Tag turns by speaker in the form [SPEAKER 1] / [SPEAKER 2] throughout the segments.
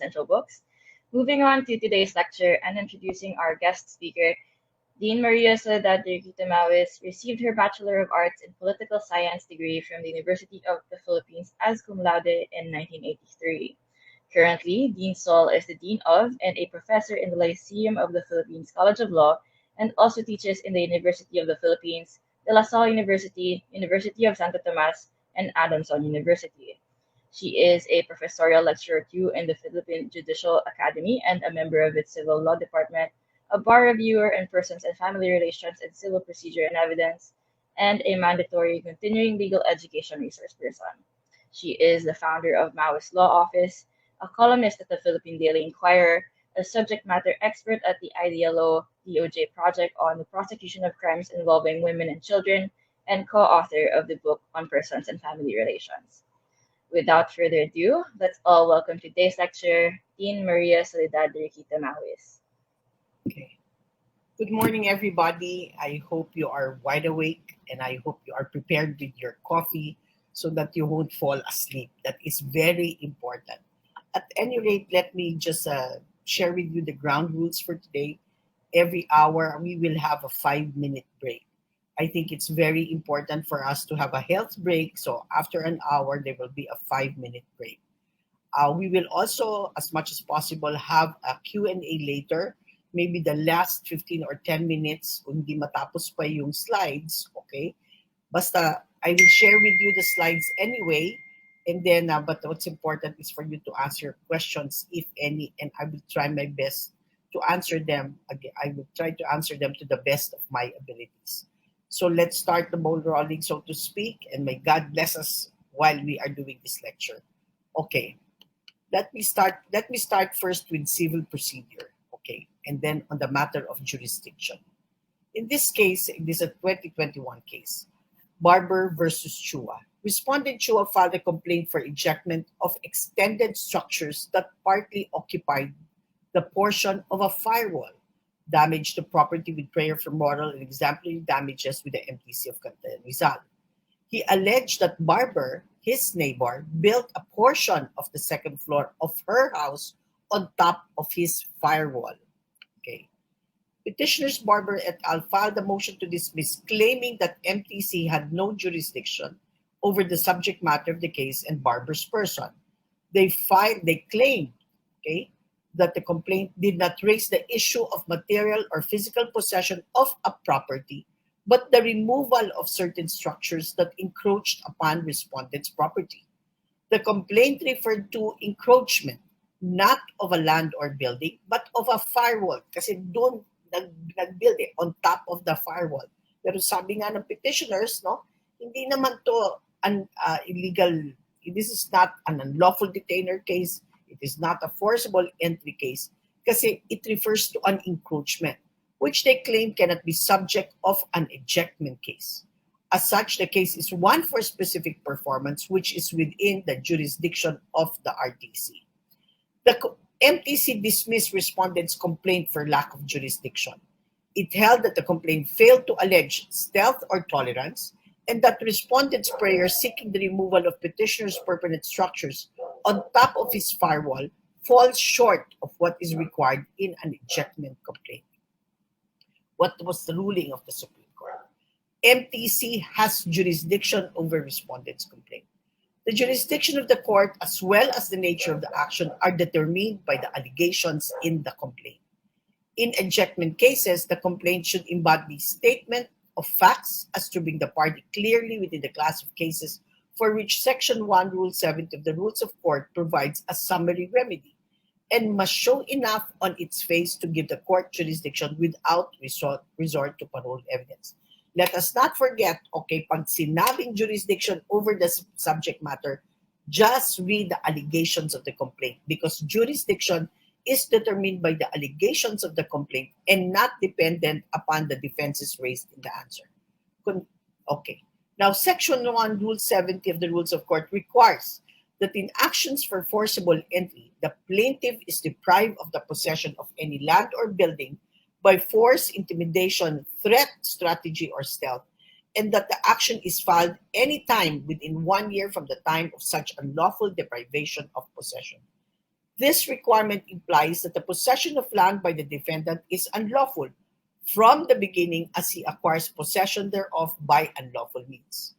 [SPEAKER 1] essential books. Moving on to today's lecture and introducing our guest speaker, Dean Maria Soledad Deriquito-Mawis received her Bachelor of Arts in Political Science degree from the University of the Philippines as cum laude in 1983. Currently, Dean Sol is the Dean of and a professor in the Lyceum of the Philippines College of Law and also teaches in the University of the Philippines, De La Salle University, University of Santo Tomas, and Adamson University. She is a professorial lecturer too in the Philippine Judicial Academy and a member of its Civil Law Department, a bar reviewer in Persons and Family Relations and Civil Procedure and Evidence, and a mandatory continuing legal education resource person. She is the founder of Mawis Law Office, a columnist at the Philippine Daily Inquirer, a subject matter expert at the IDLO DOJ project on the prosecution of crimes involving women and children, and co-author of the book on Persons and Family Relations. Without further ado, let's all welcome today's lecturer, Dean Maria Soledad Deriquito-Mawis.
[SPEAKER 2] Okay. Good morning, everybody. I hope you are wide awake and I hope you are prepared with your coffee so that you won't fall asleep. That is very important. At any rate, let me just share with you the ground rules for today. Every hour, we will have a 5-minute break. I think it's very important for us to have a health break. So after an hour, there will be a 5-minute break. We will also, as much as possible, have a Q&A later. Maybe the last 15 or 10 minutes, kung hindi matapos pa yung slides, okay? Basta, I will share with you the slides anyway. And then, but what's important is for you to answer questions, if any, and I will try my best to answer them. Again, I will try to answer them to the best of my abilities. So let's start the ball rolling, so to speak, and may God bless us while we are doing this lecture. Okay, let me start first with civil procedure, okay, and then on the matter of jurisdiction. In this case, it is a 2021 case, Barber versus Chua. Respondent Chua filed a complaint for ejectment of extended structures that partly occupied the portion of a firewall, damage to property with prayer for moral and exemplary damages with the MTC of Rizal. He alleged that Barber, his neighbor, built a portion of the second floor of her house on top of his firewall. Okay. Petitioners Barber et al. Filed a motion to dismiss, claiming that MTC had no jurisdiction over the subject matter of the case and Barber's person. They claimed, okay, that the complaint did not raise the issue of material or physical possession of a property, but the removal of certain structures that encroached upon respondent's property. The complaint referred to encroachment, not of a land or building, but of a firewall. Kasi doon nag-build on top of the firewall. Pero sabi nga ng petitioners, no, hindi naman to an illegal, this is not an unlawful detainer case, it is not a forcible entry case, kasi it refers to an encroachment, which they claim cannot be subject of an ejectment case. As such, the case is one for specific performance, which is within the jurisdiction of the RTC. The MTC dismissed respondent's complaint for lack of jurisdiction. It held that the complaint failed to allege stealth or tolerance, and that respondent's prayer seeking the removal of petitioner's permanent structures on top of his firewall falls short of what is required in an ejectment complaint. What was the ruling of the Supreme Court? MTC has jurisdiction over respondent's complaint. The jurisdiction of the court, as well as the nature of the action, are determined by the allegations in the complaint. In ejectment cases, the complaint should embody statement of facts as to bring the party clearly within the class of cases for which Section 1, Rule 70 of the Rules of Court provides a summary remedy, and must show enough on its face to give the court jurisdiction without resort to parole evidence. Let us not forget, okay, pag sinabing jurisdiction over the subject matter, just read the allegations of the complaint, because jurisdiction is determined by the allegations of the complaint and not dependent upon the defenses raised in the answer. Okay. Now, Section 1, Rule 70 of the Rules of Court requires that in actions for forcible entry, the plaintiff is deprived of the possession of any land or building by force, intimidation, threat, strategy, or stealth, and that the action is filed any time within 1 year from the time of such unlawful deprivation of possession. This requirement implies that the possession of land by the defendant is unlawful from the beginning as he acquires possession thereof by unlawful means.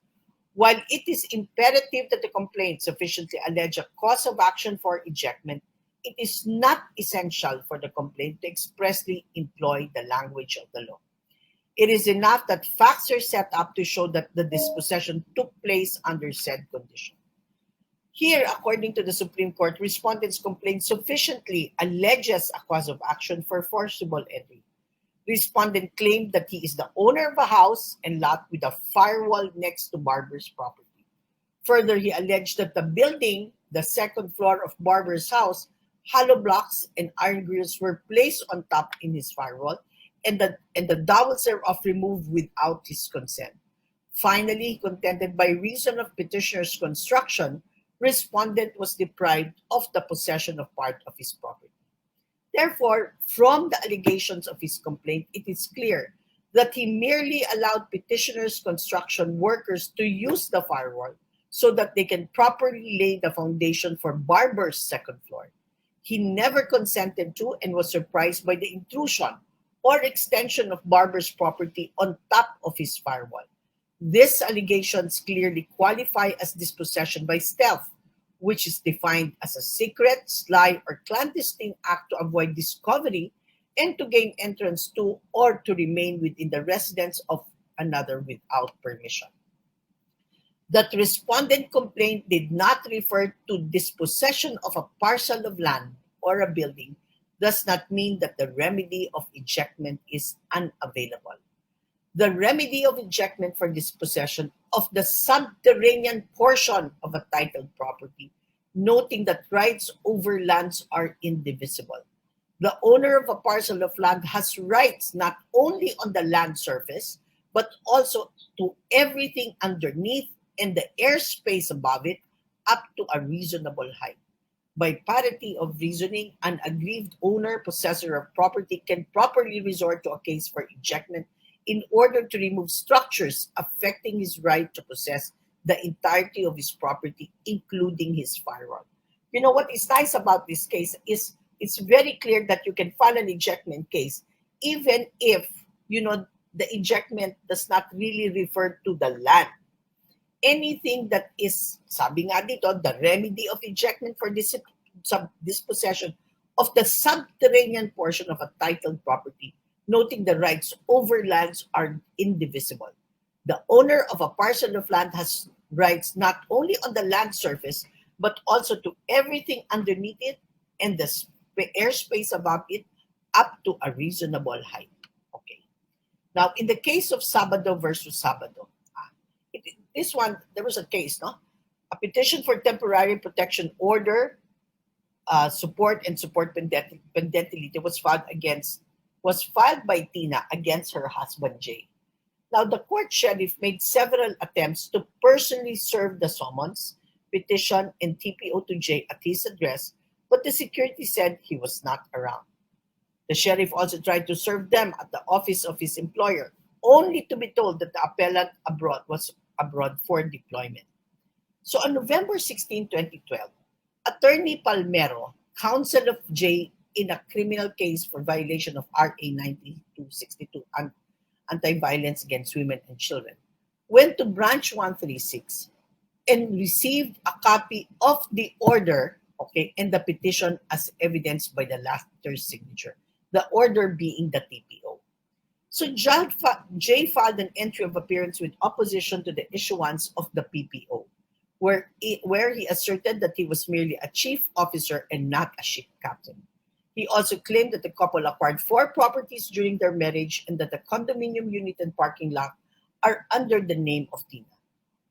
[SPEAKER 2] While it is imperative that the complaint sufficiently allege a cause of action for ejectment, it is not essential for the complaint to expressly employ the language of the law. It is enough that facts are set up to show that the dispossession took place under said condition. Here, according to the Supreme Court, respondent's complaint sufficiently alleges a cause of action for forcible entry. Respondent claimed that he is the owner of a house and lot with a firewall next to Barber's property. Further, he alleged that the building, the second floor of Barber's house, hollow blocks and iron grills were placed on top in his firewall, and the dowels thereof removed without his consent. Finally, he contended by reason of petitioner's construction, respondent was deprived of the possession of part of his property. Therefore, from the allegations of his complaint, it is clear that he merely allowed petitioner's construction workers to use the firewall so that they can properly lay the foundation for Barber's second floor. He never consented to and was surprised by the intrusion or extension of Barber's property on top of his firewall. These allegations clearly qualify as dispossession by stealth, which is defined as a secret, sly, or clandestine act to avoid discovery and to gain entrance to or to remain within the residence of another without permission. That respondent complaint did not refer to dispossession of a parcel of land or a building does not mean that the remedy of ejectment is unavailable. The remedy of ejectment for dispossession of the subterranean portion of a titled property, noting that rights over lands are indivisible. The owner of a parcel of land has rights not only on the land surface, but also to everything underneath and the airspace above it up to a reasonable height. By parity of reasoning, an aggrieved owner, possessor of property can properly resort to a case for ejectment in order to remove structures affecting his right to possess the entirety of his property, including his firewall. You know what is nice about this case is it's very clear that you can file an ejectment case even if, the ejectment does not really refer to the land. Anything that is, sabi nga dito, the remedy of ejectment for dispossession of the subterranean portion of a titled property, noting the rights over lands are indivisible. The owner of a parcel of land has rights not only on the land surface, but also to everything underneath it and the airspace above it up to a reasonable height. Okay. Now, in the case of Sabado versus Sabado, this one, there was a case, no? A petition for temporary protection order, support pendentility was filed by Tina against her husband Jay. Now, the court sheriff made several attempts to personally serve the summons, petition, and TPO to Jay at his address, but the security said he was not around. The sheriff also tried to serve them at the office of his employer, only to be told that the appellant was abroad for deployment. So on November 16, 2012, Attorney Palmero, counsel of Jay in a criminal case for violation of RA 9262, Anti-Violence Against Women and Children, went to Branch 136 and received a copy of the order, and the petition as evidenced by the latter's signature, the order being the TPO. So Jay filed an entry of appearance with opposition to the issuance of the PPO, where he asserted that he was merely a chief officer and not a ship captain. He also claimed that the couple acquired 4 properties during their marriage and that the condominium unit and parking lot are under the name of Tina.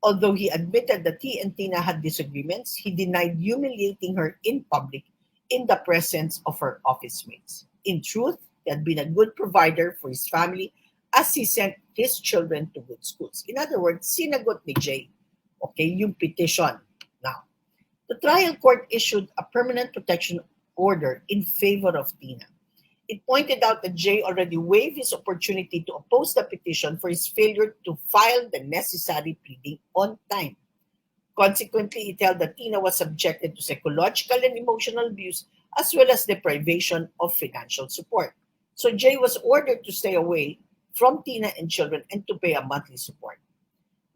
[SPEAKER 2] Although he admitted that he and Tina had disagreements, he denied humiliating her in public in the presence of her office mates. In truth, he had been a good provider for his family as he sent his children to good schools. In other words, sinagot ni Jay, yung petition. Now, the trial court issued a permanent protection order in favor of Tina. It pointed out that Jay already waived his opportunity to oppose the petition for his failure to file the necessary pleading on time. Consequently, it held that Tina was subjected to psychological and emotional abuse as well as deprivation of financial support. So Jay was ordered to stay away from Tina and children and to pay a monthly support.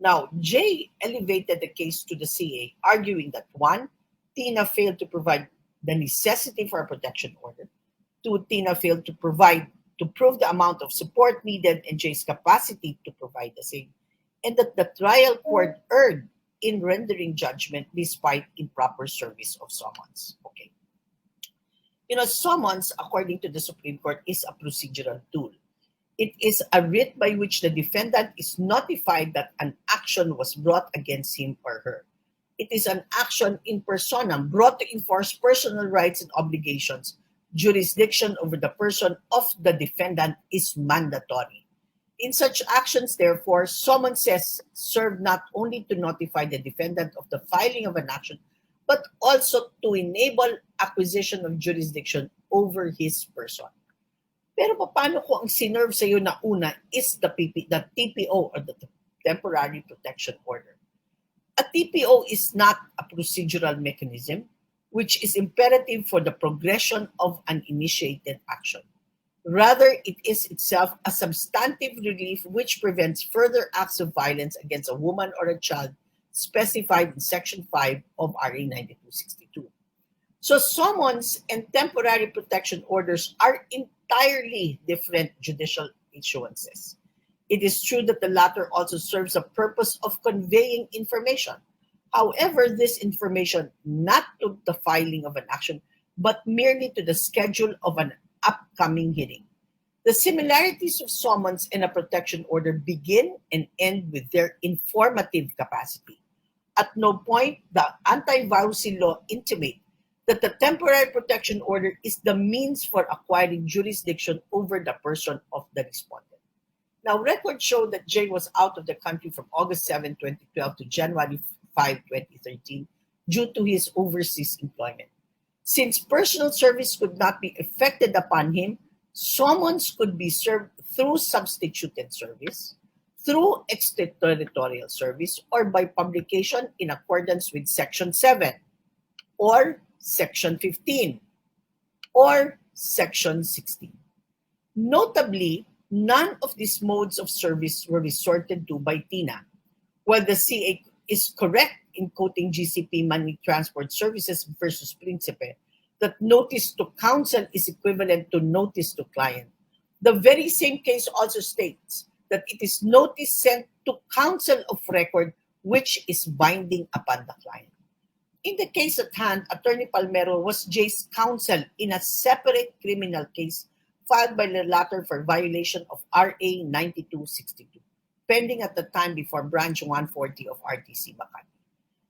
[SPEAKER 2] Now, Jay elevated the case to the CA, arguing that one, Tina failed to provide the necessity for a protection order. Two, Tina failed to prove the amount of support needed and Jay's capacity to provide the same, and that the trial court erred in rendering judgment despite improper service of summons. Okay. Summons, according to the Supreme Court, is a procedural tool. It is a writ by which the defendant is notified that an action was brought against him or her. It is an action in personam brought to enforce personal rights and obligations. Jurisdiction over the person of the defendant is mandatory. In such actions, therefore, summonses serve not only to notify the defendant of the filing of an action, but also to enable acquisition of jurisdiction over his person. Pero paano kung ang sinerve sa iyo na una is the TPO or the Temporary Protection Order? A TPO is not a procedural mechanism which is imperative for the progression of an initiated action. Rather, it is itself a substantive relief which prevents further acts of violence against a woman or a child specified in Section 5 of RA 9262. So summons and temporary protection orders are entirely different judicial issuances. It is true that the latter also serves a purpose of conveying information. However, this information not to the filing of an action, but merely to the schedule of an upcoming hearing. The similarities of summons and a protection order begin and end with their informative capacity. At no point the anti-vowsy law intimate that the temporary protection order is the means for acquiring jurisdiction over the person of the respondent. Now, records show that Jay was out of the country from August 7, 2012 to January 5, 2013 due to his overseas employment. Since personal service could not be effected upon him, summons could be served through substituted service, through extraterritorial service, or by publication in accordance with Section 7, or Section 15, or Section 16. Notably, none of these modes of service were resorted to by Tina. While the CA is correct in quoting GCP Money Transport Services versus Principe, that notice to counsel is equivalent to notice to client. The very same case also states that it is notice sent to counsel of record which is binding upon the client. In the case at hand, Attorney Palmero was Jay's counsel in a separate criminal case filed by the latter for violation of RA 9262, pending at the time before Branch 140 of RTC Makati.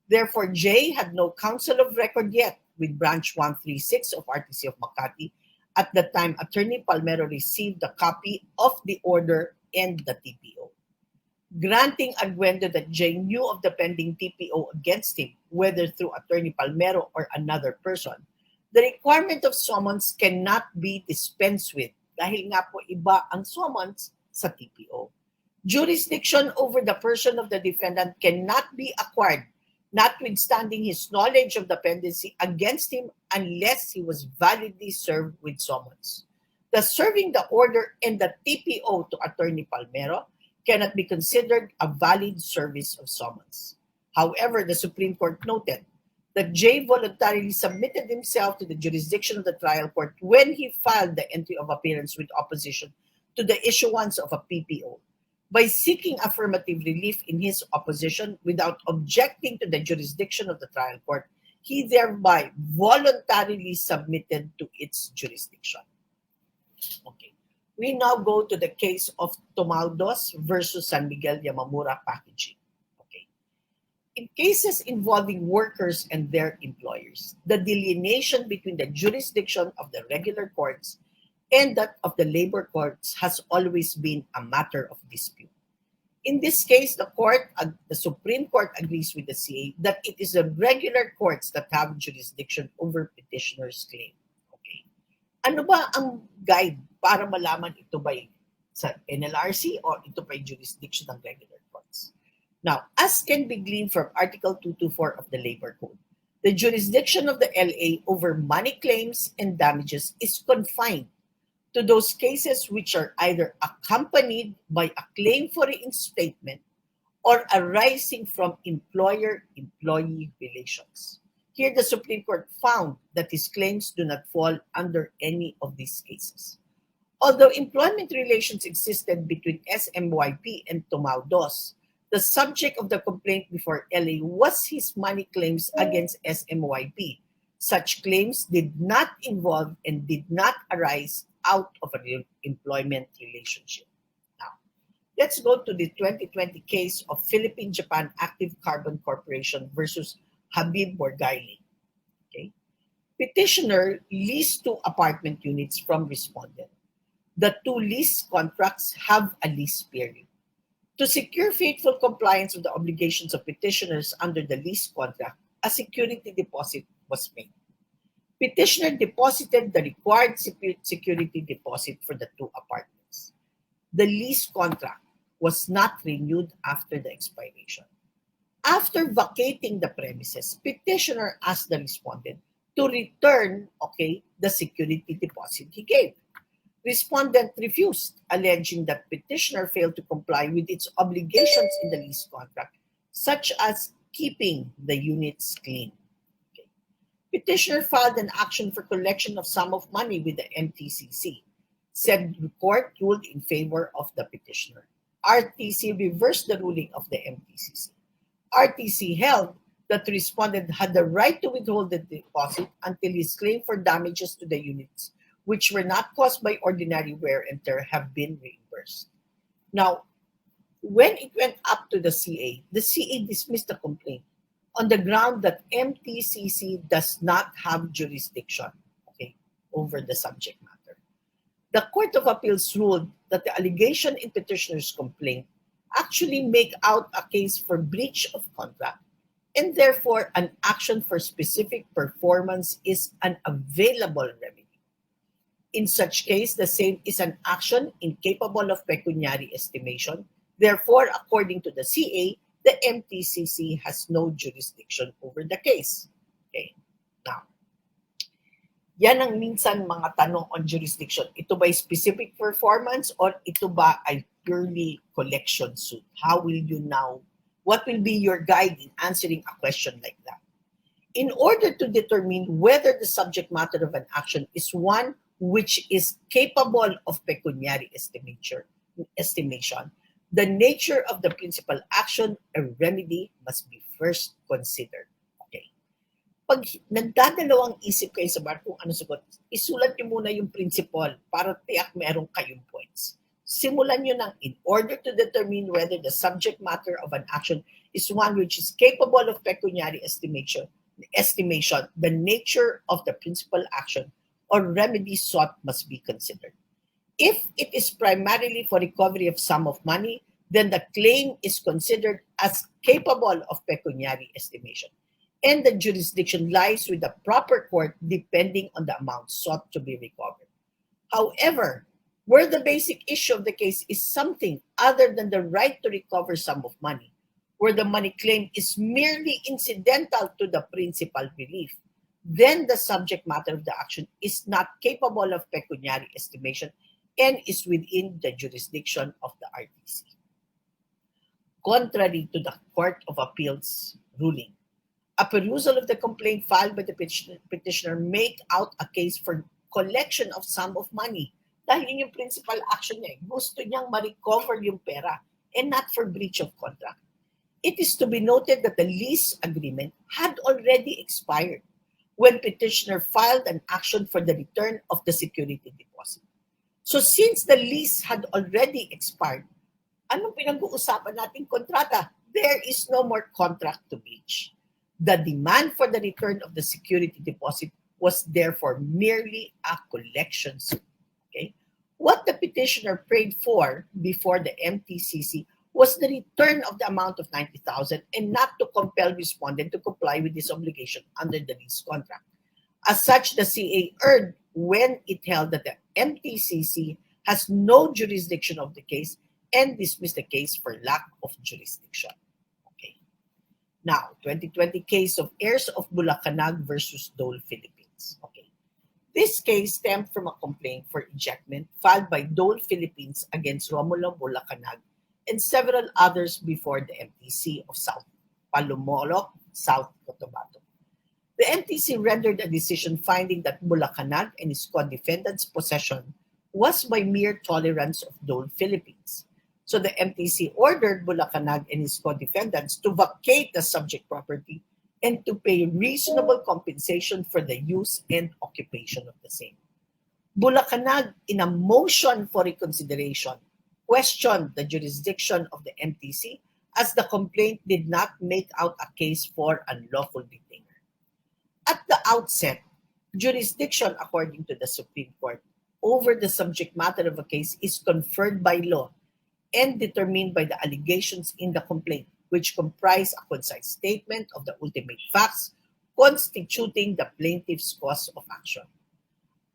[SPEAKER 2] Therefore, Jay had no counsel of record yet with Branch 136 of RTC of Makati at the time Attorney Palmero received a copy of the order and the TPO. Granting arguendo that Jay knew of the pending TPO against him, whether through Attorney Palmero or another person, the requirement of summons cannot be dispensed with dahil nga po iba ang summons sa TPO. Jurisdiction over the person of the defendant cannot be acquired notwithstanding his knowledge of the pendency against him unless he was validly served with summons. Thus, serving the order and the TPO to Attorney Palmero cannot be considered a valid service of summons. However, the Supreme Court noted that Jay voluntarily submitted himself to the jurisdiction of the trial court when he filed the entry of appearance with opposition to the issuance of a PPO. By seeking affirmative relief in his opposition without objecting to the jurisdiction of the trial court, he thereby voluntarily submitted to its jurisdiction. Okay. We now go to the case of Tomaldos versus San Miguel Yamamura Packaging. Okay. In cases involving workers and their employers, the delineation between the jurisdiction of the regular courts and that of the labor courts has always been a matter of dispute. In this case, the Supreme Court agrees with the CA that it is the regular courts that have jurisdiction over petitioner's claim. Okay. Ano ba ang guide para malaman ito ba sa NLRC o ito ba jurisdiction ng regular courts? Now, as can be gleaned from Article 224 of the Labor Code, The jurisdiction of the LA over money claims and damages is confined to those cases which are either accompanied by a claim for reinstatement or arising from employer-employee relations. Here, the Supreme Court found that his claims do not fall under any of these cases. Although employment relations existed between SMYP and Tomaudos, the subject of the complaint before LA was his money claims against SMYP. Such claims did not involve and did not arise out of an employment relationship. Now, let's go to the 2020 case of Philippine Japan Active Carbon Corporation versus Habib Borgaili. Okay? Petitioner leased 2 apartment units from respondent. The 2 lease contracts have a lease period. To secure faithful compliance with the obligations of petitioners under the lease contract, a security deposit was made. Petitioner deposited the required security deposit for the 2 apartments. The lease contract was not renewed after the expiration. After vacating the premises, petitioner asked the respondent to return, the security deposit he gave. Respondent refused, alleging that petitioner failed to comply with its obligations in the lease contract, such as keeping the units clean. Petitioner filed an action for collection of sum of money with the MTCC. Said court ruled in favor of the petitioner. RTC reversed the ruling of the MTCC. RTC held that the respondent had the right to withhold the deposit until his claim for damages to the units, which were not caused by ordinary wear and tear, have been reimbursed. Now, when it went up to the CA dismissed the complaint on the ground that MTCC does not have jurisdiction over the subject matter. The Court of Appeals ruled that the allegation in petitioner's complaint actually make out a case for breach of contract, and therefore an action for specific performance is an available remedy. In such case, the same is an action incapable of pecuniary estimation. Therefore, according to the CA, the MTCC has no jurisdiction over the case. Okay. Now, yan ang minsan mga tanong on jurisdiction. Ito ba ay specific performance or ito ba ay purely collection suit? How will you now, what will be your guide in answering a question like that? In order to determine whether the subject matter of an action is one which is capable of pecuniary estimation, the nature of the principal action or remedy must be first considered. Okay. Pag nagdadalawang isip kayo sa bar kung ano sagot, isulat niyo muna yung principle para tiyak meron kayong points. Simulan niyo ng in order to determine whether the subject matter of an action is one which is capable of pecuniary estimation, the nature of the principal action or remedy sought must be considered. If it is primarily for recovery of sum of money, then the claim is considered as capable of pecuniary estimation, and the jurisdiction lies with the proper court depending on the amount sought to be recovered. However, where the basic issue of the case is something other than the right to recover sum of money, where the money claim is merely incidental to the principal relief, then the subject matter of the action is not capable of pecuniary estimation and is within the jurisdiction of the RTC. Contrary to the Court of Appeals ruling, a perusal of the complaint filed by the petitioner make out a case for collection of sum of money. Dahil yun yung principal action niya. Gusto niyang ma-recover yung pera and not for breach of contract. It is to be noted that the lease agreement had already expired when petitioner filed an action for the return of the security deposit. So since the lease had already expired, anong pinag-uusapan nating kontrata? There is no more contract to breach. The demand for the return of the security deposit was therefore merely a collection suit. Okay? What the petitioner prayed for before the MTCC was the return of the amount of 90,000 and not to compel respondent to comply with this obligation under the lease contract. As such, the CA erred when it held that the MTCC has no jurisdiction of the case and dismissed the case for lack of jurisdiction. Okay. Now, 2020 case of heirs of Bulacanag versus Dole Philippines. Okay. This case stemmed from a complaint for ejectment filed by Dole Philippines against Romulo Bulacanag and several others before the MTC of South Palumolo, South Cotabato. The MTC rendered a decision finding that Bulacanag and his co-defendants' possession was by mere tolerance of Dole Philippines. So the MTC ordered Bulacanag and his co-defendants to vacate the subject property and to pay reasonable compensation for the use and occupation of the same. Bulacanag, in a motion for reconsideration, questioned the jurisdiction of the MTC as the complaint did not make out a case for unlawful detainer. At the outset, jurisdiction, according to the Supreme Court, over the subject matter of a case is conferred by law and determined by the allegations in the complaint, which comprise a concise statement of the ultimate facts constituting the plaintiff's cause of action.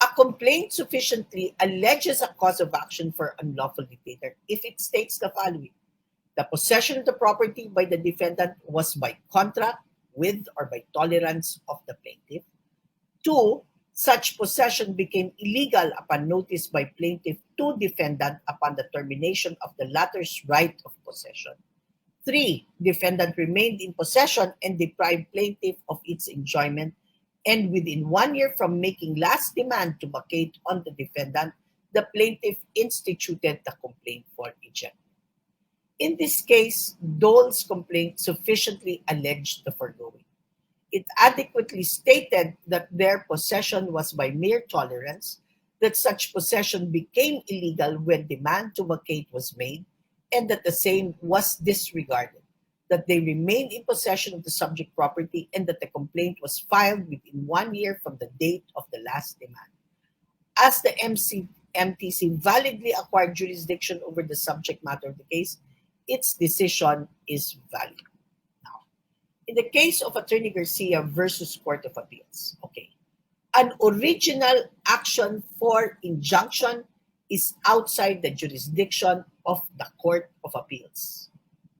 [SPEAKER 2] A complaint sufficiently alleges a cause of action for unlawful detainer if it states the following: the possession of the property by the defendant was by contract with or by tolerance of the plaintiff. 2. Such possession became illegal upon notice by plaintiff to defendant upon the termination of the latter's right of possession. 3. Defendant remained in possession and deprived plaintiff of its enjoyment, and within 1 year from making last demand to vacate on the defendant, the plaintiff instituted the complaint for ejectment. In this case, Dole's complaint sufficiently alleged the foregoing. It adequately stated that their possession was by mere tolerance, that such possession became illegal when demand to vacate was made, and that the same was disregarded, that they remained in possession of the subject property, and that the complaint was filed within 1 year from the date of the last demand. As the MTC validly acquired jurisdiction over the subject matter of the case, its decision is valid. Now, in the case of Attorney Garcia versus Court of Appeals, okay, an original action for injunction is outside the jurisdiction of the Court of Appeals.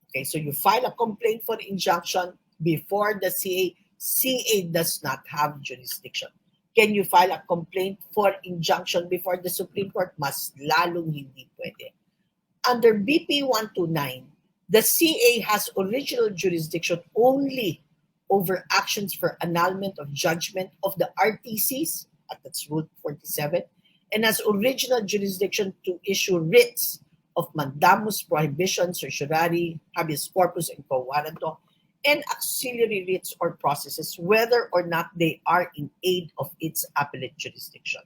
[SPEAKER 2] Okay, so you file a complaint for injunction before the CA. CA does not have jurisdiction. Can you file a complaint for injunction before the Supreme Court? Mas lalong hindi pwede. Under BP 129, the CA has original jurisdiction only over actions for annulment of judgment of the RTCs, that's Rule 47, and has original jurisdiction to issue writs of mandamus, prohibition, certiorari, habeas corpus, and quo warranto, and auxiliary writs or processes, whether or not they are in aid of its appellate jurisdiction.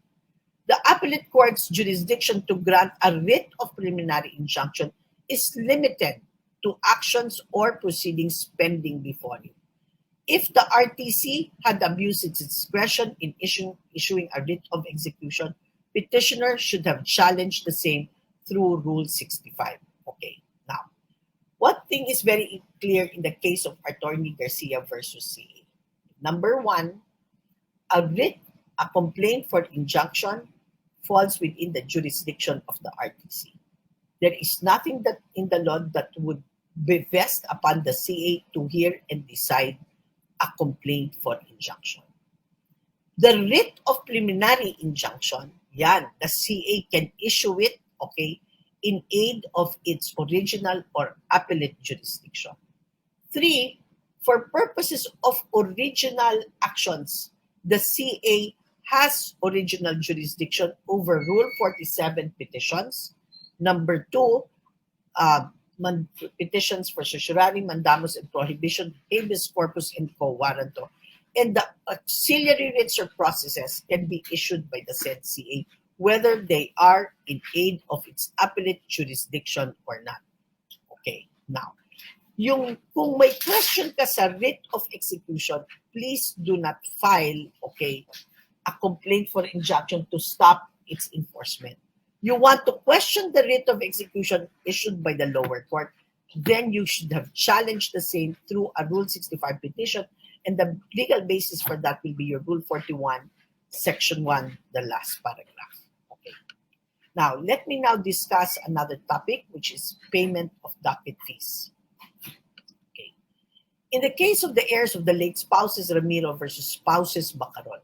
[SPEAKER 2] The appellate court's jurisdiction to grant a writ of preliminary injunction is limited to actions or proceedings pending before it. If the RTC had abused its discretion in issuing a writ of execution, petitioner should have challenged the same through Rule 65. Okay, now, one thing is very clear in the case of Attorney Garcia versus CA. Number one, a complaint for injunction falls within the jurisdiction of the RTC. There is nothing that in the law that would bevest upon the CA to hear and decide a complaint for injunction. The writ of preliminary injunction, yan, the CA can issue it, okay, in aid of its original or appellate jurisdiction. 3, for purposes of original actions, the CA has original jurisdiction over Rule 47 petitions. Number 2, petitions for certiorari, mandamus, and prohibition, habeas corpus, and quo warranto. And the auxiliary writs or processes can be issued by the said CA, whether they are in aid of its appellate jurisdiction or not. Okay, now, kung may question ka sa writ of execution, please do not file, okay, a complaint for injunction to stop its enforcement. You want to question the writ of execution issued by the lower court, then you should have challenged the same through a Rule 65 petition, and the legal basis for that will be your Rule 41, Section 1, the last paragraph. Okay. Now, let me now discuss another topic, which is payment of docket fees. Okay. In the case of the heirs of the late spouses Ramiro versus spouses Bacaron,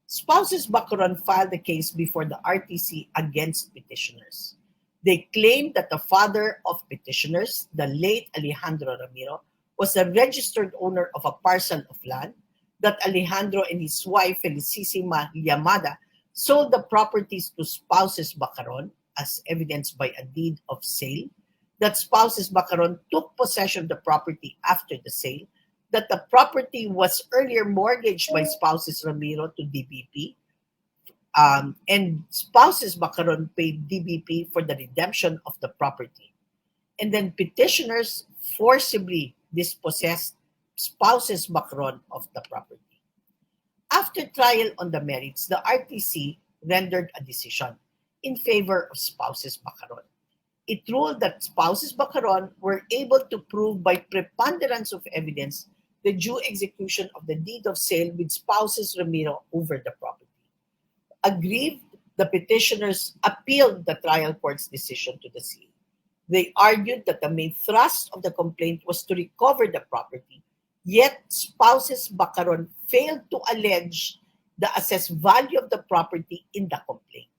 [SPEAKER 2] spouses Bacaron filed the case before the RTC against petitioners. They claimed that the father of petitioners, the late Alejandro Ramiro, was a registered owner of a parcel of land, that Alejandro and his wife Felicissima Llamada sold the properties to spouses Bacaron, as evidenced by a deed of sale, that spouses Bacaron took possession of the property after the sale, that the property was earlier mortgaged by spouses Ramiro to DBP, and spouses Bacaron paid DBP for the redemption of the property. And then petitioners forcibly dispossessed spouses Bacaron of the property. After trial on the merits, the RTC rendered a decision in favor of spouses Bacaron. It ruled that spouses Bacaron were able to prove by preponderance of evidence the due execution of the deed of sale with spouses Ramiro over the property. Aggrieved, the petitioners appealed the trial court's decision to the CA. They argued that the main thrust of the complaint was to recover the property, yet spouses Bacaron failed to allege the assessed value of the property in the complaint.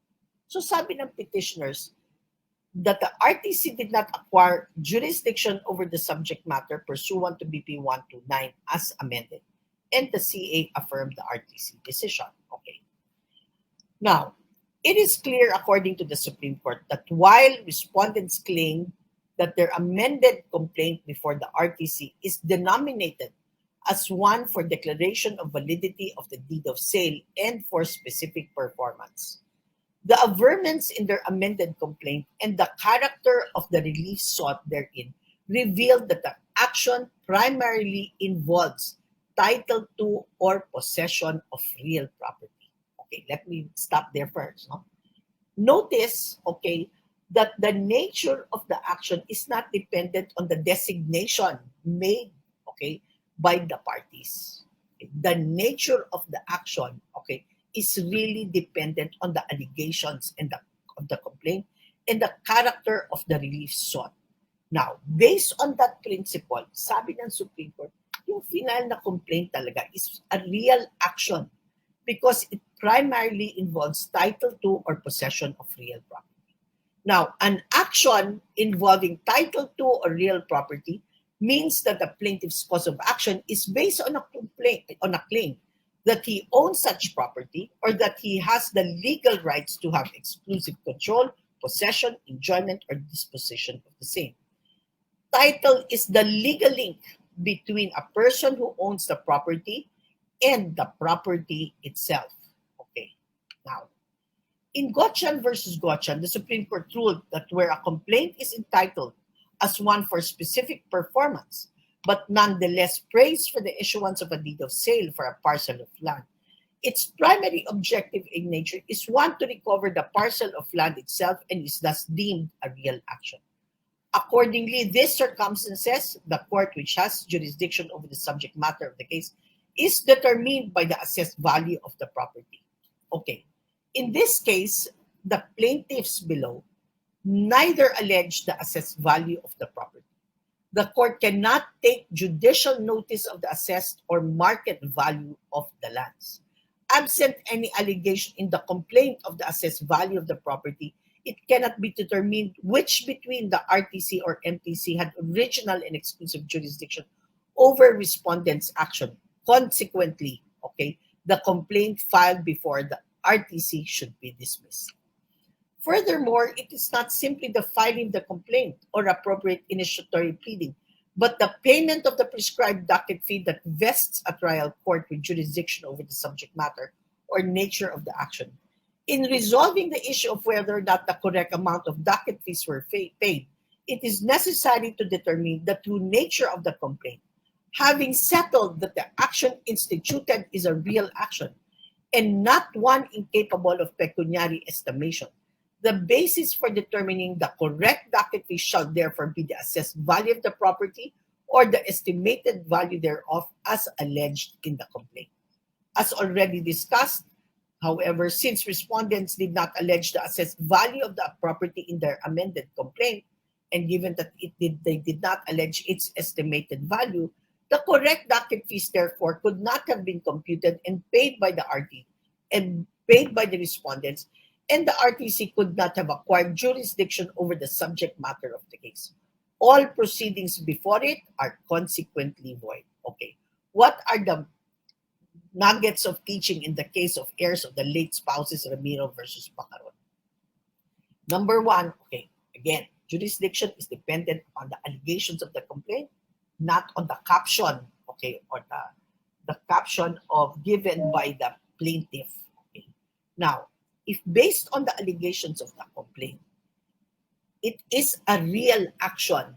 [SPEAKER 2] So sabi ng petitioners that the RTC did not acquire jurisdiction over the subject matter pursuant to BP 129 as amended, and the CA affirmed the RTC decision. Okay. Now, it is clear according to the Supreme Court that while respondents claim that their amended complaint before the RTC is denominated as one for declaration of validity of the deed of sale and for specific performance, the averments in their amended complaint and the character of the relief sought therein revealed that the action primarily involves title to or possession of real property. Okay, let me stop there first. No? Notice, okay, that the nature of the action is not dependent on the designation made, okay, by the parties. Okay? The nature of the action, okay, is really dependent on the allegations and of the complaint and the character of the relief sought. Now, based on that principle, sabi ng Supreme Court, yung final na complaint talaga is a real action because it primarily involves title to or possession of real property. Now, an action involving title to or real property means that the plaintiff's cause of action is based on a claim that he owns such property or that he has the legal rights to have exclusive control, possession, enjoyment, or disposition of the same. Title is the legal link between a person who owns the property and the property itself. Okay. Now, in Gotchan versus Gotchan, the Supreme Court ruled that where a complaint is entitled as one for specific performance, but nonetheless praised for the issuance of a deed of sale for a parcel of land, its primary objective in nature is one to recover the parcel of land itself and is thus deemed a real action. Accordingly, these circumstances, the court which has jurisdiction over the subject matter of the case is determined by the assessed value of the property. Okay. In this case, the plaintiffs below neither allege the assessed value of the property. The court cannot take judicial notice of the assessed or market value of the lands. Absent any allegation in the complaint of the assessed value of the property, it cannot be determined which between the RTC or MTC had original and exclusive jurisdiction over respondent's action. Consequently, okay, the complaint filed before the RTC should be dismissed. Furthermore, it is not simply the filing of the complaint or appropriate initiatory pleading, but the payment of the prescribed docket fee that vests a trial court with jurisdiction over the subject matter or nature of the action. In resolving the issue of whether or not the correct amount of docket fees were paid, it is necessary to determine the true nature of the complaint. Having settled that the action instituted is a real action and not one incapable of pecuniary estimation, the basis for determining the correct docket fee shall therefore be the assessed value of the property or the estimated value thereof as alleged in the complaint. As already discussed, however, since respondents did not allege the assessed value of the property in their amended complaint, and given that they did not allege its estimated value, The correct docket fees, therefore, could not have been computed and paid by the RT and paid by the respondents, and the RTC could not have acquired jurisdiction over the subject matter of the case. All proceedings before it are consequently void. Okay. What are the nuggets of teaching in the case of heirs of the late spouses Ramiro versus Pacaron? Number one, okay, again, jurisdiction is dependent on the allegations of the complaint, not on the caption, okay, or the caption of given by the plaintiff. Okay. Now, if based on the allegations of the complaint, it is a real action,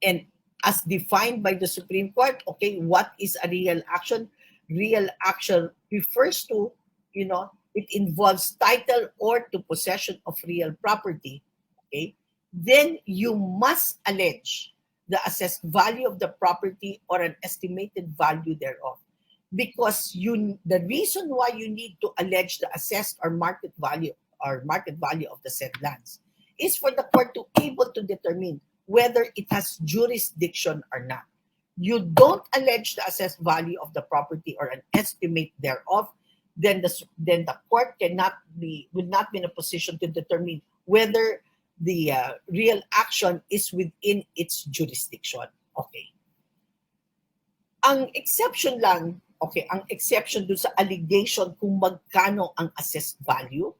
[SPEAKER 2] and as defined by the Supreme Court, okay, what is a real action? Real action refers to, it involves title or to possession of real property, okay, then you must allege the assessed value of the property or an estimated value thereof. Because the reason why you need to allege the assessed or market value of the said lands is for the court to able to determine whether it has jurisdiction or not. You don't allege the assessed value of the property or an estimate thereof, then the court will not be in a position to determine whether the real action is within its jurisdiction. Okay. Ang exception dun sa allegation kung magkano ang assessed value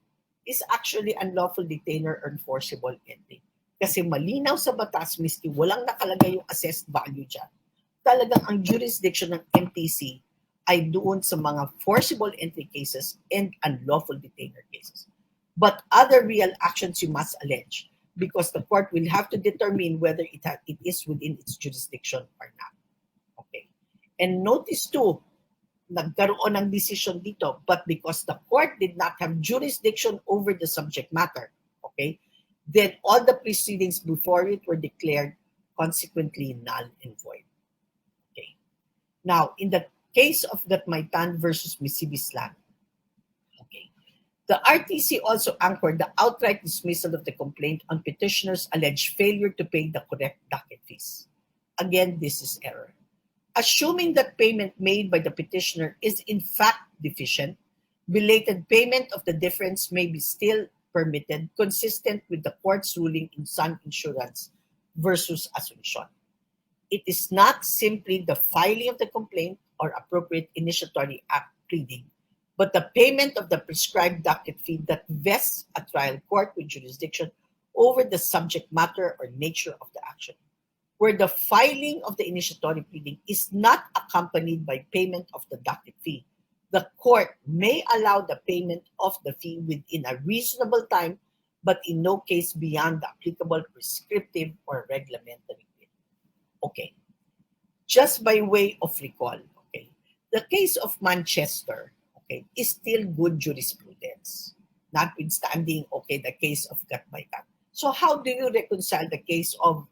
[SPEAKER 2] is actually unlawful detainer or enforceable entry. Kasi malinaw sa batas, miski walang nakalagay yung assessed value dyan, talagang ang jurisdiction ng MTC ay doon sa mga forcible entry cases and unlawful detainer cases. But other real actions you must allege because the court will have to determine whether it is within its jurisdiction or not. Okay. And notice too, nagkaroon ng decision dito, but because the court did not have jurisdiction over the subject matter, okay, then all the proceedings before it were declared consequently null and void. Okay. Now, in the case of Gatmaytan versus Misibislan, okay, the RTC also anchored the outright dismissal of the complaint on petitioner's alleged failure to pay the correct docket fees. Again, this is error. Assuming that payment made by the petitioner is in fact deficient, belated payment of the difference may be still permitted consistent with the court's ruling in Sun Insurance versus Asuncion. It is not simply the filing of the complaint or appropriate initiatory act pleading, but the payment of the prescribed docket fee that vests a trial court with jurisdiction over the subject matter or nature of the action. Where the filing of the initiatory pleading is not accompanied by payment of the docket fee, the court may allow the payment of the fee within a reasonable time, but in no case beyond the applicable prescriptive or reglementary period. Okay. Just by way of recall, okay, the case of Manchester, okay, is still good jurisprudence, notwithstanding, okay, the case of Gatmaytan. So how do you reconcile the case of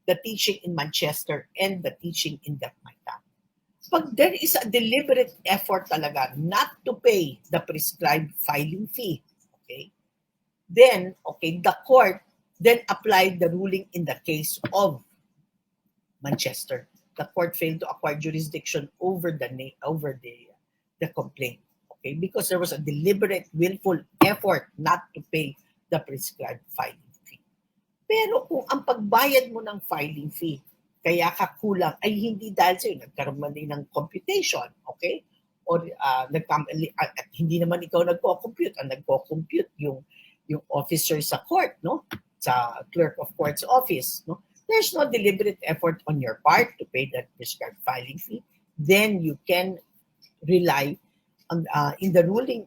[SPEAKER 2] the teaching in Manchester and the teaching in Gatmaytan? Pag there is a deliberate effort talaga not to pay the prescribed filing fee, okay, then, okay, the court then applied the ruling in the case of Manchester. The court failed to acquire jurisdiction over the complaint, okay, because there was a deliberate, willful effort not to pay the prescribed filing. Pero kung ang pagbayad mo ng filing fee, kaya ka kulang, ay hindi dahil sa'yo, nagkaroon man din ng computation, okay? Or at hindi naman ikaw nagko-compute, ang nagko-compute yung officer sa court, no? Sa clerk of court's office, no? There's no deliberate effort on your part to pay that prescribed filing fee. Then you can rely on in the ruling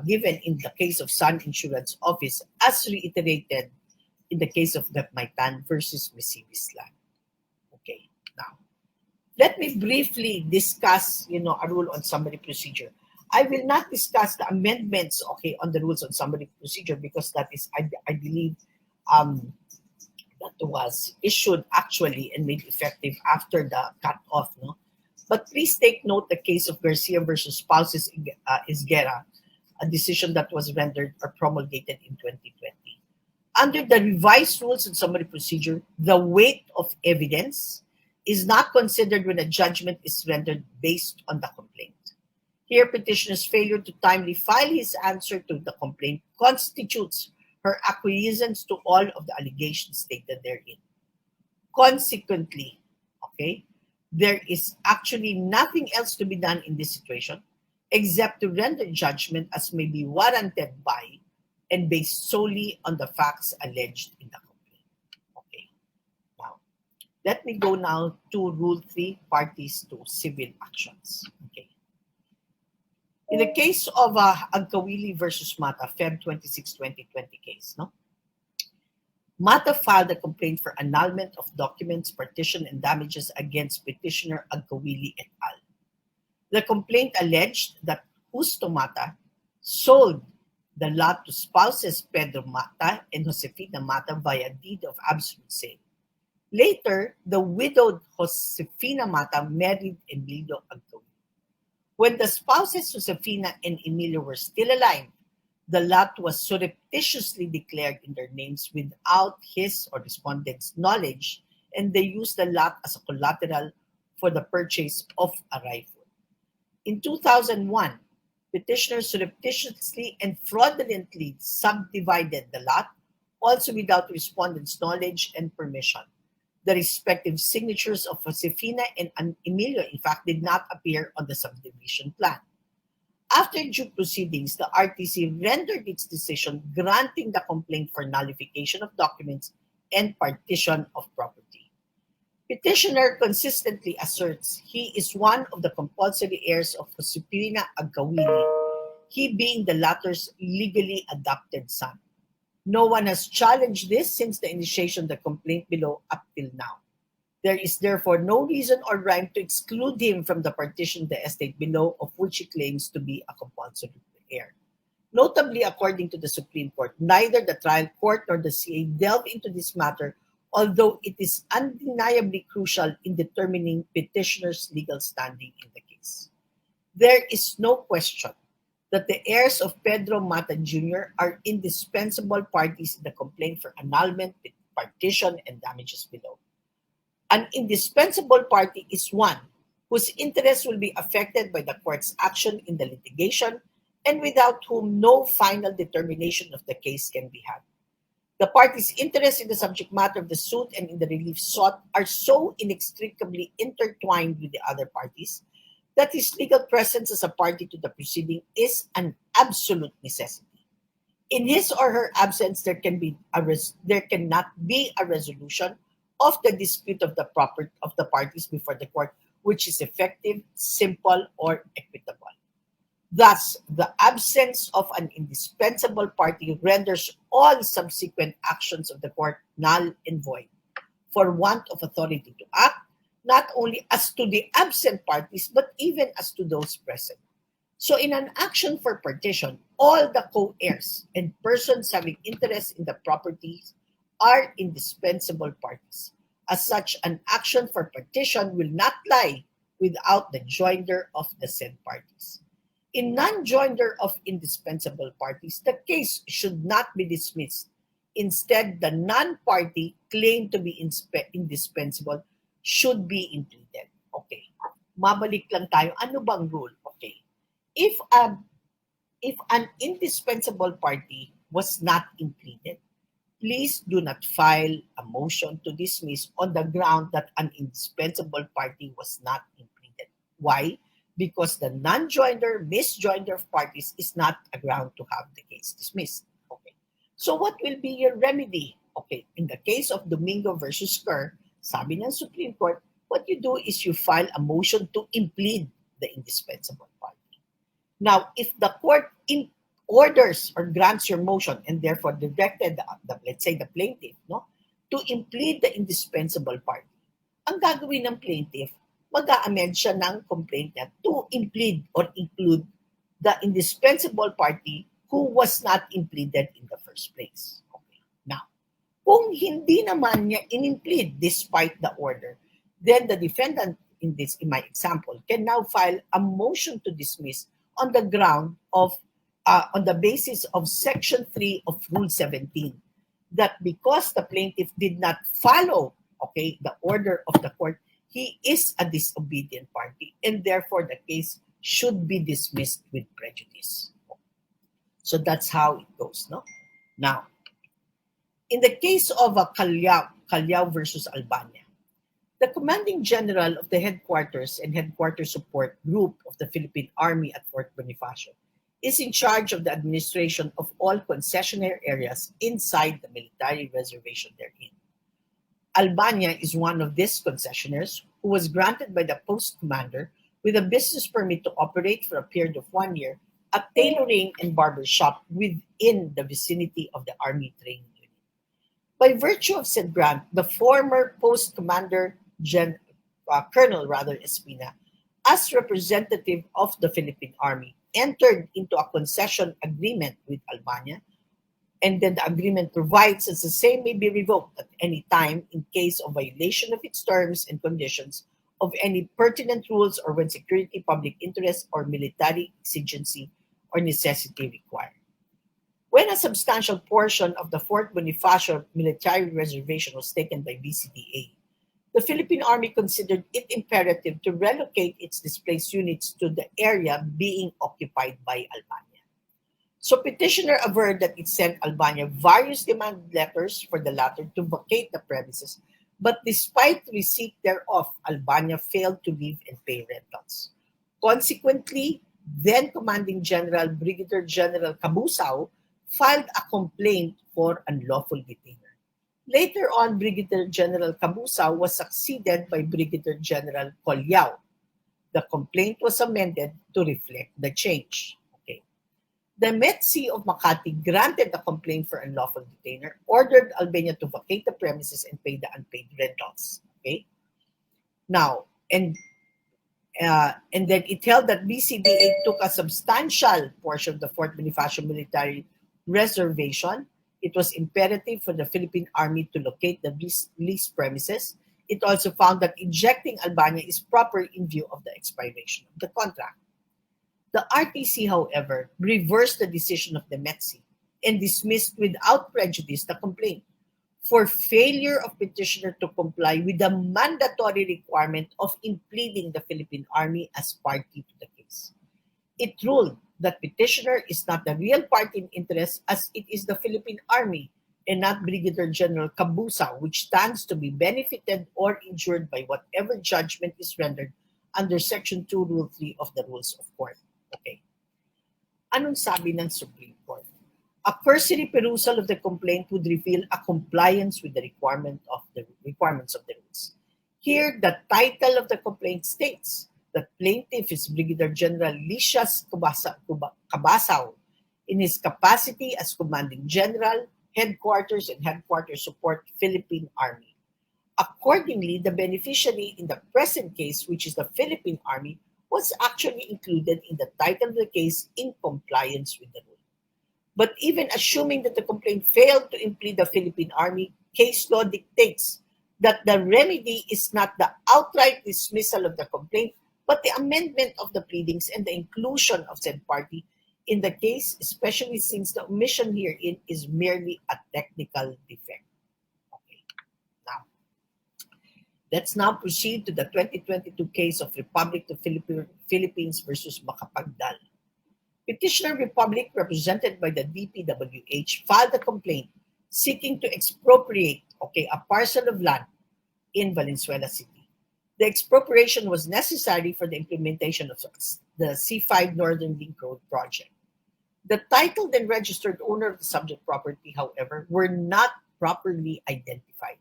[SPEAKER 2] given in the case of Sun Insurance Office as reiterated in the case of Gatmaytan versus Misibislan. Okay, now, let me briefly discuss, a rule on summary procedure. I will not discuss the amendments, okay, on the rules on summary procedure because that is, I believe, that was issued actually and made effective after the cut-off, no? But please take note the case of Garcia versus Spouses Isguera, a decision that was rendered or promulgated in 2020. Under the revised rules and summary procedure, the weight of evidence is not considered when a judgment is rendered based on the complaint. Here, petitioner's failure to timely file his answer to the complaint constitutes her acquiescence to all of the allegations stated therein. Consequently, okay, there is actually nothing else to be done in this situation except to render judgment as may be warranted by and based solely on the facts alleged in the complaint. Okay. Now, let me go now to Rule 3, Parties to Civil Actions. Okay. In the case of Agkawili versus Mata, Feb 26, 2020 case, no? Mata filed a complaint for annulment of documents, partition, and damages against petitioner Agkawili et al. The complaint alleged that Justo Mata sold the lot to spouses Pedro Mata and Josefina Mata via deed of absolute sale. Later, the widowed Josefina Mata married Emilio Agkawili. When the spouses Josefina and Emilio were still alive, the lot was surreptitiously declared in their names without his or respondent's knowledge, and they used the lot as a collateral for the purchase of a rifle. In 2001, petitioners surreptitiously and fraudulently subdivided the lot, also without respondent's knowledge and permission. The respective signatures of Josefina and Emilio, in fact, did not appear on the subdivision plan. After due proceedings, the RTC rendered its decision granting the complaint for nullification of documents and partition of property. Petitioner consistently asserts he is one of the compulsory heirs of Josefina Agkawili, he being the latter's legally adopted son. No one has challenged this since the initiation of the complaint below up till now. There is therefore no reason or rhyme to exclude him from the partition of the estate below of which he claims to be a compulsory heir. Notably, according to the Supreme Court, neither the trial court nor the CA delve into this matter, although it is undeniably crucial in determining petitioner's legal standing in the case. There is no question that the heirs of Pedro Mata Jr. are indispensable parties in the complaint for annulment, partition, and damages below. An indispensable party is one whose interests will be affected by the court's action in the litigation and without whom no final determination of the case can be had. The party's interests in the subject matter of the suit and in the relief sought are so inextricably intertwined with the other parties that his legal presence as a party to the proceeding is an absolute necessity. In his or her absence, there cannot be a resolution of the dispute of the parties before the court, which is effective, simple, or equitable. Thus, the absence of an indispensable party renders all subsequent actions of the court null and void, for want of authority to act, not only as to the absent parties, but even as to those present. So in an action for partition, all the co-heirs and persons having interest in the properties are indispensable parties. As such, an action for partition will not lie without the joinder of the said parties. In non-joinder of indispensable parties, the case should not be dismissed. Instead, the non-party claimed to be indispensable should be implemented. Okay. Mabalik lang tayo. Ano bang rule? Okay. If an indispensable party was not implemented, please do not file a motion to dismiss on the ground that an indispensable party was not implemented. Why? Because the non-joinder, misjoinder of parties is not a ground to have the case dismissed. Okay. So what will be your remedy? Okay. In the case of Domingo versus Kerr, sabi ng Supreme Court, what you do is you file a motion to implead the indispensable party. Now, if the court orders or grants your motion and therefore directed let's say the plaintiff, no, to implead the indispensable party, ang gagawin ng plaintiff, mag-a-amend siya ng complaint niya to implead or include the indispensable party who was not impleaded in the first place. Okay. Now, kung hindi naman niya in-implead despite the order, then the defendant in my example can now file a motion to dismiss on the ground of on the basis of Section 3 of Rule 17, that because the plaintiff did not follow, okay, the order of the court, he is a disobedient party, and therefore the case should be dismissed with prejudice. So that's how it goes, no? Now, in the case of a Callao versus Albania, the commanding general of the headquarters and headquarters support group of the Philippine Army at Fort Bonifacio is in charge of the administration of all concessionaire areas inside the military reservation therein. Albania is one of these concessionaires who was granted by the post commander with a business permit to operate for a period of 1 year a tailoring and barber shop within the vicinity of the Army training unit. By virtue of said grant, the former post commander Colonel Espina, as representative of the Philippine Army, entered into a concession agreement with Albania, and then the agreement provides that the same may be revoked at any time in case of violation of its terms and conditions of any pertinent rules or when security, public interest, or military exigency or necessity require. When a substantial portion of the Fort Bonifacio military reservation was taken by BCDA, the Philippine Army considered it imperative to relocate its displaced units to the area being occupied by Albania. So petitioner averred that it sent Albania various demand letters for the latter to vacate the premises, but despite receipt thereof, Albania failed to leave and pay rentals. Consequently, then Commanding General Brigadier General Cabusao filed a complaint for unlawful detainer. Later on, Brigadier General Cabusao was succeeded by Brigadier General Colyao. The complaint was amended to reflect the change. Okay. The METC of Makati granted the complaint for unlawful detainer, ordered Albania to vacate the premises and pay the unpaid rentals. Okay. Now, and then it held that BCDA took a substantial portion of the Fort Bonifacio military reservation. It was imperative for the Philippine Army to locate the leased premises. It also found that ejecting Albania is proper in view of the expiration of the contract. The RTC, however, reversed the decision of the METC and dismissed without prejudice the complaint for failure of petitioner to comply with the mandatory requirement of impleading the Philippine Army as party to the case. It ruled that petitioner is not the real party in interest as it is the Philippine Army and not Brigadier General Cabusao, which stands to be benefited or injured by whatever judgment is rendered under Section 2, Rule 3 of the Rules of Court. Okay. Anong sabi ng Supreme Court? A cursory perusal of the complaint would reveal a compliance with the requirements of the rules. Here, the title of the complaint states that plaintiff is Brigadier General Licias Cabasao in his capacity as Commanding General, Headquarters and Headquarters Support Philippine Army. Accordingly, the beneficiary in the present case, which is the Philippine Army, was actually included in the title of the case in compliance with the rule. But even assuming that the complaint failed to implead the Philippine Army, case law dictates that the remedy is not the outright dismissal of the complaint, but the amendment of the pleadings and the inclusion of said party in the case, especially since the omission herein is merely a technical defect. Okay. Now, let's now proceed to the 2022 case of Republic of Philippines versus Macapagdal. Petitioner Republic, represented by the DPWH, filed a complaint seeking to expropriate a parcel of land in Valenzuela City. The expropriation was necessary for the implementation of the C5 Northern Link Road project. The titled and registered owner of the subject property, however, were not properly identified,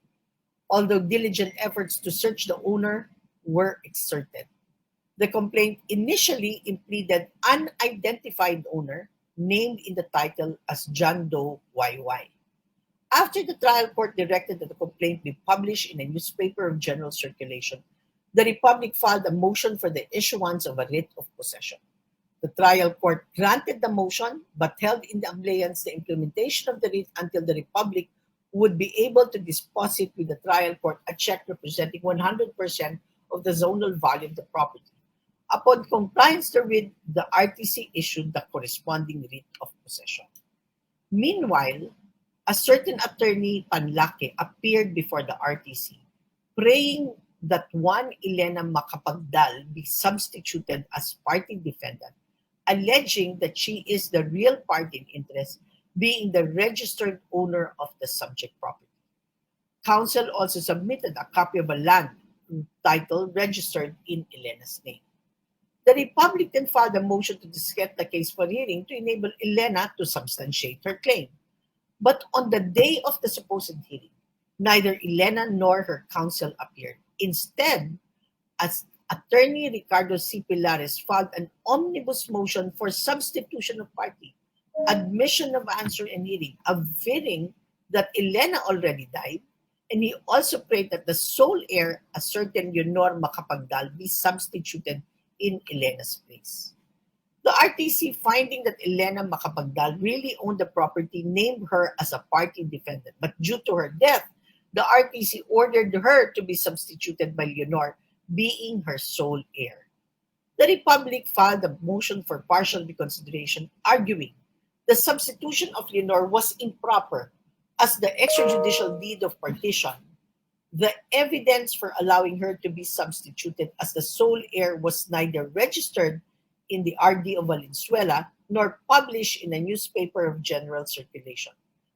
[SPEAKER 2] although diligent efforts to search the owner were exerted. The complaint initially impleaded unidentified owner named in the title as John Doe YY. After the trial court directed that the complaint be published in a newspaper of general circulation, the Republic filed a motion for the issuance of a writ of possession. The trial court granted the motion but held in the abeyance the implementation of the writ until the Republic would be able to deposit with the trial court a check representing 100% of the zonal value of the property. Upon compliance therewith, the RTC issued the corresponding writ of possession. Meanwhile, a certain attorney Panlake appeared before the RTC, praying that one Elena Macapagdal be substituted as party defendant, alleging that she is the real party in interest, being the registered owner of the subject property. Counsel also submitted a copy of a land title registered in Elena's name. The Republic then filed a motion to dismiss the case for hearing to enable Elena to substantiate her claim. But on the day of the supposed hearing, neither Elena nor her counsel appeared. Instead, as Attorney Ricardo C. Pilares filed an omnibus motion for substitution of party, admission of answer and hearing, averring that Elena already died, and he also prayed that the sole heir, a certain Leonor Macapagdal, be substituted in Elena's place. The RTC, finding that Elena Macapagdal really owned the property, named her as a party defendant. But due to her death, the RTC ordered her to be substituted by Leonor, being her sole heir. The Republic filed a motion for partial reconsideration, arguing the substitution of Leonor was improper as the extrajudicial deed of partition. The evidence for allowing her to be substituted as the sole heir was neither registered in the RD of Valenzuela nor published in a newspaper of general circulation.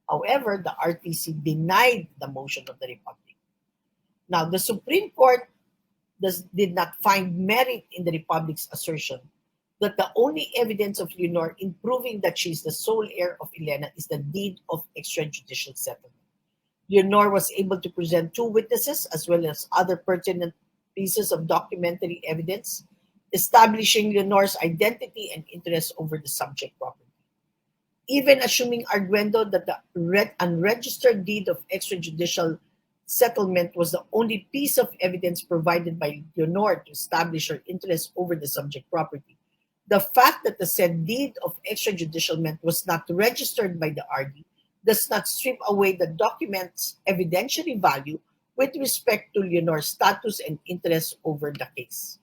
[SPEAKER 2] However, the RTC denied the motion of the Republic. Now, the Supreme Court did not find merit in the Republic's assertion that the only evidence of Leonor in proving that she is the sole heir of Elena is the deed of extrajudicial settlement. Leonor was able to present two witnesses as well as other pertinent pieces of documentary evidence, establishing Leonor's identity and interest over the subject property. Even assuming arguendo that the unregistered deed of extrajudicial settlement was the only piece of evidence provided by Leonor to establish her interest over the subject property, the fact that the said deed of extrajudicialment was not registered by the RD does not strip away the document's evidentiary value with respect to Leonor's status and interest over the case.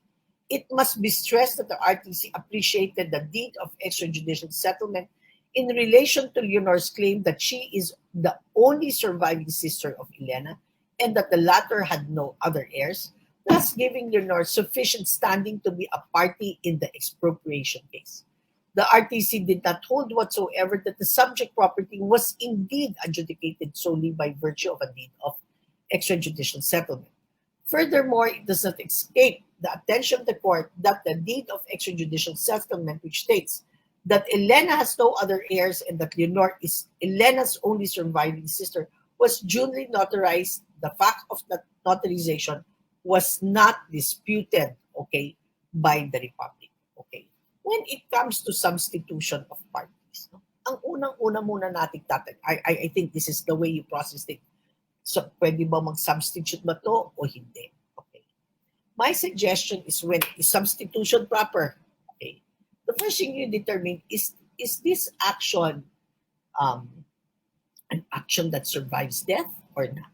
[SPEAKER 2] It must be stressed that the RTC appreciated the deed of extrajudicial settlement in relation to Leonor's claim that she is the only surviving sister of Elena and that the latter had no other heirs, thus giving Leonor sufficient standing to be a party in the expropriation case. The RTC did not hold whatsoever that the subject property was indeed adjudicated solely by virtue of a deed of extrajudicial settlement. Furthermore, it does not escape the attention of the court that the deed of extrajudicial settlement, which states that Elena has no other heirs and that Leonor is Elena's only surviving sister, was duly notarized. The fact of that notarization was not disputed, okay, by the Republic. Okay. When it comes to substitution of parties, no? Ang unang-una muna natin I think this is the way you process it. So, pwede ba mag-substitute ba to o hindi? Okay. My suggestion is when is substitution proper? Okay. The first thing you determine is this action an action that survives death or not?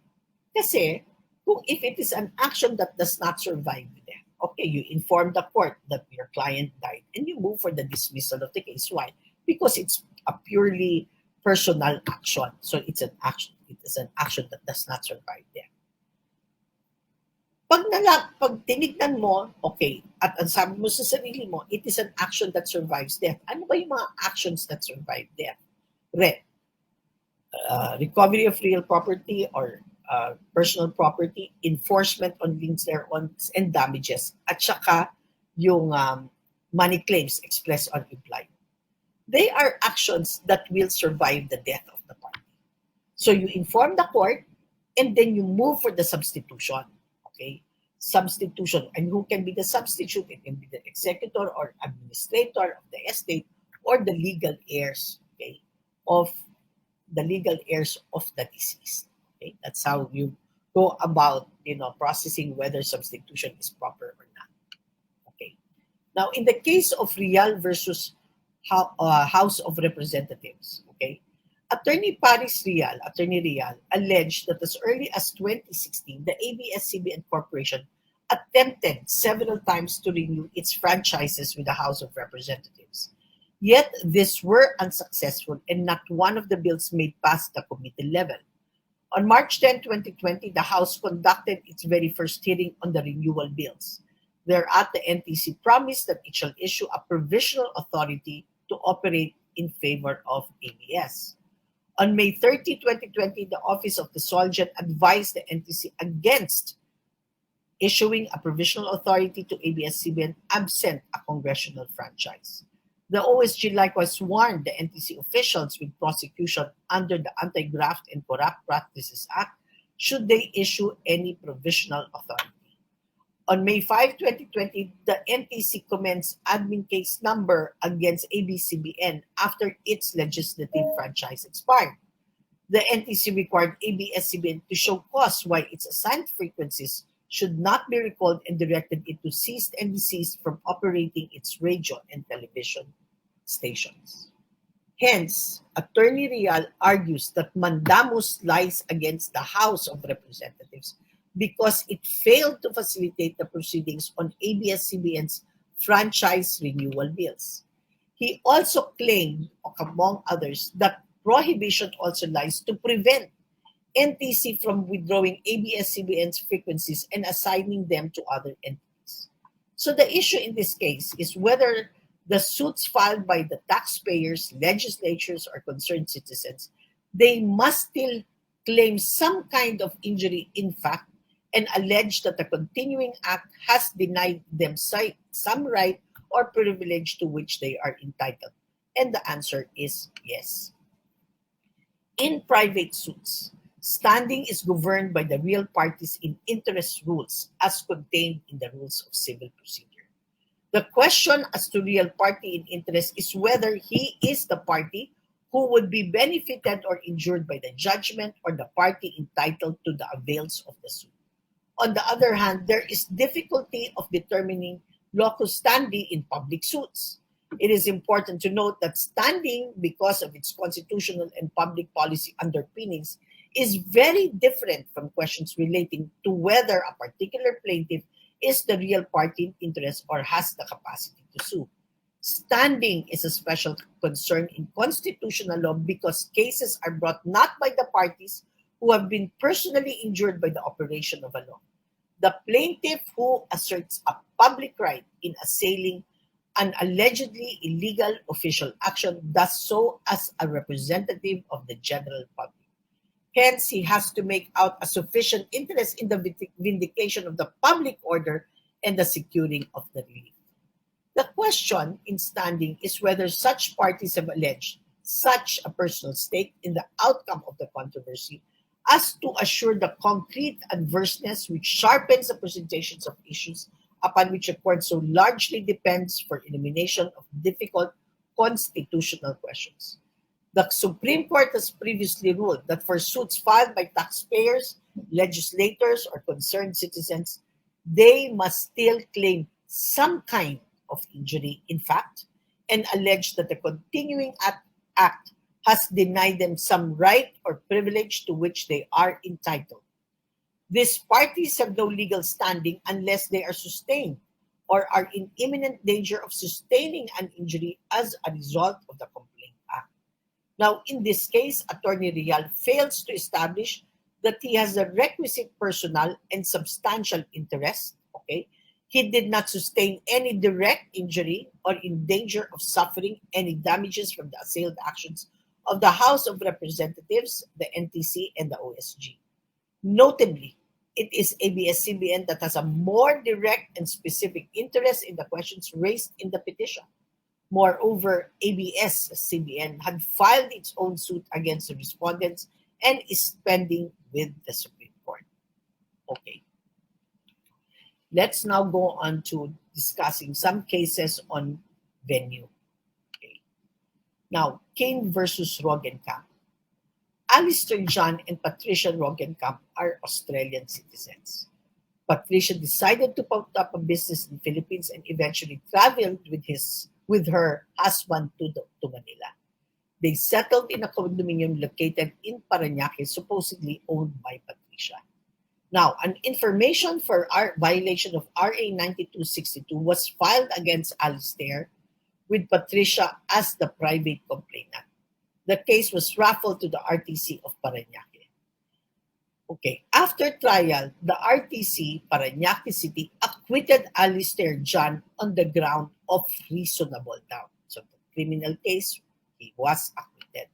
[SPEAKER 2] Kasi if it is an action that does not survive death, okay, you inform the court that your client died and you move for the dismissal of the case. Why? Because it's a purely personal action. So it's an action. It is an action that does not survive death. Pag tinignan mo, okay, at ang sabi mo sa sarili mo, it is an action that survives death. Ano ba yung mga actions that survive death? Recovery of real property or personal property, enforcement on liens thereon, and damages, at saka yung money claims expressed or implied. They are actions that will survive the death of the party. So you inform the court and then you move for the substitution. Okay? Substitution. And who can be the substitute? It can be the executor or administrator of the estate or the legal heirs, okay, of the legal heirs of the deceased. Okay? That's how you go about, processing whether substitution is proper or not. Okay. Now, in the case of Real versus House of Representatives, okay, Attorney Real, alleged that as early as 2016, the ABS-CBN Corporation attempted several times to renew its franchises with the House of Representatives. Yet, these were unsuccessful and not one of the bills made past the committee level. On March 10, 2020, the House conducted its very first hearing on the renewal bills. Thereat, the NTC promised that it shall issue a provisional authority to operate in favor of ABS. On May 30, 2020, the Office of the Solgen advised the NTC against issuing a provisional authority to ABS-CBN absent a congressional franchise. The OSG likewise warned the NTC officials with prosecution under the Anti-Graft and Corrupt Practices Act should they issue any provisional authority. On May 5, 2020, the NTC commenced admin case number against ABS-CBN after its legislative franchise expired. The NTC required ABS-CBN to show cause why its assigned frequencies should not be recalled and directed it to cease and desist from operating its radio and television stations. Hence, Attorney Real argues that mandamus lies against the House of Representatives because it failed to facilitate the proceedings on ABS-CBN's franchise renewal bills. He also claimed, among others, that prohibition also lies to prevent NTC from withdrawing ABS-CBN's frequencies and assigning them to other entities. So the issue in this case is whether the suits filed by the taxpayers, legislatures, or concerned citizens, they must still claim some kind of injury in fact and allege that the continuing act has denied them some right or privilege to which they are entitled. And the answer is yes. In private suits, standing is governed by the real parties in interest rules as contained in the Rules of Civil Procedure. The question as to real party in interest is whether he is the party who would be benefited or injured by the judgment or the party entitled to the avails of the suit. On the other hand, there is difficulty of determining locus standi in public suits. It is important to note that standing, because of its constitutional and public policy underpinnings, is very different from questions relating to whether a particular plaintiff is the real party in interest or has the capacity to sue. Standing is a special concern in constitutional law because cases are brought not by the parties who have been personally injured by the operation of a law. The plaintiff who asserts a public right in assailing an allegedly illegal official action does so as a representative of the general public. Hence, he has to make out a sufficient interest in the vindication of the public order and the securing of the relief. The question in standing is whether such parties have alleged such a personal stake in the outcome of the controversy as to assure the concrete adverseness which sharpens the presentations of issues upon which a court so largely depends for elimination of difficult constitutional questions. The Supreme Court has previously ruled that for suits filed by taxpayers, legislators, or concerned citizens, they must still claim some kind of injury, in fact, and allege that the continuing act has denied them some right or privilege to which they are entitled. These parties have no legal standing unless they are sustained or are in imminent danger of sustaining an injury as a result of the Complaint Act. Now, in this case, Attorney Real fails to establish that he has the requisite personal and substantial interest. Okay, he did not sustain any direct injury or in danger of suffering any damages from the assailed actions of the House of Representatives, the NTC, and the OSG. Notably, it is ABS-CBN that has a more direct and specific interest in the questions raised in the petition. Moreover, ABS-CBN had filed its own suit against the respondents and is pending with the Supreme Court. Okay. Let's now go on to discussing some cases on venue. Okay. Now, Kane versus Roggenkamp. Alistair John and Patricia Roggenkamp are Australian citizens. Patricia decided to put up a business in the Philippines and eventually traveled with her husband to Manila. They settled in a condominium located in Parañaque, supposedly owned by Patricia. Now, an information for violation of RA 9262 was filed against Alistair with Patricia as the private complainant. The case was raffled to the RTC of Parañaque. Okay, after trial, the RTC, Parañaque City, acquitted Alistair John on the ground of reasonable doubt. So the criminal case, he was acquitted.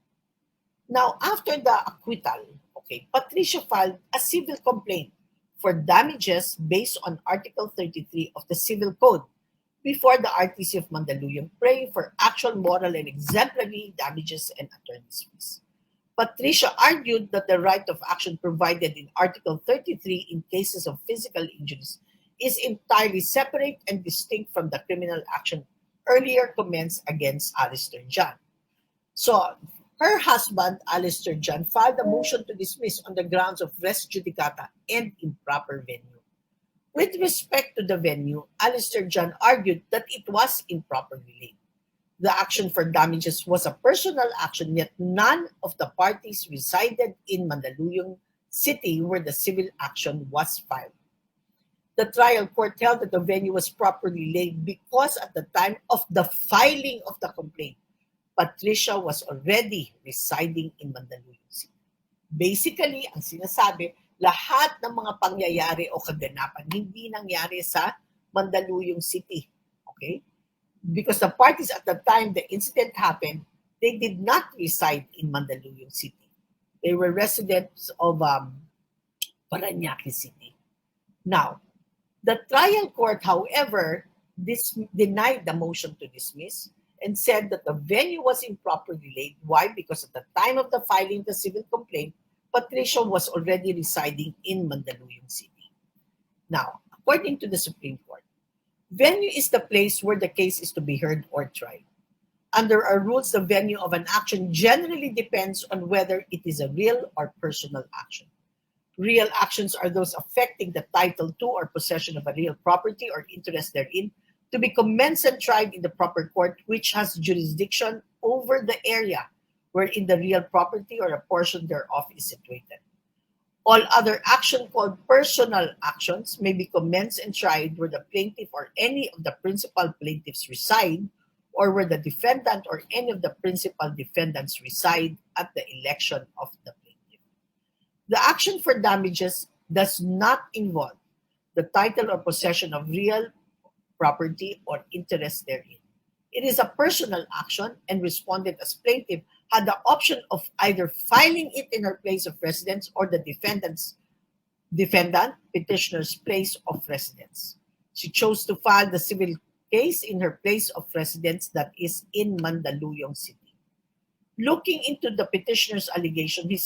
[SPEAKER 2] Now, after the acquittal, okay, Patricia filed a civil complaint for damages based on Article 33 of the Civil Code before the RTC of Mandaluyong, praying for actual moral and exemplary damages and attorney's fees. Patricia argued that the right of action provided in Article 33 in cases of physical injuries is entirely separate and distinct from the criminal action earlier commenced against Alistair John. So, her husband, Alistair John, filed a motion to dismiss on the grounds of res judicata and improper venue. With respect to the venue, Alistair John argued that it was improperly laid. The action for damages was a personal action, yet none of the parties resided in Mandaluyong City where the civil action was filed. The trial court held that the venue was properly laid because at the time of the filing of the complaint, Patricia was already residing in Mandaluyong City. Basically, ang sinasabi, lahat ng mga pangyayari o kaganapan hindi nangyari sa Mandaluyong City. Okay? Because the parties at the time the incident happened, they did not reside in Mandaluyong City. They were residents of Parañaque City. Now, the trial court, however, denied the motion to dismiss and said that the venue was improperly laid. Why? Because at the time of the filing of the civil complaint, Patricia was already residing in Mandaluyong City. Now, according to the Supreme Court, venue is the place where the case is to be heard or tried. Under our rules, the venue of an action generally depends on whether it is a real or personal action. Real actions are those affecting the title to or possession of a real property or interest therein, to be commenced and tried in the proper court which has jurisdiction over the area wherein the real property or a portion thereof is situated. All other action called personal actions may be commenced and tried where the plaintiff or any of the principal plaintiffs reside, or where the defendant or any of the principal defendants reside at the election of the plaintiff. The action for damages does not involve the title or possession of real property or interest therein. It is a personal action, and respondent as plaintiff had the option of either filing it in her place of residence or the defendant petitioner's place of residence. She chose to file the civil case in her place of residence, that is in Mandaluyong City. Looking into the petitioner's allegation, he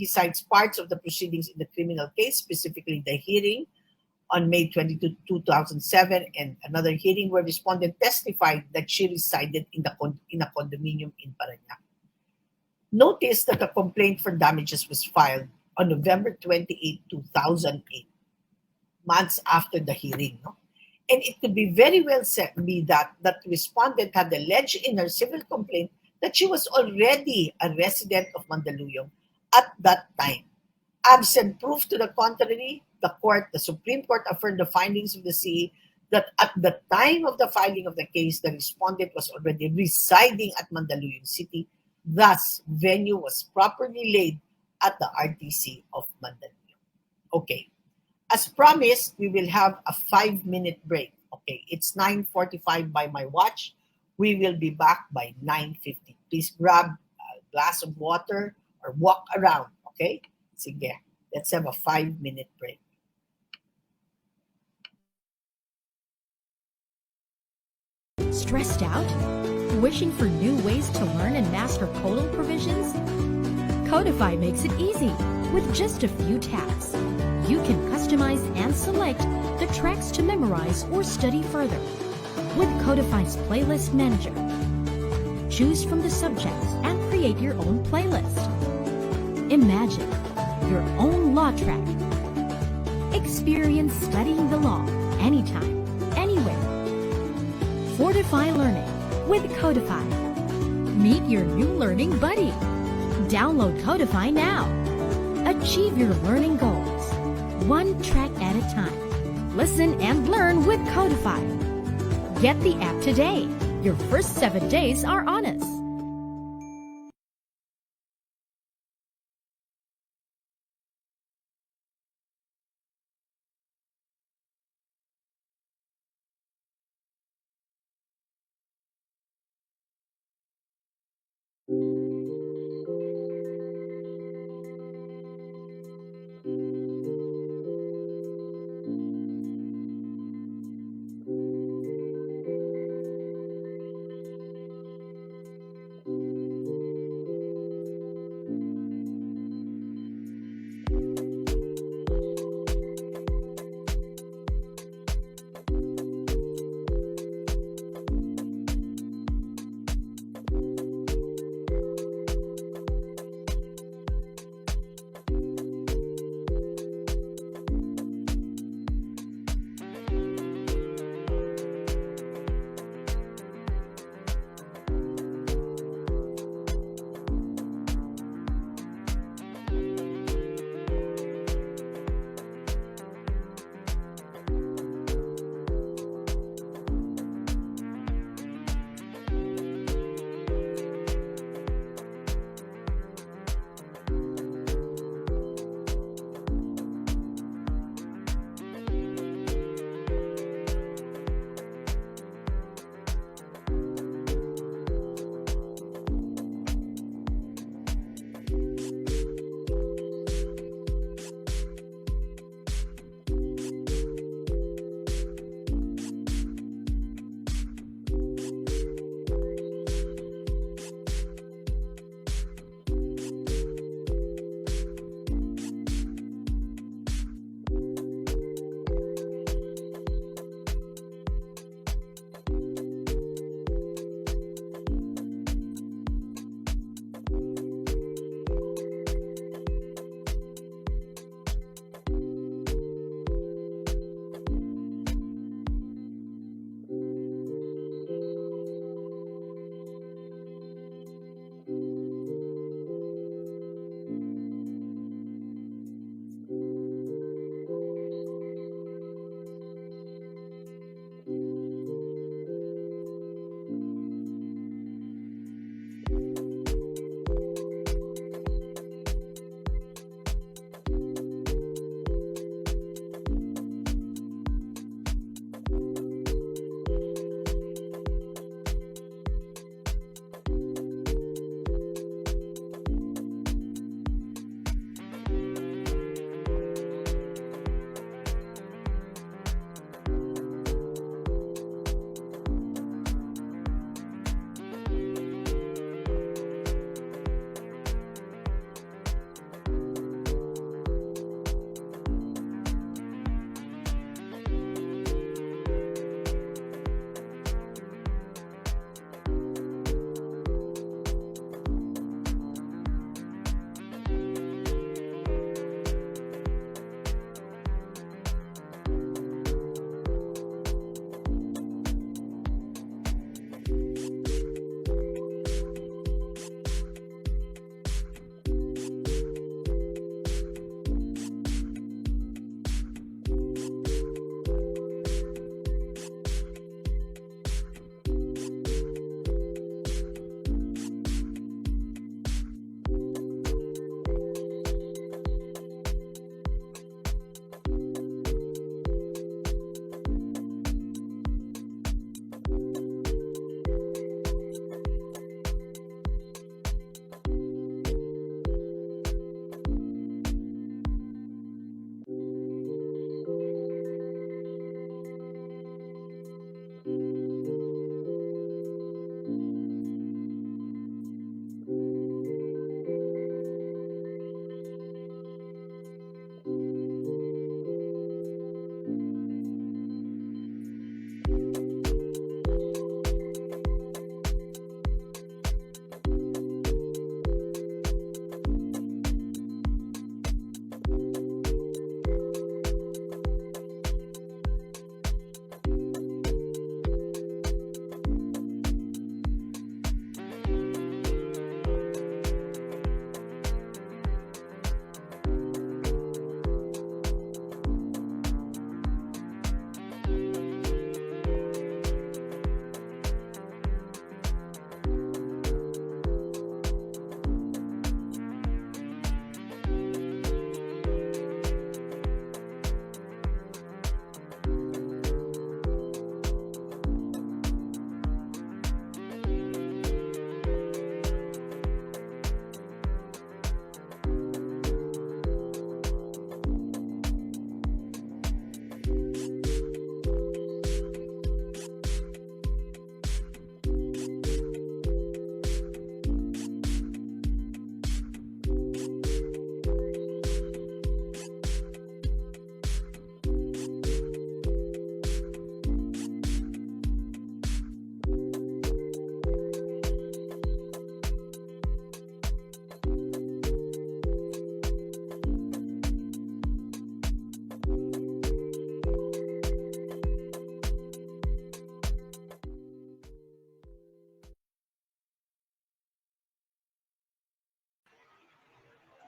[SPEAKER 2] cites parts of the proceedings in the criminal case, specifically the hearing on May 22, 2007, and another hearing where respondent testified that she resided in a condominium in Parañaque. Notice that the complaint for damages was filed on November 28, 2008, months after the hearing. No? And it could be very well be that respondent had alleged in her civil complaint that she was already a resident of Mandaluyong at that time. Absent proof to the contrary, the Supreme Court affirmed the findings of the CE that at the time of the filing of the case, the respondent was already residing at Mandaluyong City. Thus, venue was properly laid at the RTC of Mandaluyong. Okay. As promised, we will have a 5-minute break. Okay, it's 9:45 by my watch. We will be back by 9:50. Please grab a glass of water or walk around. Okay? Sige, let's have a 5-minute break.
[SPEAKER 3] Stressed out? Wishing for new ways to learn and master codal provisions? Codify makes it easy. With just a few taps, you can customize and select the tracks to memorize or study further. With Codify's Playlist Manager, choose from the subjects and create your own playlist. Imagine your own law track. Experience studying the law anytime, anywhere. Fortify learning with Codify. Meet your new learning buddy. Download Codify now. Achieve your learning goals, one track at a time. Listen and learn with Codify. Get the app today. Your first 7 days are on us.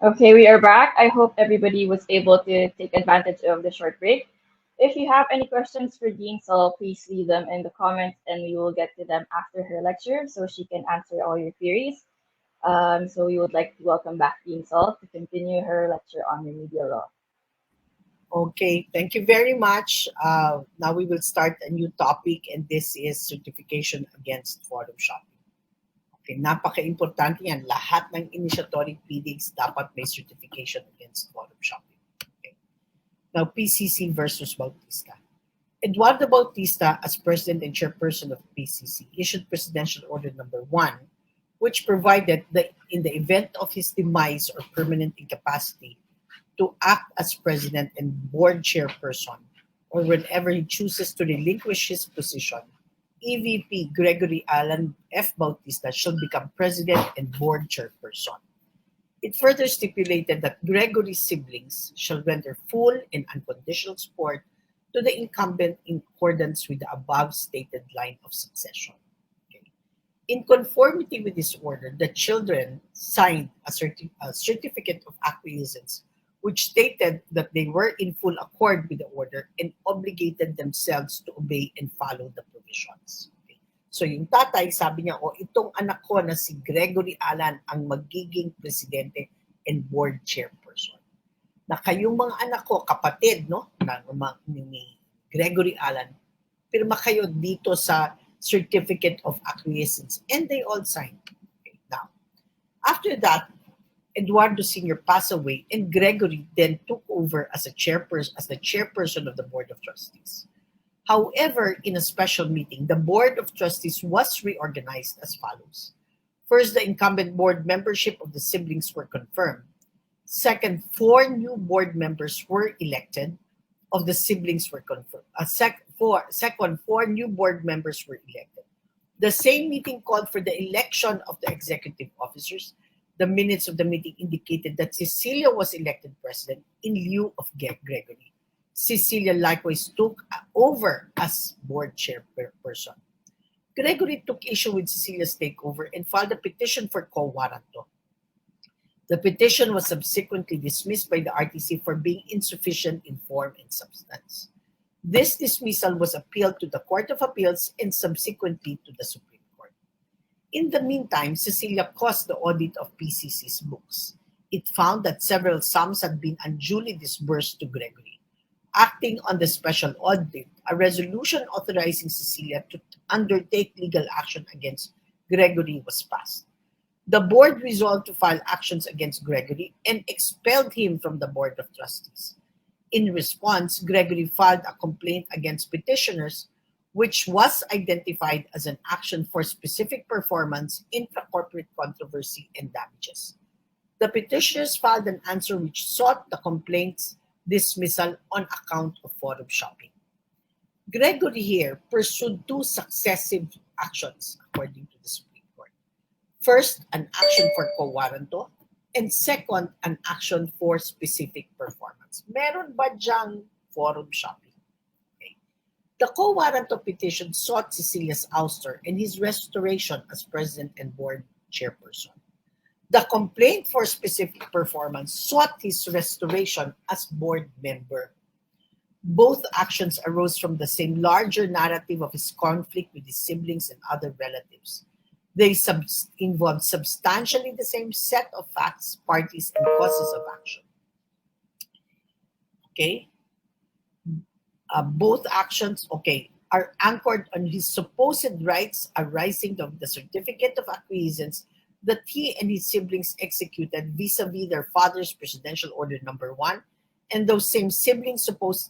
[SPEAKER 1] Okay, we are back. I hope everybody was able to take advantage of the short break. If you have any questions for Dean Sol, please leave them in the comments and we will get to them after her lecture so she can answer all your queries. So we would like to welcome back Dean Sol to continue her lecture on remedial law.
[SPEAKER 2] Okay, thank you very much. Now we will start a new topic, and this is certification against forum shopping. Okay, napaka-importante yan. Lahat ng initiatory pleadings dapat may certification against forum shopping. Okay. Now, PCC versus Bautista. Eduardo Bautista, as president and chairperson of PCC, issued Presidential Order Number 1, which provided that in the event of his demise or permanent incapacity, to act as president and board chairperson, or whenever he chooses to relinquish his position, EVP Gregory Alan F. Bautista shall become president and board chairperson. It further stipulated that Gregory's siblings shall render full and unconditional support to the incumbent in accordance with the above stated line of succession. Okay. In conformity with this order, the children signed a certificate of acquiescence which stated that they were in full accord with the order and obligated themselves to obey and follow the provisions. Okay. So yung tatay, sabi niya, itong anak ko na si Gregory Alan ang magiging presidente and board chairperson. Na kayong mga anak ko, kapatid, no, ni Gregory Alan, pirma kayo dito sa Certificate of Acquiescence. And they all signed. Okay. Now, after that, Eduardo Sr. passed away, and Gregory then took over as the chairperson of the Board of Trustees. However, in a special meeting, the Board of Trustees was reorganized as follows. First, the incumbent board membership of the siblings were confirmed. Second, 4 new board members were elected. Of the siblings were confirmed. Second, 4 new board members were elected. The same meeting called for the election of the executive officers. The minutes of the meeting indicated that Cecilia was elected president in lieu of Gregory. Cecilia likewise took over as board chairperson. Gregory took issue with Cecilia's takeover and filed a petition for quo warranto. The petition was subsequently dismissed by the RTC for being insufficient in form and substance. This dismissal was appealed to the Court of Appeals and subsequently to the Supreme Court. In the meantime, Cecilia caused the audit of PCC's books. It found that several sums had been unduly disbursed to Gregory. Acting on the special audit, a resolution authorizing Cecilia to undertake legal action against Gregory was passed. The board resolved to file actions against Gregory and expelled him from the Board of Trustees. In response, Gregory filed a complaint against petitioners, which was identified as an action for specific performance, intra-corporate controversy, and damages. The petitioners filed an answer which sought the complaint's dismissal on account of forum shopping. Gregory here pursued 2 successive actions according to the Supreme Court. First, an action for quo warranto, and second, an action for specific performance. Meron ba diyang forum shopping? Okay. The quo warranto petition sought Cecilia's ouster and his restoration as president and board chairperson. The complaint for specific performance sought his restoration as board member. Both actions arose from the same larger narrative of his conflict with his siblings and other relatives. They involved substantially the same set of facts, parties, and causes of action. Okay? Both actions, are anchored on his supposed rights arising from the certificate of acquiescence that he and his siblings executed vis-a-vis their father's Presidential Order Number 1, and those same siblings supposed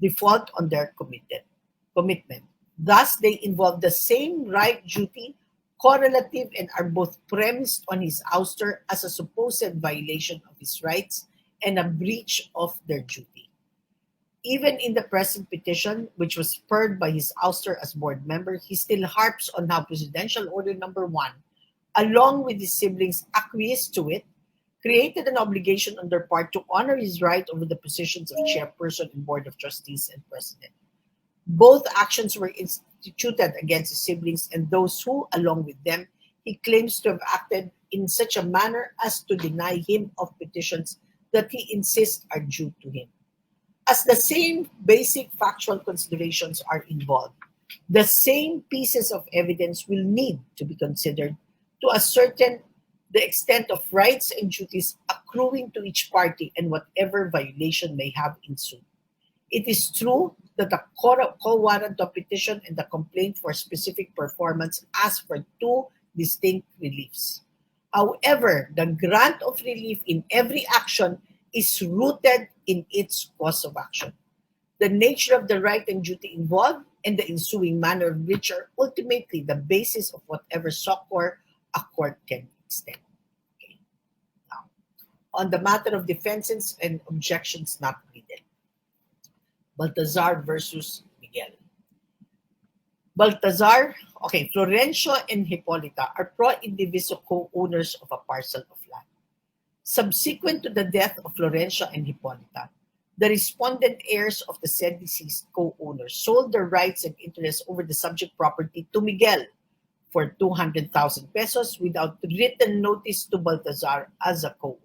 [SPEAKER 2] default on their commitment. Thus, they involve the same right, duty, correlative, and are both premised on his ouster as a supposed violation of his rights and a breach of their duty. Even in the present petition, which was spurred by his ouster as board member, he still harps on how Presidential Order Number 1, along with his siblings, acquiesced to it, created an obligation on their part to honor his right over the positions of chairperson and board of trustees and president. Both actions were instituted against his siblings and those who, along with them, he claims to have acted in such a manner as to deny him of petitions that he insists are due to him. As the same basic factual considerations are involved, the same pieces of evidence will need to be considered to ascertain the extent of rights and duties accruing to each party and whatever violation may have ensued. It is true that the co-warrant of petition and the complaint for specific performance ask for two distinct reliefs. However, the grant of relief in every action is rooted in its cause of action. The nature of the right and duty involved and the ensuing manner of which are ultimately the basis of whatever succor a court can extend. Okay. Now, on the matter of defenses and objections not pleaded, Baltazar versus Miguel. Florencio and Hippolyta are pro-indiviso co-owners of a parcel of land. Subsequent to the death of Florencio and Hippolyta, the respondent heirs of the said deceased co-owners sold their rights and interests over the subject property to Miguel for 200,000 pesos without written notice to Baltazar as a co-owner.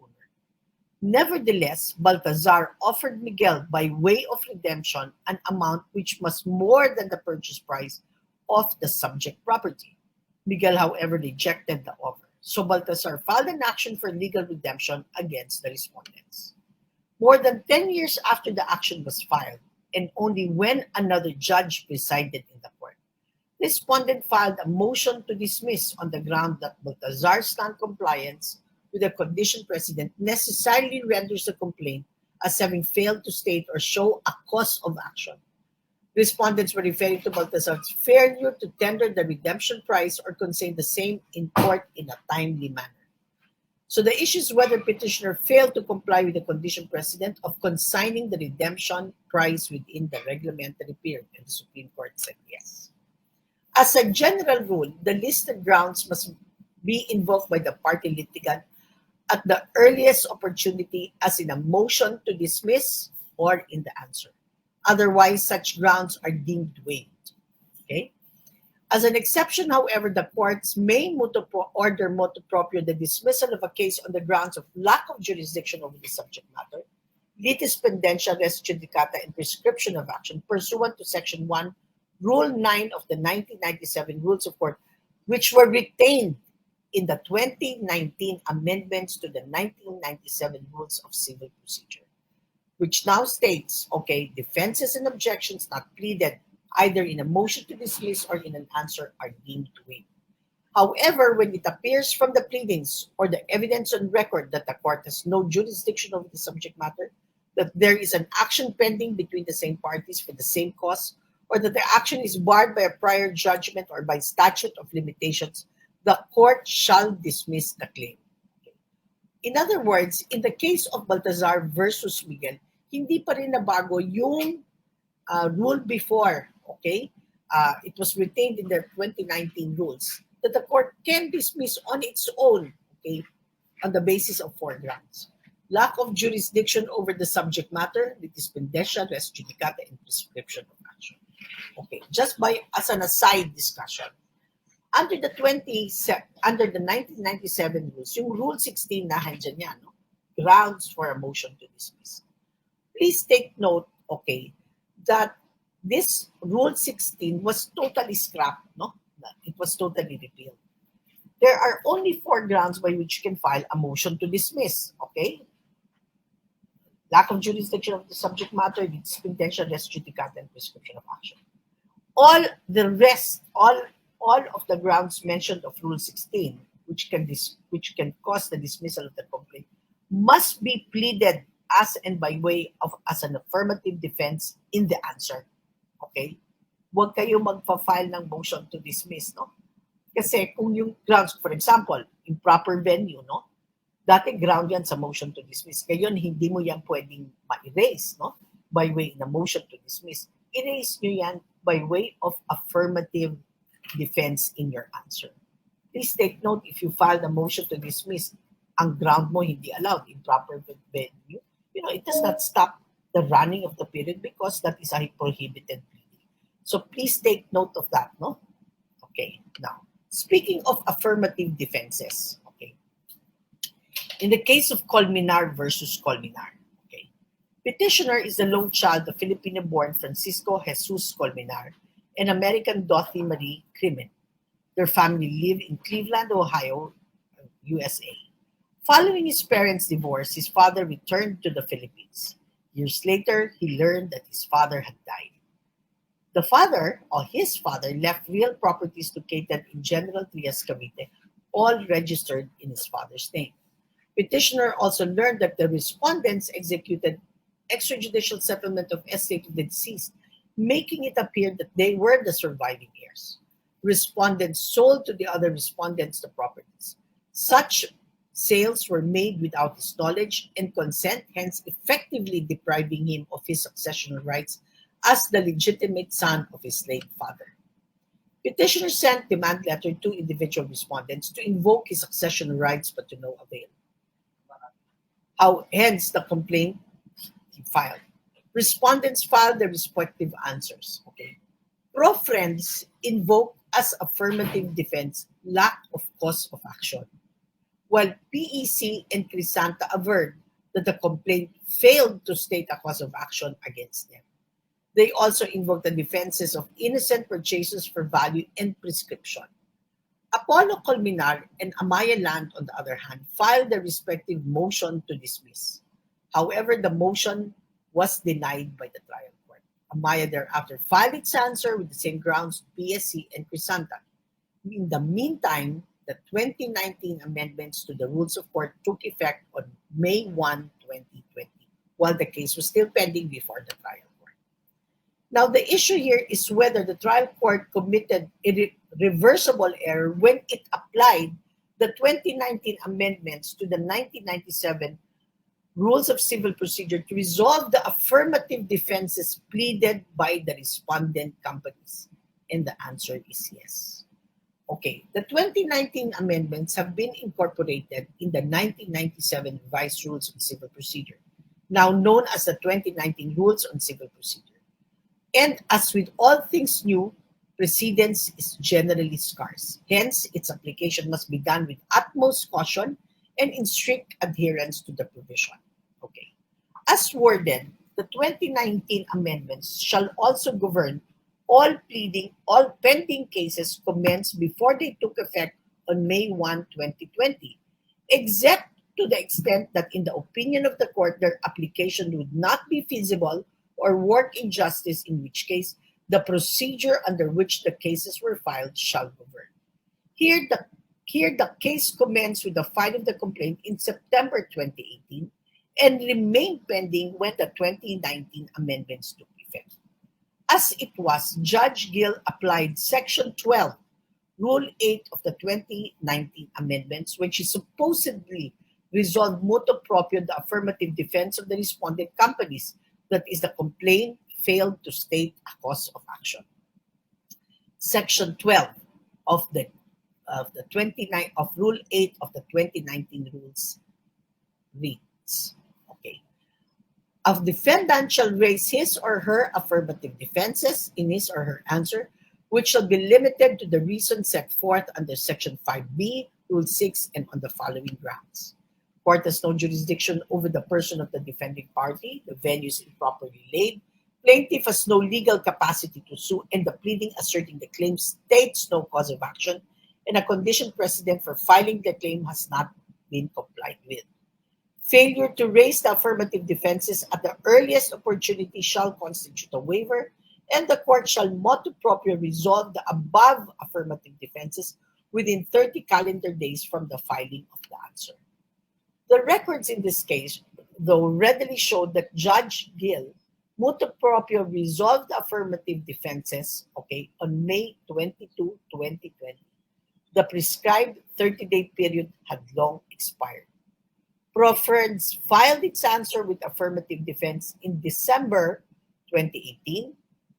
[SPEAKER 2] Nevertheless, Baltazar offered Miguel by way of redemption an amount which was more than the purchase price of the subject property. Miguel, however, rejected the offer. So Baltazar filed an action for legal redemption against the respondents. More than 10 years after the action was filed, and only when another judge presided in the court, the respondent filed a motion to dismiss on the ground that Baltazar's non-compliance with the condition precedent necessarily renders the complaint as having failed to state or show a cause of action. Respondents were referring to Baltazar's failure to tender the redemption price or consign the same in court in a timely manner. So the issue is whether petitioner failed to comply with the condition precedent of consigning the redemption price within the reglementary period, and the Supreme Court said yes. As a general rule, the listed grounds must be invoked by the party litigant at the earliest opportunity, as in a motion to dismiss or in the answer. Otherwise, such grounds are deemed waived. Okay? As an exception, however, the courts may order motu proprio the dismissal of a case on the grounds of lack of jurisdiction over the subject matter, litis pendentia res judicata, and prescription of action pursuant to Section 1, Rule 9 of the 1997 Rules of Court, which were retained in the 2019 amendments to the 1997 Rules of Civil Procedure, which now states, okay, defenses and objections not pleaded either in a motion to dismiss or in an answer are deemed waived. However, when it appears from the pleadings or the evidence on record that the court has no jurisdiction over the subject matter, that there is an action pending between the same parties for the same cause, or that the action is barred by a prior judgment or by statute of limitations, the court shall dismiss the claim. Okay. In other words, in the case of Baltazar versus Miguel, hindi pa rin nabago yung rule before, okay? It was retained in the 2019 rules that the court can dismiss on its own, okay, on the basis of 4 grounds. Lack of jurisdiction over the subject matter, litis pendentia, res judicata, and prescription of action. Okay, just as an aside discussion, under the 1997 rules, yung Rule 16 na handyan yan, no? Grounds for a motion to dismiss. Please take note, okay, that this Rule 16 was totally scrapped, no? It was totally repealed. There are only 4 grounds by which you can file a motion to dismiss, okay? Lack of jurisdiction of the subject matter, litis pendentia, res judicata, and prescription of action. All the rest, all of the grounds mentioned of Rule 16, which can cause the dismissal of the complaint, must be pleaded as and by way of as an affirmative defense in the answer. Okay? Huwag kayo magpa-file ng motion to dismiss, no? Kasi kung yung grounds, for example, improper venue, no? Dati ground yan sa motion to dismiss. Ngayon, hindi mo yan pwedeng ma-erase, no? By way na motion to dismiss. Erase nyo yan by way of affirmative defense in your answer. Please take note, if you file the motion to dismiss, ang ground mo hindi allowed, improper venue, it does not stop the running of the period because that is a prohibited pleading. So please take note of that, no? Okay, now, Speaking of affirmative defenses, okay, in the case of Colmenar versus Colmenar, okay, petitioner is the lone child of Filipino-born Francisco Jesus Colmenar and American Dorothy Marie Crimen. Their family lived in Cleveland, Ohio, USA. Following his parents' divorce, his father returned to the Philippines. Years later, he learned that his father had died. The father, or his father, left real properties located in General Trias, Cavite, all registered in his father's name. Petitioner also learned that the respondents executed extrajudicial settlement of estate of the deceased, making it appear that they were the surviving heirs. Respondents sold to the other respondents the properties. Such sales were made without his knowledge and consent, hence effectively depriving him of his successional rights as the legitimate son of his late father. Petitioner sent demand letter to individual respondents to invoke his succession rights, but to no avail. Hence the complaint he filed. Respondents filed their respective answers. Okay. Pro-friends invoke as affirmative defense lack of cause of action, while PEC and Crisanta averred that the complaint failed to state a cause of action against them. They also invoked the defenses of innocent purchases for value and prescription. Apollo Colmenar and Amaya Land, on the other hand, filed their respective motion to dismiss. However, the motion was denied by the trial court. Amaya thereafter filed its answer with the same grounds PSC and Crisanta. In the meantime, the 2019 amendments to the Rules of Court took effect on May 1, 2020, while the case was still pending before the trial court. Now, the issue here is whether the trial court committed irreversible error when it applied the 2019 amendments to the 1997 Rules of Civil Procedure to resolve the affirmative defenses pleaded by the respondent companies. And the answer is yes. Okay, the 2019 amendments have been incorporated in the 1997 Revised Rules on Civil Procedure, now known as the 2019 Rules on Civil Procedure. And as with all things new, precedence is generally scarce. Hence, its application must be done with utmost caution and in strict adherence to the provision. Okay. As worded, the 2019 amendments shall also govern all pending cases commenced before they took effect on May 1, 2020, except to the extent that in the opinion of the court, their application would not be feasible or work injustice, in which case the procedure under which the cases were filed shall govern. Here the case commenced with the filing of the complaint in September 2018 and remained pending when the 2019 amendments took effect. As it was, Judge Gill applied Section 12, Rule 8 of the 2019 amendments, when she supposedly resolved motu proprio the affirmative defense of the respondent companies, that is, the complaint failed to state a cause of action. Section 12 of Rule 8 of the 2019 rules reads, okay, a defendant shall raise his or her affirmative defenses in his or her answer, which shall be limited to the reason set forth under Section 5B, Rule 6, and on the following grounds. Court has no jurisdiction over the person of the defending party, the venue is improperly laid, plaintiff has no legal capacity to sue, and the pleading asserting the claim states no cause of action, and a condition precedent for filing the claim has not been complied with. Failure to raise the affirmative defenses at the earliest opportunity shall constitute a waiver, and the court shall motu proprio resolve the above affirmative defenses within 30 calendar days from the filing of the answer. The records in this case, though, readily showed that Judge Gill motu proprio resolved the affirmative defenses, on May 22, 2020. The prescribed 30-day period had long expired. Pro-friends filed its answer with affirmative defense in December 2018,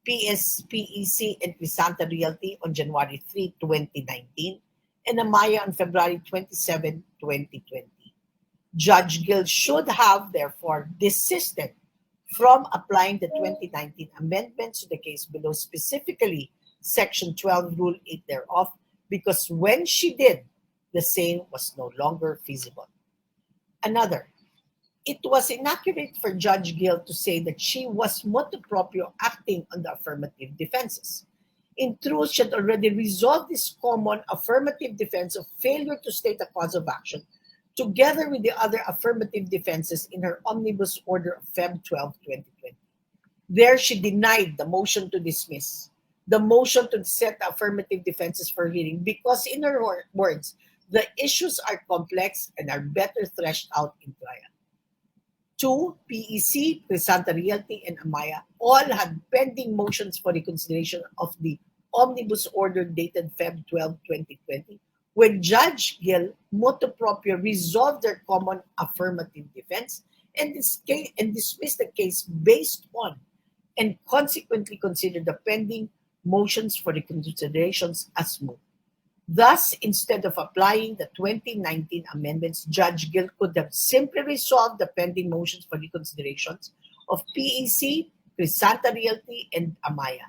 [SPEAKER 2] PEC and Crisanta Realty on January 3, 2019, and Amaya on February 27, 2020. Judge Gill should have, therefore, desisted from applying the 2019 amendments to the case below, specifically Section 12, Rule 8 thereof, because when she did, the same was no longer feasible. Another, it was inaccurate for Judge Gill to say that she was motu proprio acting on the affirmative defenses. In truth, she had already resolved this common affirmative defense of failure to state a cause of action, together with the other affirmative defenses in her omnibus order of Feb 12, 2020. There, she denied the motion to dismiss, the motion to set the affirmative defenses for hearing, because in her words, the issues are complex and are better threshed out in trial. Two, PEC, Crisanta Realty, and Amaya all had pending motions for reconsideration of the omnibus order dated Feb 12, 2020, when Judge Gill motu proprio resolved their common affirmative defense and dismissed the case based on and consequently considered the pending motions for reconsiderations as moot. Thus, instead of applying the 2019 amendments, Judge Gill could have simply resolved the pending motions for reconsiderations of PEC, Crisanta Realty, and Amaya.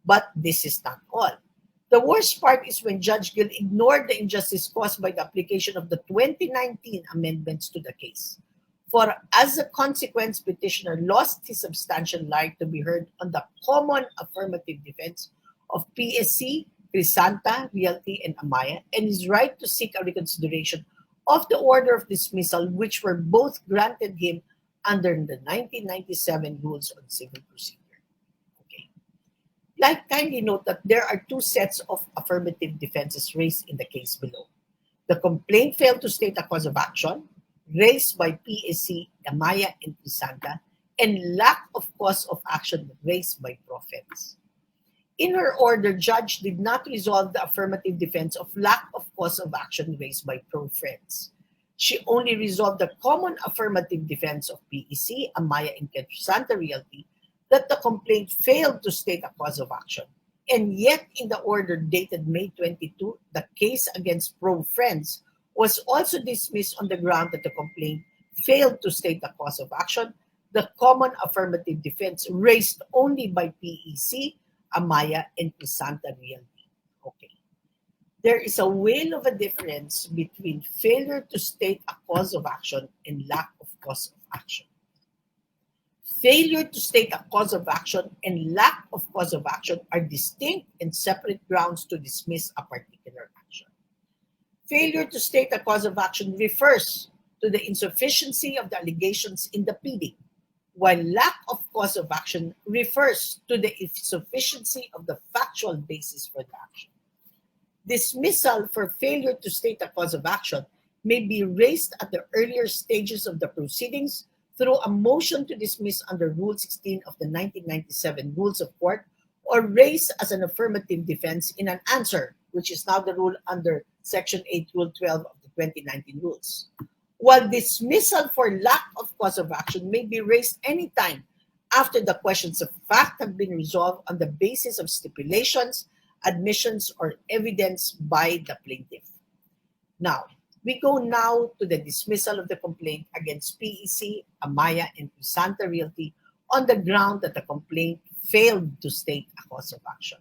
[SPEAKER 2] But this is not all. The worst part is when Judge Gill ignored the injustice caused by the application of the 2019 amendments to the case. For as a consequence, petitioner lost his substantial right to be heard on the common affirmative defense of PSC, Crisanta, Realty, and Amaya, and his right to seek a reconsideration of the order of dismissal, which were both granted him under the 1997 Rules on Civil Procedure. Okay. Like, kindly note that there are two sets of affirmative defenses raised in the case below. The complaint failed to state a cause of action, raised by PSC, Amaya, and Crisanta, and lack of cause of action raised by Profets. In her order, Judge did not resolve the affirmative defense of lack of cause of action raised by Pro-Friends. She only resolved the common affirmative defense of PEC, Amaya, and Crisanta Realty that the complaint failed to state a cause of action. And yet, in the order dated May 22, the case against Pro-Friends was also dismissed on the ground that the complaint failed to state a cause of action, the common affirmative defense raised only by PEC, Amaya, and Crisanta Realty. Okay. There is a whale of a difference between failure to state a cause of action and lack of cause of action. Failure to state a cause of action and lack of cause of action are distinct and separate grounds to dismiss a particular action. Failure to state a cause of action refers to the insufficiency of the allegations in the pleading, while lack of cause of action refers to the insufficiency of the factual basis for the action. Dismissal for failure to state a cause of action may be raised at the earlier stages of the proceedings through a motion to dismiss under Rule 16 of the 1997 Rules of Court, or raised as an affirmative defense in an answer, which is now the rule under Section 8, Rule 12 of the 2019 Rules. While dismissal for lack of cause of action may be raised anytime after the questions of fact have been resolved on the basis of stipulations, admissions, or evidence by the plaintiff. Now, we go now to the dismissal of the complaint against PEC, Amaya, and Crisanta Realty on the ground that the complaint failed to state a cause of action.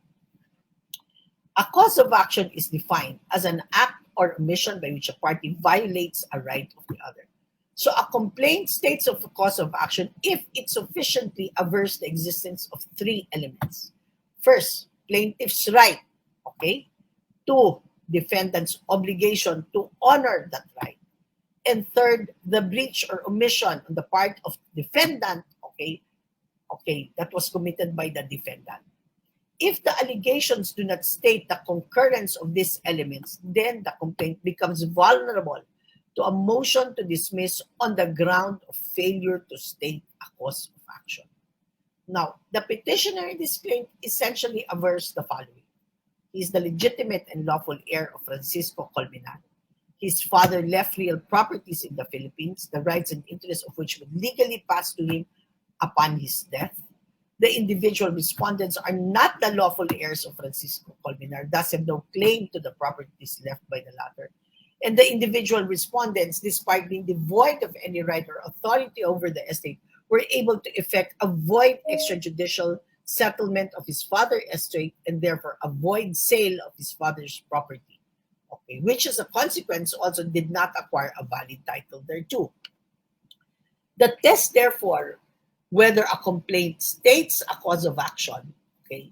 [SPEAKER 2] A cause of action is defined as an act or omission by which a party violates a right of the other. So a complaint states of a cause of action if it sufficiently avers the existence of three elements. First, plaintiff's right, okay? Two, defendant's obligation to honor that right. And third, the breach or omission on the part of defendant, okay, that was committed by the defendant. If the allegations do not state the concurrence of these elements, then the complaint becomes vulnerable to a motion to dismiss on the ground of failure to state a cause of action. Now, the petitioner in this claim essentially avers the following. He is the legitimate and lawful heir of Francisco Colmenar. His father left real properties in the Philippines, the rights and interests of which would legally pass to him upon his death. The individual respondents are not the lawful heirs of Francisco Colmenar, thus have no claim to the properties left by the latter. And the individual respondents, despite being devoid of any right or authority over the estate, were able to effect a void extrajudicial settlement of his father's estate and therefore a void sale of his father's property. okay, which as a consequence also did not acquire a valid title thereto. The test, therefore, whether a complaint states a cause of action, okay,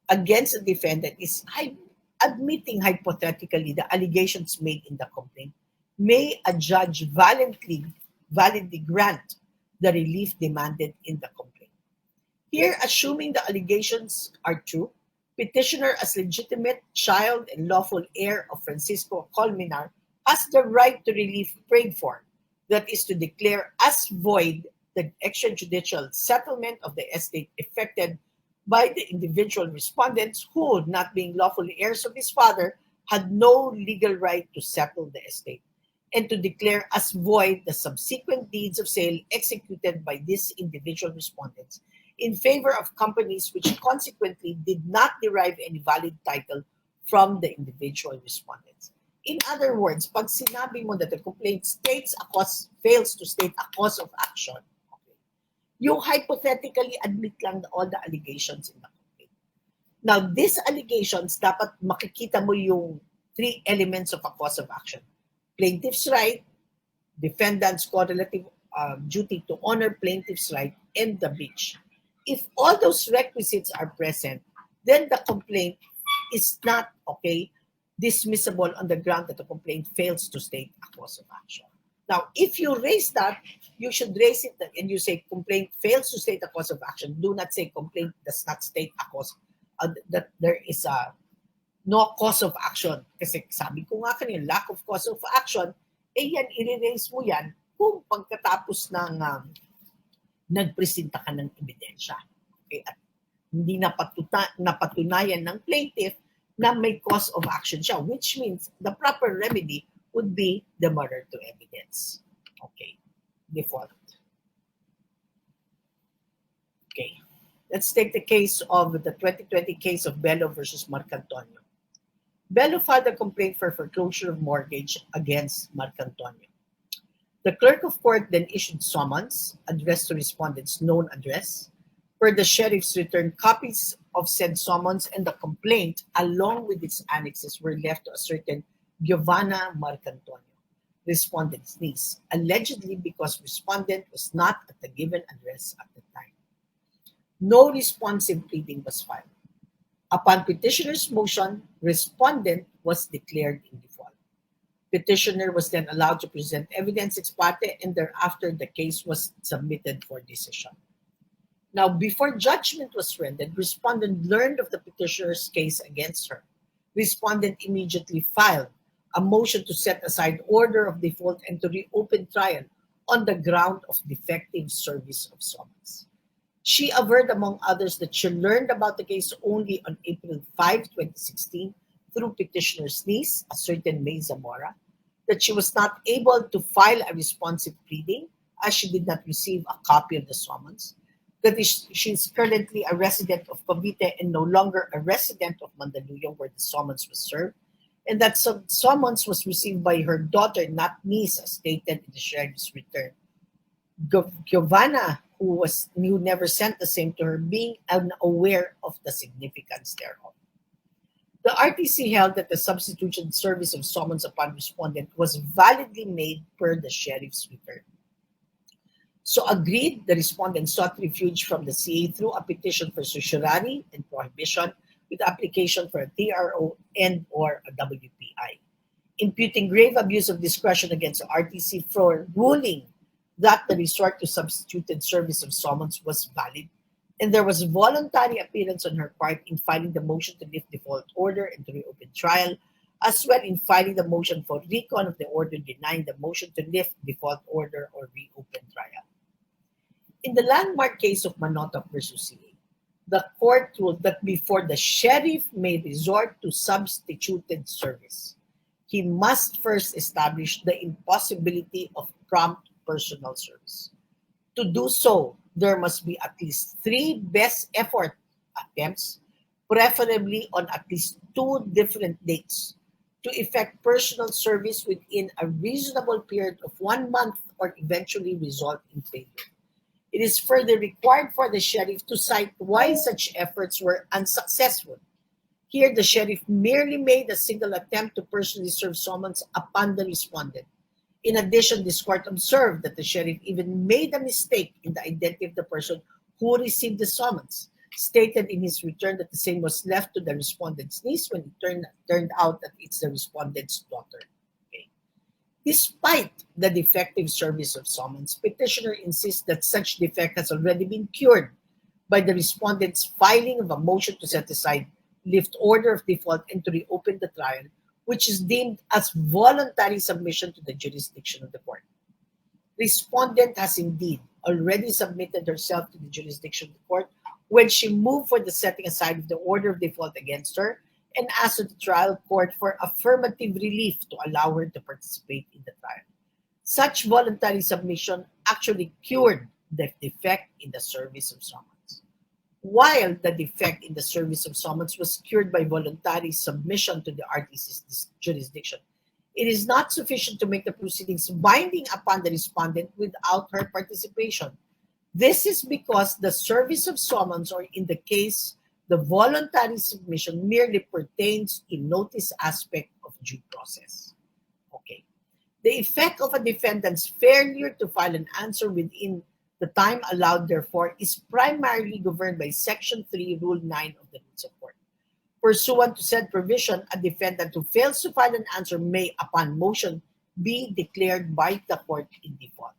[SPEAKER 2] against a defendant is admitting hypothetically the allegations made in the complaint, may a judge validly grant the relief demanded in the complaint. Here, assuming the allegations are true, petitioner as legitimate child and lawful heir of Francisco Colmenar has the right to relief prayed for, that is to declare as void the extrajudicial settlement of the estate effected by the individual respondents who, not being lawful heirs of his father, had no legal right to settle the estate, and to declare as void the subsequent deeds of sale executed by these individual respondents in favor of companies which consequently did not derive any valid title from the individual respondents. In other words, pag sinabi mo that the complaint fails to state a cause of action, okay, you hypothetically admit lang all the allegations in the complaint. Now, these allegations, dapat makikita mo yung three elements of a cause of action. Plaintiff's right, defendant's correlative duty to honor plaintiff's right, and the breach. If all those requisites are present, then the complaint is not, okay, dismissible on the ground that the complaint fails to state a cause of action. Now, if you raise that, you should raise it and you say complaint fails to state a cause of action. Do not say complaint does not state a cause, that there is no cause of action. Kasi sabi ko nga kanina, lack of cause of action, yan, i-raise mo yan kung pagkatapos ng nagpresenta ka ng ebidensya. Okay? At hindi napatunayan ng plaintiff na may cause of action siya, which means the proper remedy would be the murder to evidence. Okay, default. Okay, let's take the case of the 2020 case of Bello versus Marcantonio. Bello filed a complaint for foreclosure of mortgage against Marcantonio. The clerk of court then issued summons addressed to respondent's known address. Per the sheriff's return, copies of said summons and the complaint, along with its annexes, were left to a certain Giovanna Marcantonio, respondent's niece, allegedly because respondent was not at the given address at the time. No responsive pleading was filed. Upon petitioner's motion, respondent was declared in default. Petitioner was then allowed to present evidence ex parte, and thereafter the case was submitted for decision. Now, before judgment was rendered, respondent learned of the petitioner's case against her. Respondent immediately filed a motion to set aside order of default and to reopen trial on the ground of defective service of summons. She averred, among others, that she learned about the case only on April 5, 2016, through petitioner's niece, a certain May Zamora, that she was not able to file a responsive pleading as she did not receive a copy of the summons, that she is currently a resident of Cavite and no longer a resident of Mandaluyong where the summons was served, and that summons was received by her daughter, not niece, as stated in the sheriff's return. Giovanna, who never sent the same to her, being unaware of the significance thereof. The RTC held that the substitution service of summons upon respondent was validly made per the sheriff's return. So agreed, the respondent sought refuge from the CA through a petition for certiorari and prohibition with application for a TRO and or a WPI, imputing grave abuse of discretion against the RTC for ruling that the resort to substituted service of summons was valid, and there was voluntary appearance on her part in filing the motion to lift default order and to reopen trial, as well in filing the motion for recon of the order denying the motion to lift default order or reopen trial. In the landmark case of Manotoc versus CA, the court ruled that before the sheriff may resort to substituted service, he must first establish the impossibility of prompt personal service. To do so, there must be at least 3 best effort attempts, preferably on at least 2 different dates, to effect personal service within a reasonable period of 1 month or eventually result in failure. It is further required for the sheriff to cite why such efforts were unsuccessful. Here, the sheriff merely made a single attempt to personally serve summons upon the respondent. In addition, this court observed that the sheriff even made a mistake in the identity of the person who received the summons, stated in his return that the same was left to the respondent's niece when it turned out that it's the respondent's daughter. Okay. Despite the defective service of summons, petitioner insists that such defect has already been cured by the respondent's filing of a motion to set aside, lift order of default, and to reopen the trial, which is deemed as voluntary submission to the jurisdiction of the court. Respondent has indeed already submitted herself to the jurisdiction of the court when she moved for the setting aside of the order of default against her and asked the trial court for affirmative relief to allow her to participate in the trial. Such voluntary submission actually cured the defect in the service of summons. While the defect in the service of summons was cured by voluntary submission to the RTC's jurisdiction, it is not sufficient to make the proceedings binding upon the respondent without her participation. This is because the service of summons, or in the case, the voluntary submission, merely pertains to notice aspect of due process. Okay. The effect of a defendant's failure to file an answer within the time allowed, therefore, is primarily governed by Section 3, Rule 9 of the Rules of Court. Pursuant to said provision, a defendant who fails to file an answer may, upon motion, be declared by the court in default.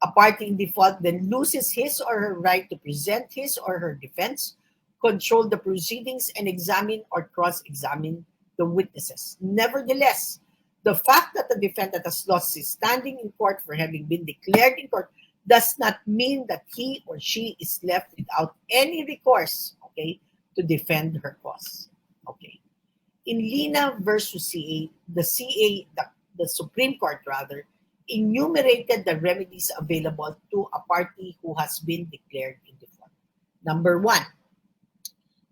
[SPEAKER 2] A party in default then loses his or her right to present his or her defense, control the proceedings, and examine or cross-examine the witnesses. Nevertheless, the fact that the defendant has lost his standing in court for having been declared in court does not mean that he or she is left without any recourse, okay, to defend her cause. Okay. In Lina versus CA, the Supreme Court rather, enumerated the remedies available to a party who has been declared in default. Number one,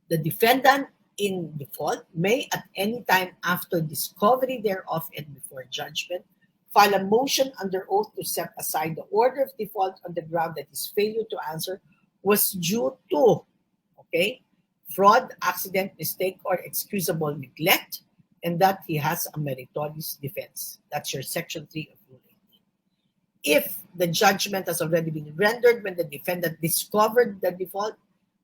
[SPEAKER 2] the defendant in default may at any time after discovery thereof and before judgment file a motion under oath to set aside the order of default on the ground that his failure to answer was due to, okay, fraud, accident, mistake, or excusable neglect, and that he has a meritorious defense. That's your Section 3 of Rule 18. If the judgment has already been rendered when the defendant discovered the default,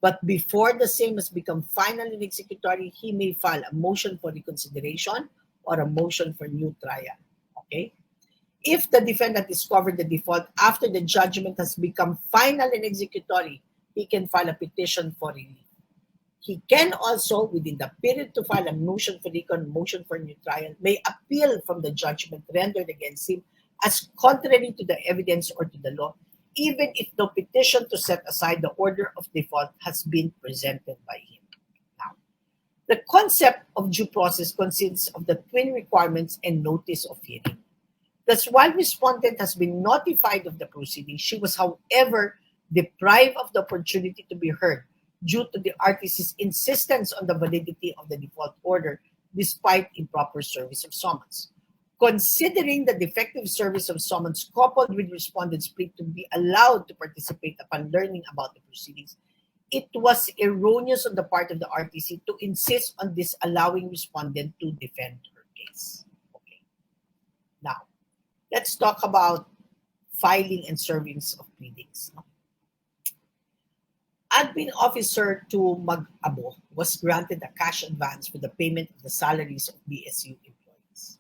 [SPEAKER 2] but before the same has become final and executory, he may file a motion for reconsideration or a motion for new trial. Okay? If the defendant discovered the default after the judgment has become final and executory, he can file a petition for relief. He can also, within the period to file a motion for recon, motion for new trial, may appeal from the judgment rendered against him as contrary to the evidence or to the law, even if no petition to set aside the order of default has been presented by him. Now, the concept of due process consists of the twin requirements and notice of hearing. Thus, while respondent has been notified of the proceedings, she was, however, deprived of the opportunity to be heard due to the RTC's insistence on the validity of the default order despite improper service of summons. Considering the defective service of summons coupled with respondent's plea to be allowed to participate upon learning about the proceedings, it was erroneous on the part of the RTC to insist on disallowing respondent to defend her case. Okay. Now, let's talk about filing and servings of pleadings. Admin officer to Mag-abo was granted a cash advance for the payment of the salaries of BSU employees.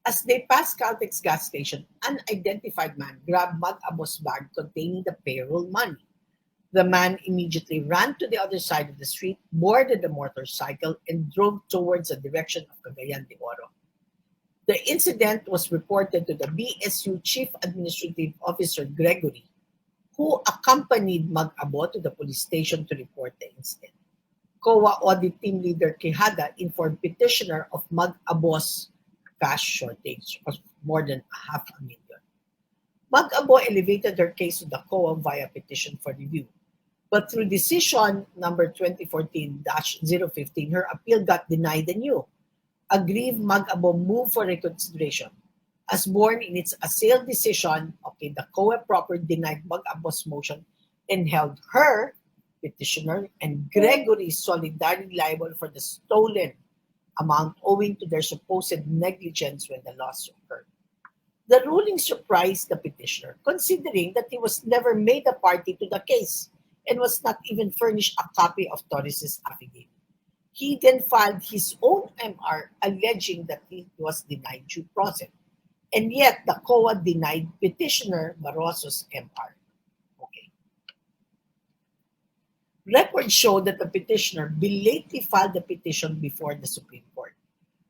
[SPEAKER 2] As they passed Caltex gas station, an unidentified man grabbed Mag-abo's bag containing the payroll money. The man immediately ran to the other side of the street, boarded the motorcycle, and drove towards the direction of Cagayan de Oro. The incident was reported to the BSU Chief Administrative Officer Gregory, who accompanied Mag-abo to the police station to report the incident. COA Audit Team Leader Quijada informed petitioner of Mag-abo's cash shortage of more than $500,000. Mag-abo elevated her case to the COA via petition for review. But through decision number 2014-015, her appeal got denied anew. Aggrieved, Mag-abo moved for reconsideration. As born in its assailed decision, the COA proper denied Mag-abo's motion and held her petitioner, and Gregory solidarity liable for the stolen amount owing to their supposed negligence when the loss occurred. The ruling surprised the petitioner, considering that he was never made a party to the case and was not even furnished a copy of Torres' affidavit. He then filed his own MR alleging that he was denied due process, and yet the COA denied petitioner Barroso's MR. Okay. Records show that the petitioner belatedly filed the petition before the Supreme Court.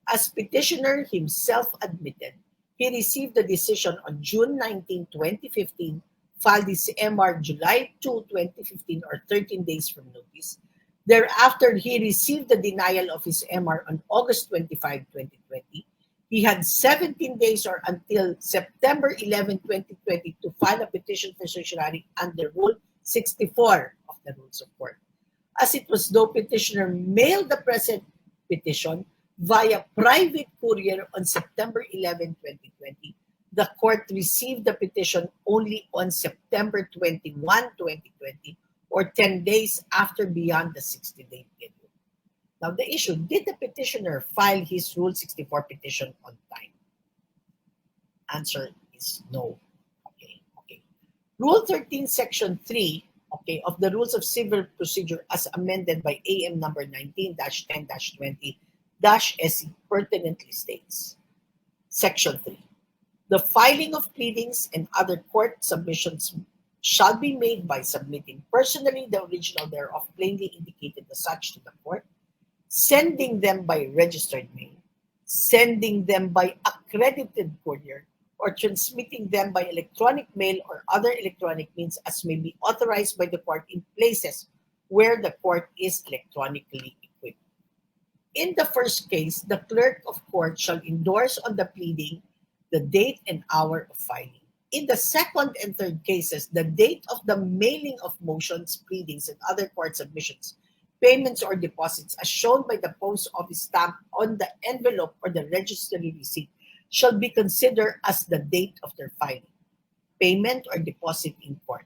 [SPEAKER 2] As petitioner himself admitted, he received the decision on June 19, 2015, filed his MR July 2, 2015, or 13 days from notice. Thereafter, he received the denial of his MR on August 25, 2020. He had 17 days or until September 11, 2020 to file a petition for certiorari under Rule 64 of the Rules of Court. As it was though petitioner mailed the present petition via private courier on September 11, 2020, the court received the petition only on September 21, 2020, or 10 days after beyond the 60-day period. Now, the issue, did the petitioner file his Rule 64 petition on time? Answer is no. Okay. Rule 13, Section 3, of the Rules of Civil Procedure as amended by AM number 19-10-20-SE pertinently states, Section 3, the filing of pleadings and other court submissions shall be made by submitting personally the original thereof plainly indicated as such to the court, sending them by registered mail, sending them by accredited courier, or transmitting them by electronic mail or other electronic means as may be authorized by the court in places where the court is electronically equipped. In the first case, the clerk of court shall endorse on the pleading the date and hour of filing. In the second and third cases, the date of the mailing of motions, pleadings, and other court submissions, payments, or deposits as shown by the post office stamp on the envelope or the registry receipt shall be considered as the date of their filing, payment, or deposit in court.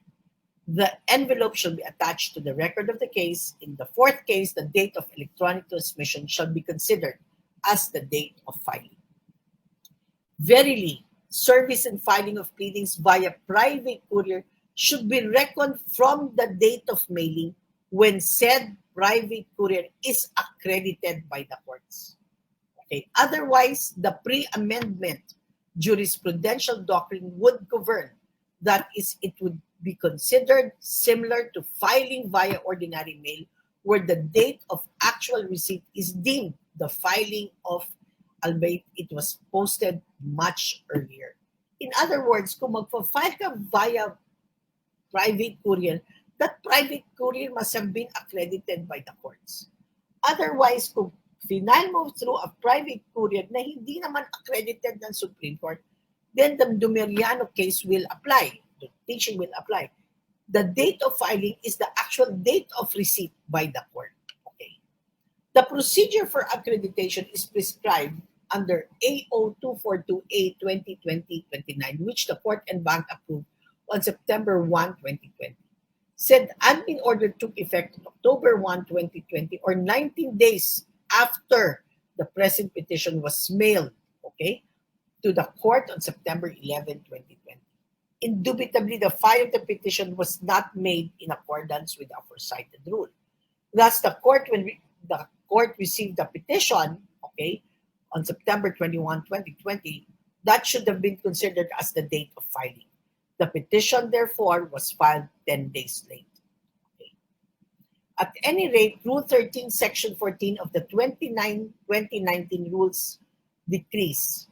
[SPEAKER 2] The envelope shall be attached to the record of the case. In the fourth case, the date of electronic transmission shall be considered as the date of filing. Verily, service and filing of pleadings via private courier should be reckoned from the date of mailing when said private courier is accredited by the courts. Okay. Otherwise, the pre-amendment jurisprudential doctrine would govern. That is, it would be considered similar to filing via ordinary mail, where the date of actual receipt is deemed the filing of, albeit it was posted much earlier. In other words, kung magpa-file ka via private courier, that private courier must have been accredited by the courts. Otherwise, kung final mo through a private courier na hindi naman accredited ng Supreme Court, then the Dumeriano case will apply. The teaching will apply. The date of filing is the actual date of receipt by the court. Okay. The procedure for accreditation is prescribed under AO 242A 2020-29, which the Court and Bank approved on September 1, 2020. Said admin order took effect on October 1, 2020, or 19 days after the present petition was mailed, to the court on September 11, 2020. Indubitably, the file of the petition was not made in accordance with the aforementioned rule. Thus, when the court received the petition, on September 21, 2020, that should have been considered as the date of filing. The petition, therefore, was filed 10 days late. At any rate, Rule 13, Section 14 of the 2019 Rules decrees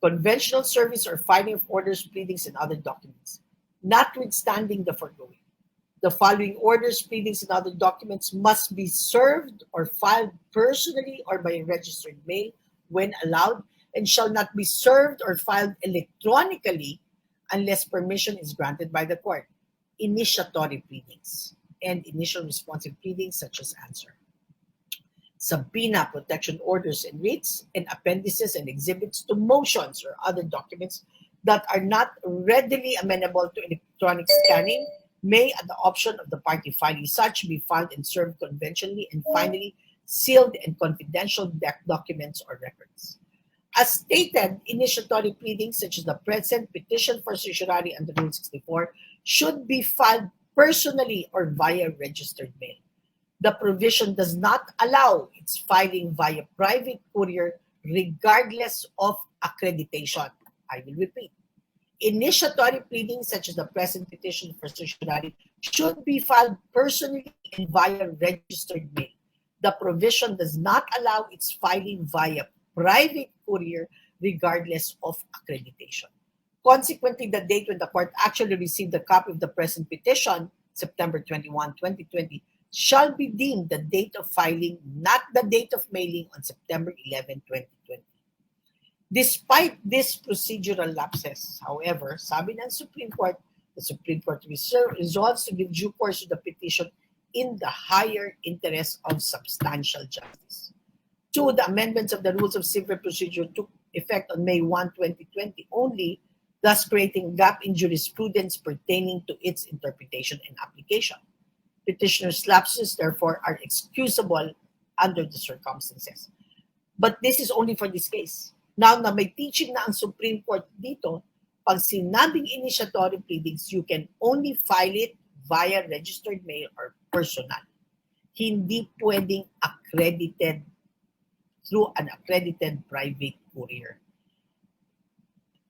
[SPEAKER 2] conventional service or filing of orders, pleadings, and other documents. Notwithstanding the foregoing, the following orders, pleadings, and other documents must be served or filed personally or by registered mail when allowed, and shall not be served or filed electronically unless permission is granted by the court. Initiatory pleadings and initial responsive pleadings such as answer. Subpoena, protection orders and writs, and appendices and exhibits to motions or other documents that are not readily amenable to electronic scanning, may, at the option of the party filing such, be filed and served conventionally, and finally, sealed and confidential documents or records. As stated, initiatory pleadings such as the present petition for certiorari under Rule 64 should be filed personally or via registered mail. The provision does not allow its filing via private courier regardless of accreditation. I will repeat. Initiatory pleadings such as the present petition for certiorari should be filed personally and via registered mail. The provision does not allow its filing via private courier regardless of accreditation. Consequently, the date when the court actually received a copy of the present petition, September 21, 2020, shall be deemed the date of filing, not the date of mailing on September 11, 2020. Despite these procedural lapses, however, sabi ng Supreme Court, the Supreme Court resolves to give due course to the petition in the higher interest of substantial justice. 2. The amendments of the Rules of Civil Procedure took effect on May 1, 2020 only, thus creating a gap in jurisprudence pertaining to its interpretation and application. Petitioner's lapses, therefore, are excusable under the circumstances. But this is only for this case. Now na may teaching na ang Supreme Court dito, pag sinabing initiatory pleadings, you can only file it via registered mail or personal. Hindi pwedeng accredited through an accredited private courier.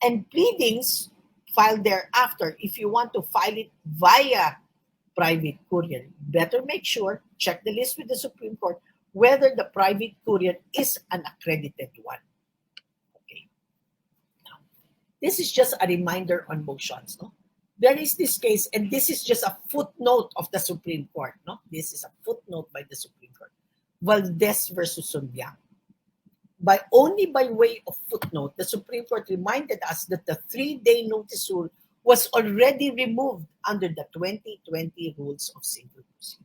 [SPEAKER 2] And pleadings filed thereafter, if you want to file it via private courier, better make sure, check the list with the Supreme Court, whether the private courier is an accredited one. Okay. Now, this is just a reminder on motions. No? There is this case, and this is just a footnote of the Supreme Court. No? This is a footnote by the Supreme Court. Valdez versus Sunbyang. Only by way of footnote, the Supreme Court reminded us that the 3-day notice rule was already removed under the 2020 Rules of Civil Procedure.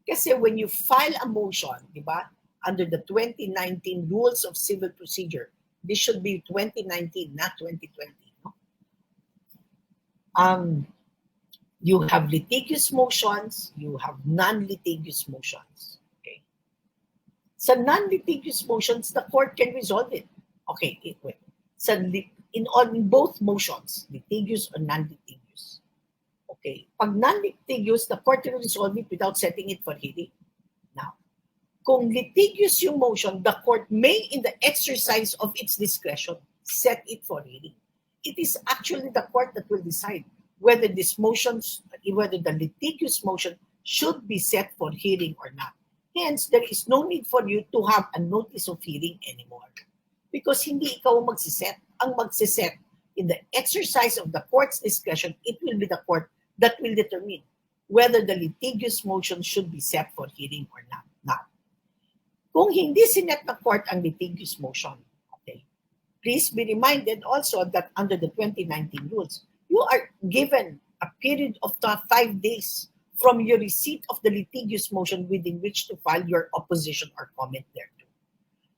[SPEAKER 2] Kasi when you file a motion, di ba, under the 2019 Rules of Civil Procedure, this should be 2019, not 2020. No? You have litigious motions, you have non-litigious motions. Okay. Sa non-litigious motions, the court can resolve it. Okay, wait. In both motions, litigious or non-litigious. Okay. Pag non-litigious, the court can resolve it without setting it for hearing. Now, kung litigious yung motion, the court may, in the exercise of its discretion, set it for hearing. It is actually the court that will decide whether whether the litigious motion should be set for hearing or not. Hence, there is no need for you to have a notice of hearing anymore. Because hindi ikaw magsiset. Ang magsiset, in the exercise of the court's discretion, it will be the court that will determine whether the litigious motion should be set for hearing or not. Now, kung hindi sinet ng court ang litigious motion, okay, please be reminded also that under the 2019 rules, you are given a period of 5 days from your receipt of the litigious motion within which to file your opposition or comment thereto.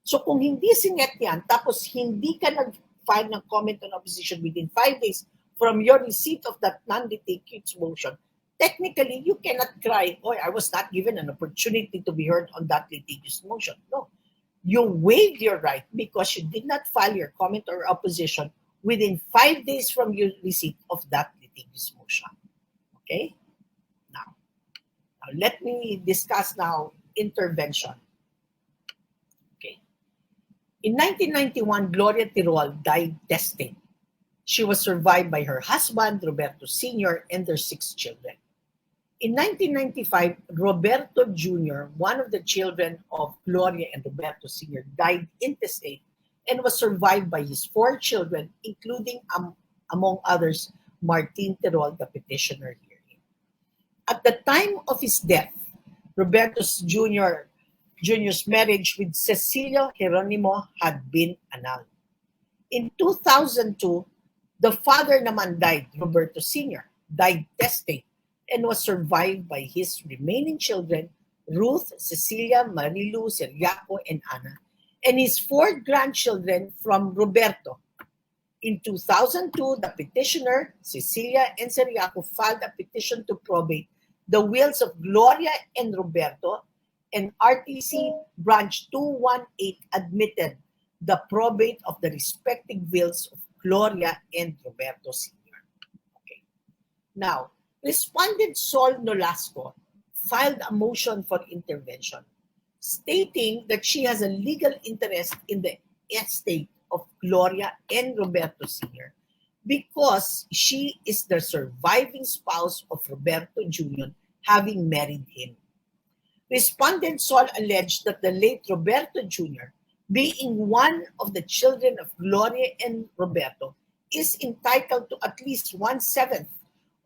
[SPEAKER 2] So kung hindi sinet yan, tapos hindi ka nag-file ng comment on opposition within 5 days from your receipt of that non-litigious motion, technically, you cannot cry, oh, I was not given an opportunity to be heard on that litigious motion. No. You waived your right because you did not file your comment or opposition within 5 days from your receipt of that litigious motion. Okay? Now, let me discuss now intervention. Okay. In 1991, Gloria Tirol died testing. She was survived by her husband, Roberto Sr., and their 6 children. In 1995, Roberto Jr., one of the children of Gloria and Roberto Sr., died intestate and was survived by his 4 children, including, among others, Martin Tirol, the petitioner here. At the time of his death, Roberto Jr.'s marriage with Cecilia Geronimo had been annulled. In 2002, the father naman died, Roberto Sr., died testate and was survived by his remaining children, Ruth, Cecilia, Marilu, Seriaco, and Ana, and his 4 grandchildren from Roberto, In 2002, the petitioner, Cecilia Enceriaco, filed a petition to probate the wills of Gloria and Roberto, and RTC Branch 218 admitted the probate of the respective wills of Gloria and Roberto Sr. Okay. Now, Respondent Sol Nolasco filed a motion for intervention, stating that she has a legal interest in the estate of Gloria and Roberto Sr. because she is the surviving spouse of Roberto Jr., having married him. Respondent Sol alleged that the late Roberto Jr., being one of the children of Gloria and Roberto, is entitled to at least 1/7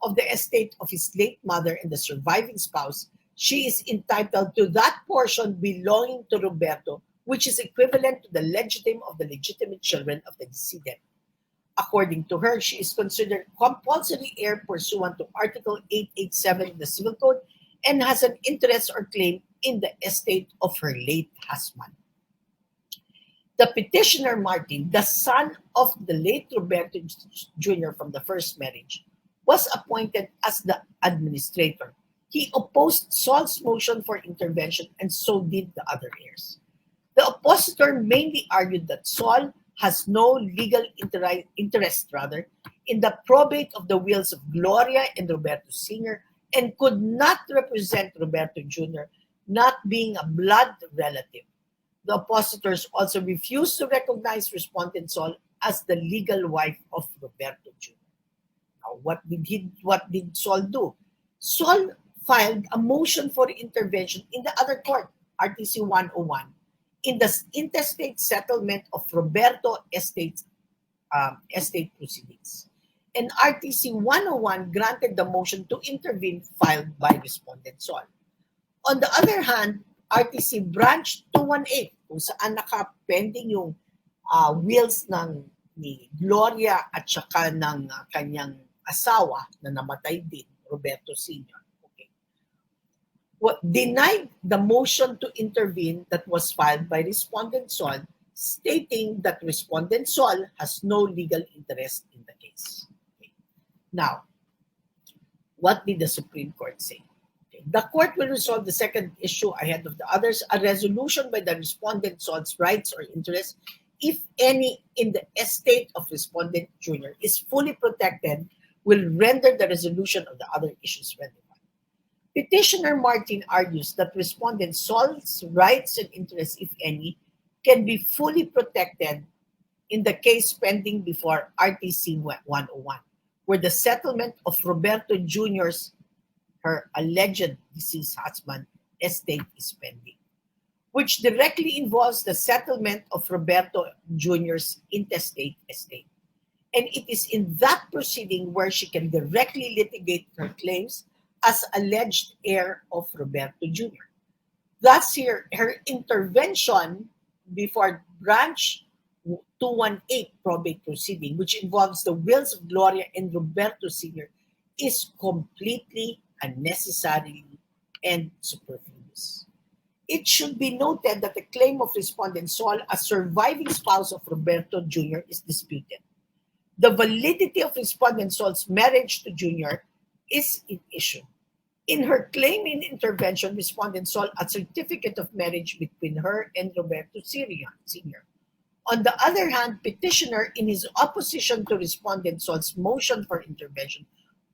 [SPEAKER 2] of the estate of his late mother and the surviving spouse. She is entitled to that portion belonging to Roberto, which is equivalent to the legitimate of the legitimate children of the decedent. According to her, she is considered compulsory heir pursuant to Article 887 of the Civil Code and has an interest or claim in the estate of her late husband. The petitioner Martin, the son of the late Roberto Jr. from the first marriage, was appointed as the administrator. He opposed Sol's motion for intervention, and so did the other heirs. The oppositor mainly argued that Sol has no legal interest in the probate of the wills of Gloria and Roberto Sr. and could not represent Roberto Jr., not being a blood relative. The oppositors also refused to recognize Respondent Sol as the legal wife of Roberto Jr. Now, what did Sol do? Sol filed a motion for intervention in the other court, RTC 101, in the interstate settlement of Roberto estate proceedings. And RTC 101 granted the motion to intervene filed by Respondent Sol. On the other hand, RTC Branch 218, kung saan nakapending yung wills ni Gloria at saka ng kanyang asawa na namatay din, Roberto Sr. Denied the motion to intervene that was filed by Respondent Sol, stating that Respondent Sol has no legal interest in the case. Okay. Now, what did the Supreme Court say? Okay. The court will resolve the second issue ahead of the others. A resolution by the Respondent Sol's rights or interests, if any, in the estate of Respondent Jr. is fully protected, will render the resolution of the other issues relevant. Petitioner Martin argues that Respondent Sol's rights and interests, if any, can be fully protected in the case pending before RTC 101, where the settlement of Roberto Jr.'s, her alleged deceased husband, estate is pending, which directly involves the settlement of Roberto Jr.'s intestate estate. And it is in that proceeding where she can directly litigate her claims as alleged heir of Roberto Jr. Thus, her intervention before Branch 218 probate proceeding, which involves the wills of Gloria and Roberto Sr., is completely unnecessary and superfluous. It should be noted that the claim of Respondent Sol, a surviving spouse of Roberto Jr., is disputed. The validity of Respondent Sol's marriage to Jr. is in issue. In her claim in intervention, Respondent Sol a certificate of marriage between her and Roberto Sr. On the other hand, petitioner, in his opposition to Respondent Sol's motion for intervention,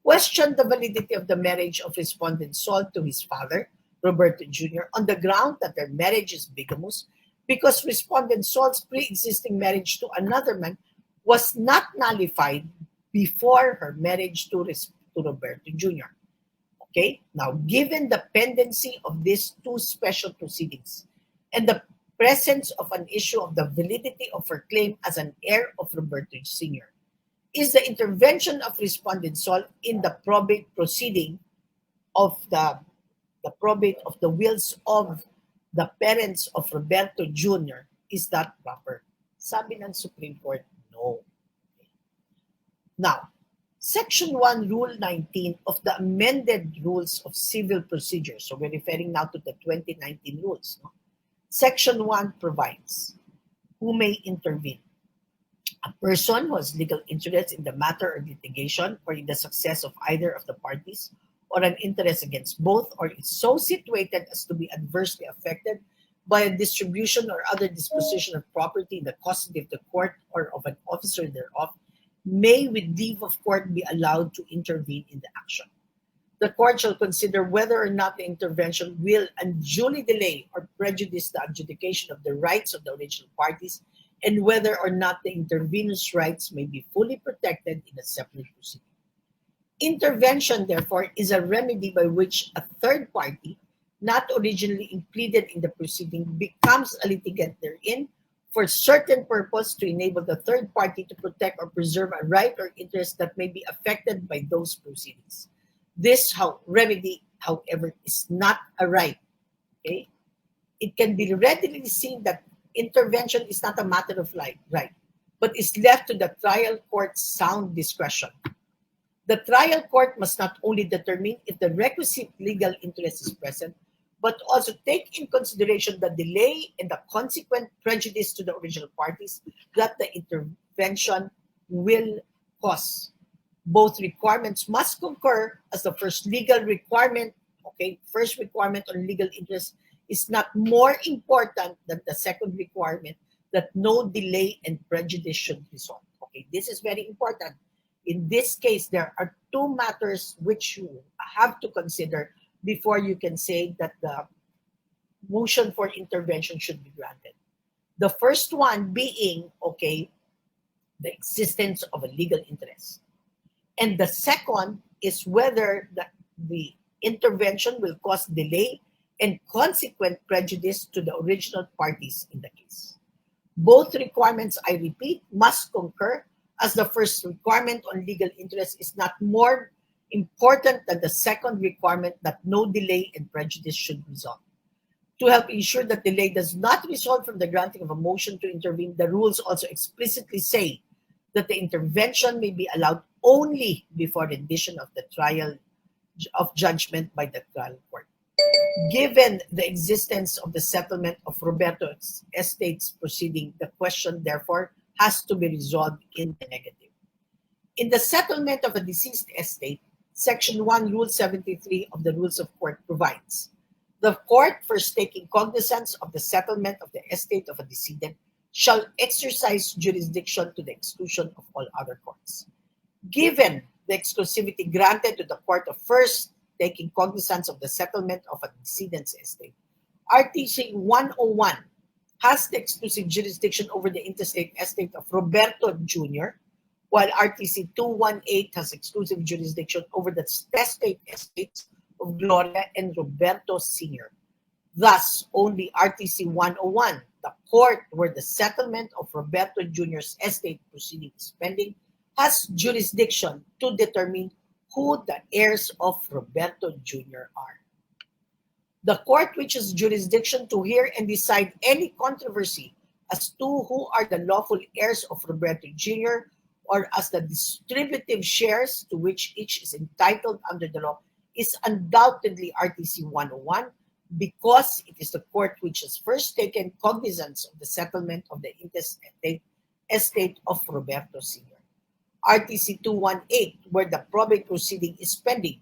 [SPEAKER 2] questioned the validity of the marriage of Respondent Sol to his father, Roberto Jr., on the ground that their marriage is bigamous because Respondent Sol's pre-existing marriage to another man was not nullified before her marriage to Roberto Jr. Okay, now given the pendency of these two special proceedings and the presence of an issue of the validity of her claim as an heir of Roberto Sr., is the intervention of Respondent Sol in the probate proceeding of the probate of the wills of the parents of Roberto Jr., is that proper? Sabi ng Supreme Court, no. Now, Section 1, Rule 19 of the amended Rules of Civil Procedure, so we're referring now to the 2019 rules. No? Section 1 provides who may intervene. A person who has legal interest in the matter of litigation or in the success of either of the parties, or an interest against both, or is so situated as to be adversely affected by a distribution or other disposition of property in the custody of the court or of an officer thereof, may with leave of court be allowed to intervene in the action. The court shall consider whether or not the intervention will unduly delay or prejudice the adjudication of the rights of the original parties, and whether or not the intervener's rights may be fully protected in a separate proceeding. Intervention, therefore, is a remedy by which a third party, not originally included in the proceeding, becomes a litigant therein for certain purpose to enable the third party to protect or preserve a right or interest that may be affected by those proceedings. This remedy, however, is not a right. Okay? It can be readily seen that intervention is not a matter of right, but is left to the trial court's sound discretion. The trial court must not only determine if the requisite legal interest is present, but also take in consideration the delay and the consequent prejudice to the original parties that the intervention will cause. Both requirements must concur, as the first legal requirement, first requirement on legal interest is not more important than the second requirement that no delay and prejudice should result. Okay, this is very important. In this case, there are two matters which you have to consider before you can say that the motion for intervention should be granted. The first one being, the existence of a legal interest. And the second is whether the intervention will cause delay and consequent prejudice to the original parties in the case. Both requirements, I repeat, must concur, as the first requirement on legal interest is not more important than the second requirement that no delay and prejudice should result. To help ensure that delay does not result from the granting of a motion to intervene, the rules also explicitly say that the intervention may be allowed only before rendition of the trial of judgment by the trial court. Given the existence of the settlement of Roberto's estate's proceeding, the question, therefore, has to be resolved in the negative. In the settlement of a deceased estate, Section 1, Rule 73 of the Rules of Court provides, the court, first taking cognizance of the settlement of the estate of a decedent, shall exercise jurisdiction to the exclusion of all other courts. Given the exclusivity granted to the court of first taking cognizance of the settlement of a decedent's estate, RTC 101 has the exclusive jurisdiction over the intestate estate of Roberto Jr., while RTC 218 has exclusive jurisdiction over the testate estates of Gloria and Roberto Sr. Thus, only RTC 101, the court where the settlement of Roberto Jr.'s estate proceeding is pending, has jurisdiction to determine who the heirs of Roberto Jr. are. The court which has jurisdiction to hear and decide any controversy as to who are the lawful heirs of Roberto Jr. or as the distributive shares to which each is entitled under the law is undoubtedly RTC 101, because it is the court which has first taken cognizance of the settlement of the intestate estate of Roberto Sr. RTC 218, where the probate proceeding is pending,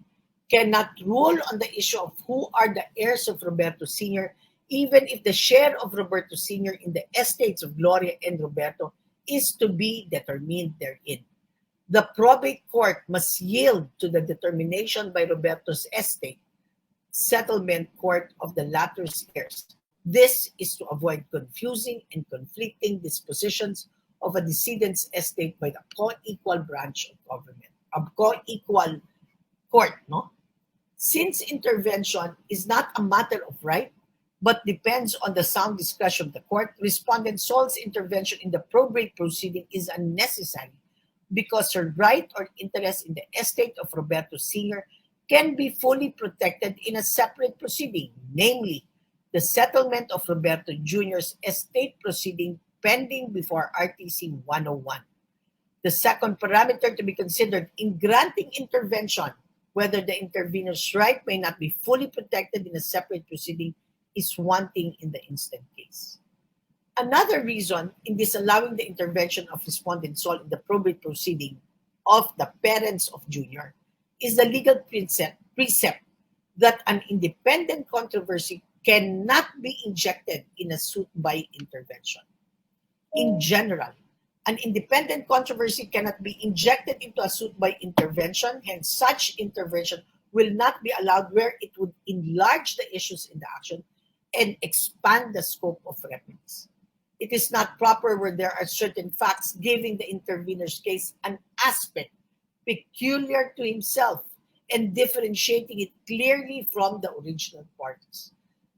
[SPEAKER 2] cannot rule on the issue of who are the heirs of Roberto Sr., even if the share of Roberto Sr. in the estates of Gloria and Roberto is to be determined therein. The probate court must yield to the determination by Roberto's estate settlement court of the latter's heirs. This is to avoid confusing and conflicting dispositions of a decedent's estate by the co-equal branch of government, of co-equal court, no? Since intervention is not a matter of right, but depends on the sound discretion of the court, respondent Sol's intervention in the probate proceeding is unnecessary because her right or interest in the estate of Roberto Sr. can be fully protected in a separate proceeding, namely the settlement of Roberto Jr.'s estate proceeding pending before RTC 101. The second parameter to be considered in granting intervention, whether the intervener's right may not be fully protected in a separate proceeding, is wanting in the instant case. Another reason in disallowing the intervention of respondent Sol in the probate proceeding of the parents of Junior is the legal precept that an independent controversy cannot be injected in a suit by intervention. In general, an independent controversy cannot be injected into a suit by intervention, hence such intervention will not be allowed where it would enlarge the issues in the action and expand the scope of remedies. It is not proper where there are certain facts giving the intervener's case an aspect peculiar to himself and differentiating it clearly from the original parties.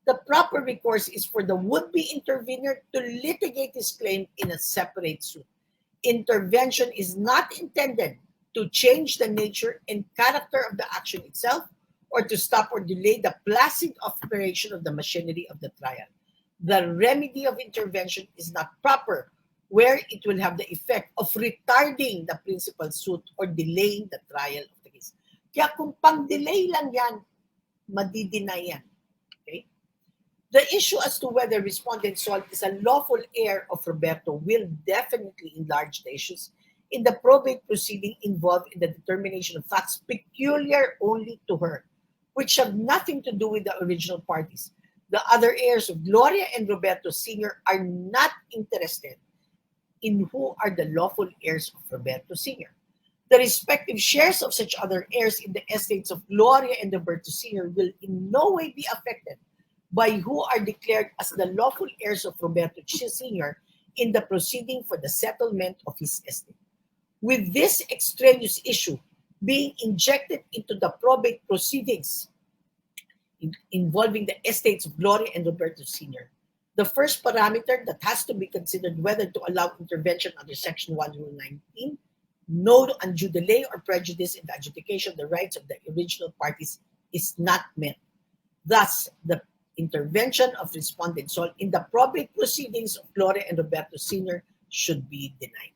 [SPEAKER 2] The proper recourse is for the would-be intervener to litigate his claim in a separate suit. Intervention is not intended to change the nature and character of the action itself or to stop or delay the placid operation of the machinery of the trial. The remedy of intervention is not proper where it will have the effect of retarding the principal suit or delaying the trial of the case. Kaya kung pang-delay lang yan, madideny yan. Okay? The issue as to whether respondent Sol is a lawful heir of Roberto will definitely enlarge the issues in the probate proceeding involved in the determination of facts peculiar only to her, which have nothing to do with the original parties. The other heirs of Gloria and Roberto Sr. are not interested in who are the lawful heirs of Roberto Sr. The respective shares of such other heirs in the estates of Gloria and Roberto Sr. will in no way be affected by who are declared as the lawful heirs of Roberto Sr. in the proceeding for the settlement of his estate. With this extraneous issue being injected into the probate proceedings involving the estates of Gloria and Roberto Sr., the first parameter that has to be considered whether to allow intervention under Section 1 Rule 19, no undue delay or prejudice in the adjudication of the rights of the original parties is not met. Thus, the intervention of respondent Sol in the probate proceedings of Gloria and Roberto Sr. should be denied.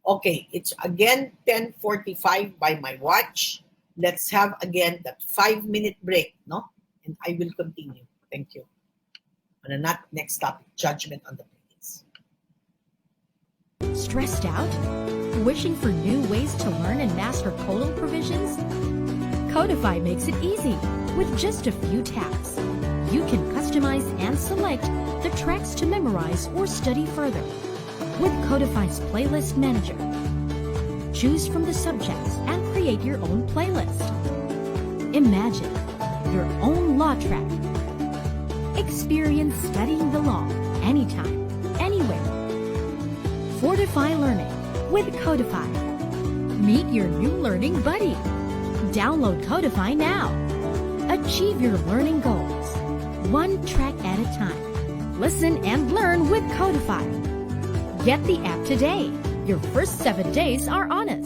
[SPEAKER 2] Okay, it's again 10:45 by my watch. Let's have again that 5-minute break, no? And I will continue. Thank you. On the next topic, judgment on the pleadings.
[SPEAKER 3] Stressed out? Wishing for new ways to learn and master codal provisions? Codify makes it easy. With just a few taps, you can customize and select the tracks to memorize or study further. With Codify's Playlist Manager, choose from the subjects and create your own playlist. Imagine your own law track. Experience studying the law anytime, anywhere. Fortify learning with Codify. Meet your new learning buddy. Download Codify now. Achieve your learning goals, one track at a time. Listen and learn with Codify. Get the app today. Your first 7 days are on us.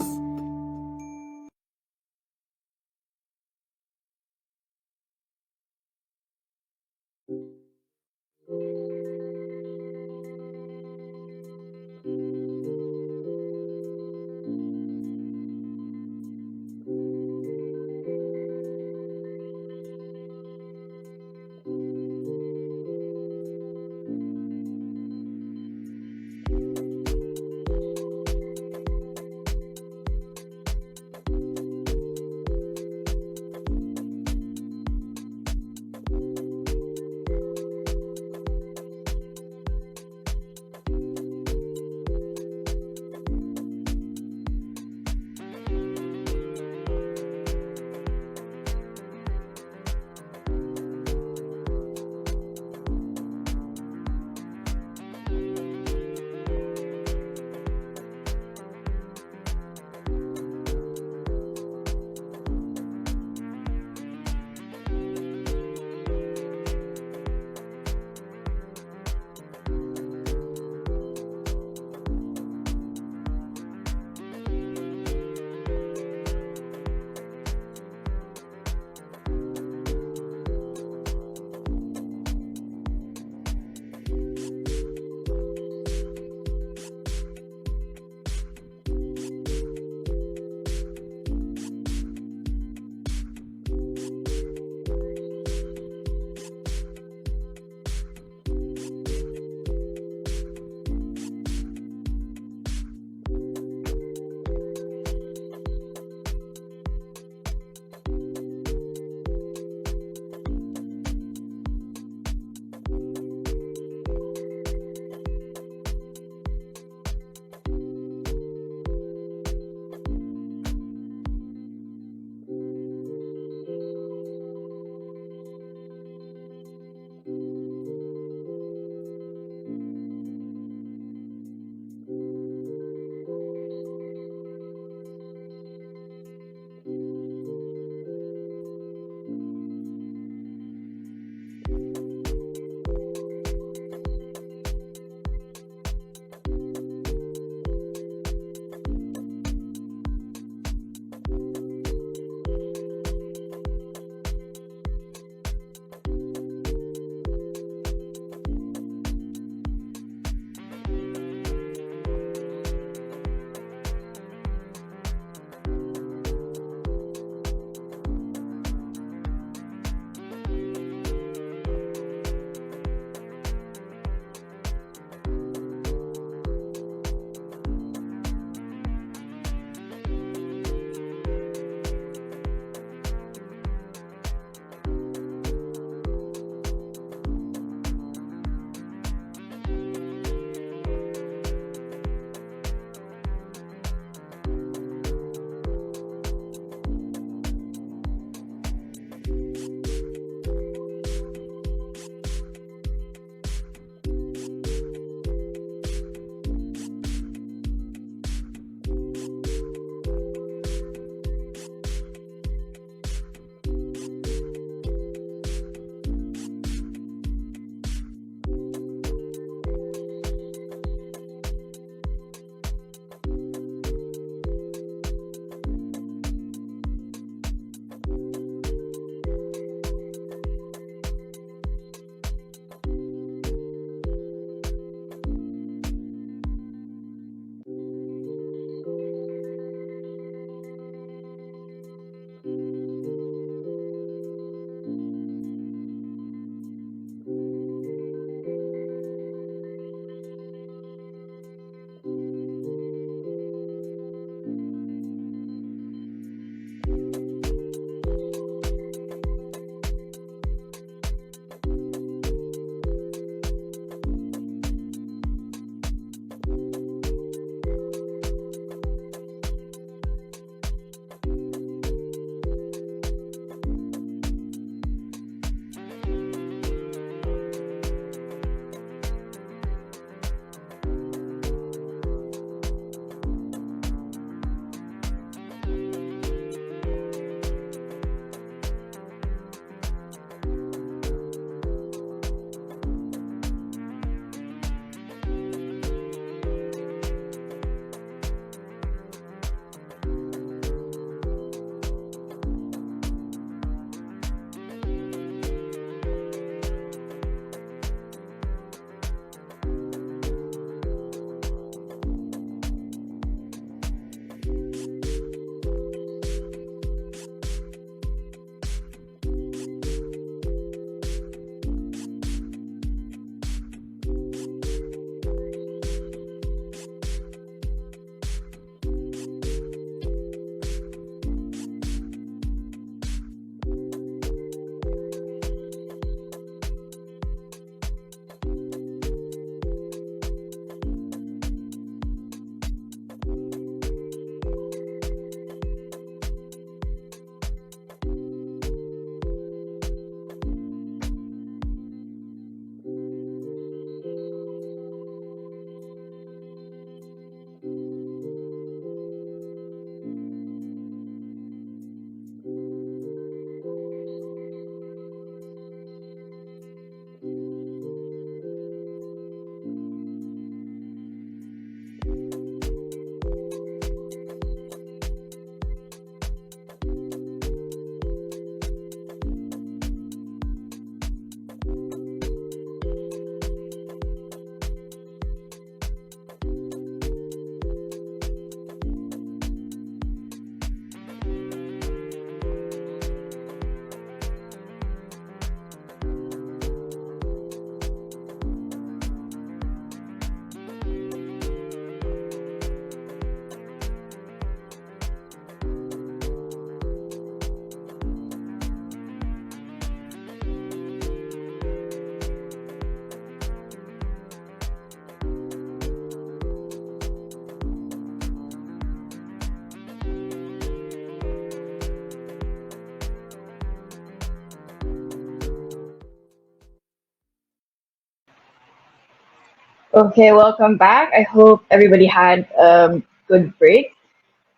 [SPEAKER 1] Okay, welcome back. I hope everybody had a good break.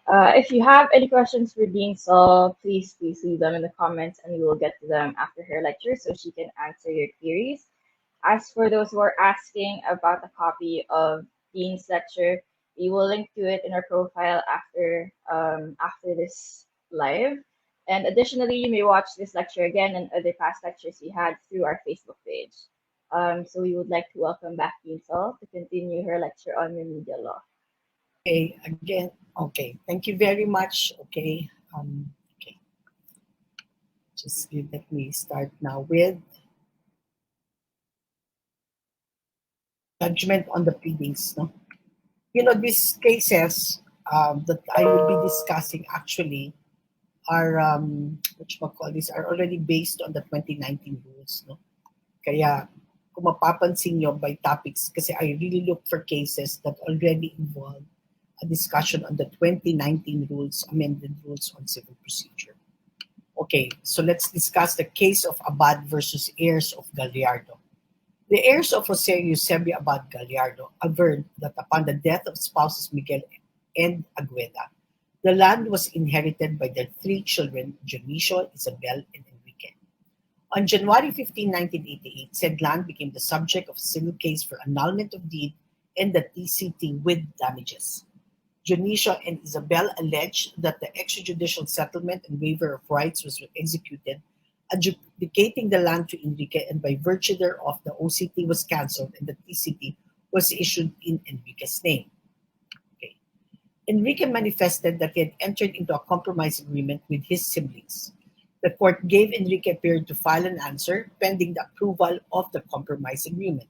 [SPEAKER 1] If you have any questions for Dean Sol, please leave them in the comments and we will get to them after her lecture so she can answer your queries. As for those who are asking about a copy of Dean's lecture, we will link to it in our profile after this live. And additionally, you may watch this lecture again and other past lectures we had through our Facebook page. So we would like to welcome back Dean Sol to continue her lecture on remedial law.
[SPEAKER 2] Okay, again, okay. Thank you very much. Okay. Let me start now with judgment on the pleadings. No, these cases that I will be discussing actually are what you call this are already based on the 2019 rules. No, kaya kung mapapansin nyo by topics, kasi I really look for cases that already involve a discussion on the 2019 rules, amended rules on civil procedure. Okay, so let's discuss the case of Abad versus heirs of Gallardo. The heirs of Jose Eusebio Abad Gallardo averred that upon the death of spouses Miguel and Agueda, the land was inherited by their three children, Dionisio, Isabel, and Enrique. On January 15, 1988, said land became the subject of a civil case for annulment of deed and the TCT with damages. Dionisio and Isabel alleged that the extrajudicial settlement and waiver of rights was executed, adjudicating the land to Enrique, and by virtue thereof, the OCT was cancelled and the TCT was issued in Enrique's name. Okay. Enrique manifested that he had entered into a compromise agreement with his siblings. The court gave Enrique a period to file an answer pending the approval of the compromise agreement.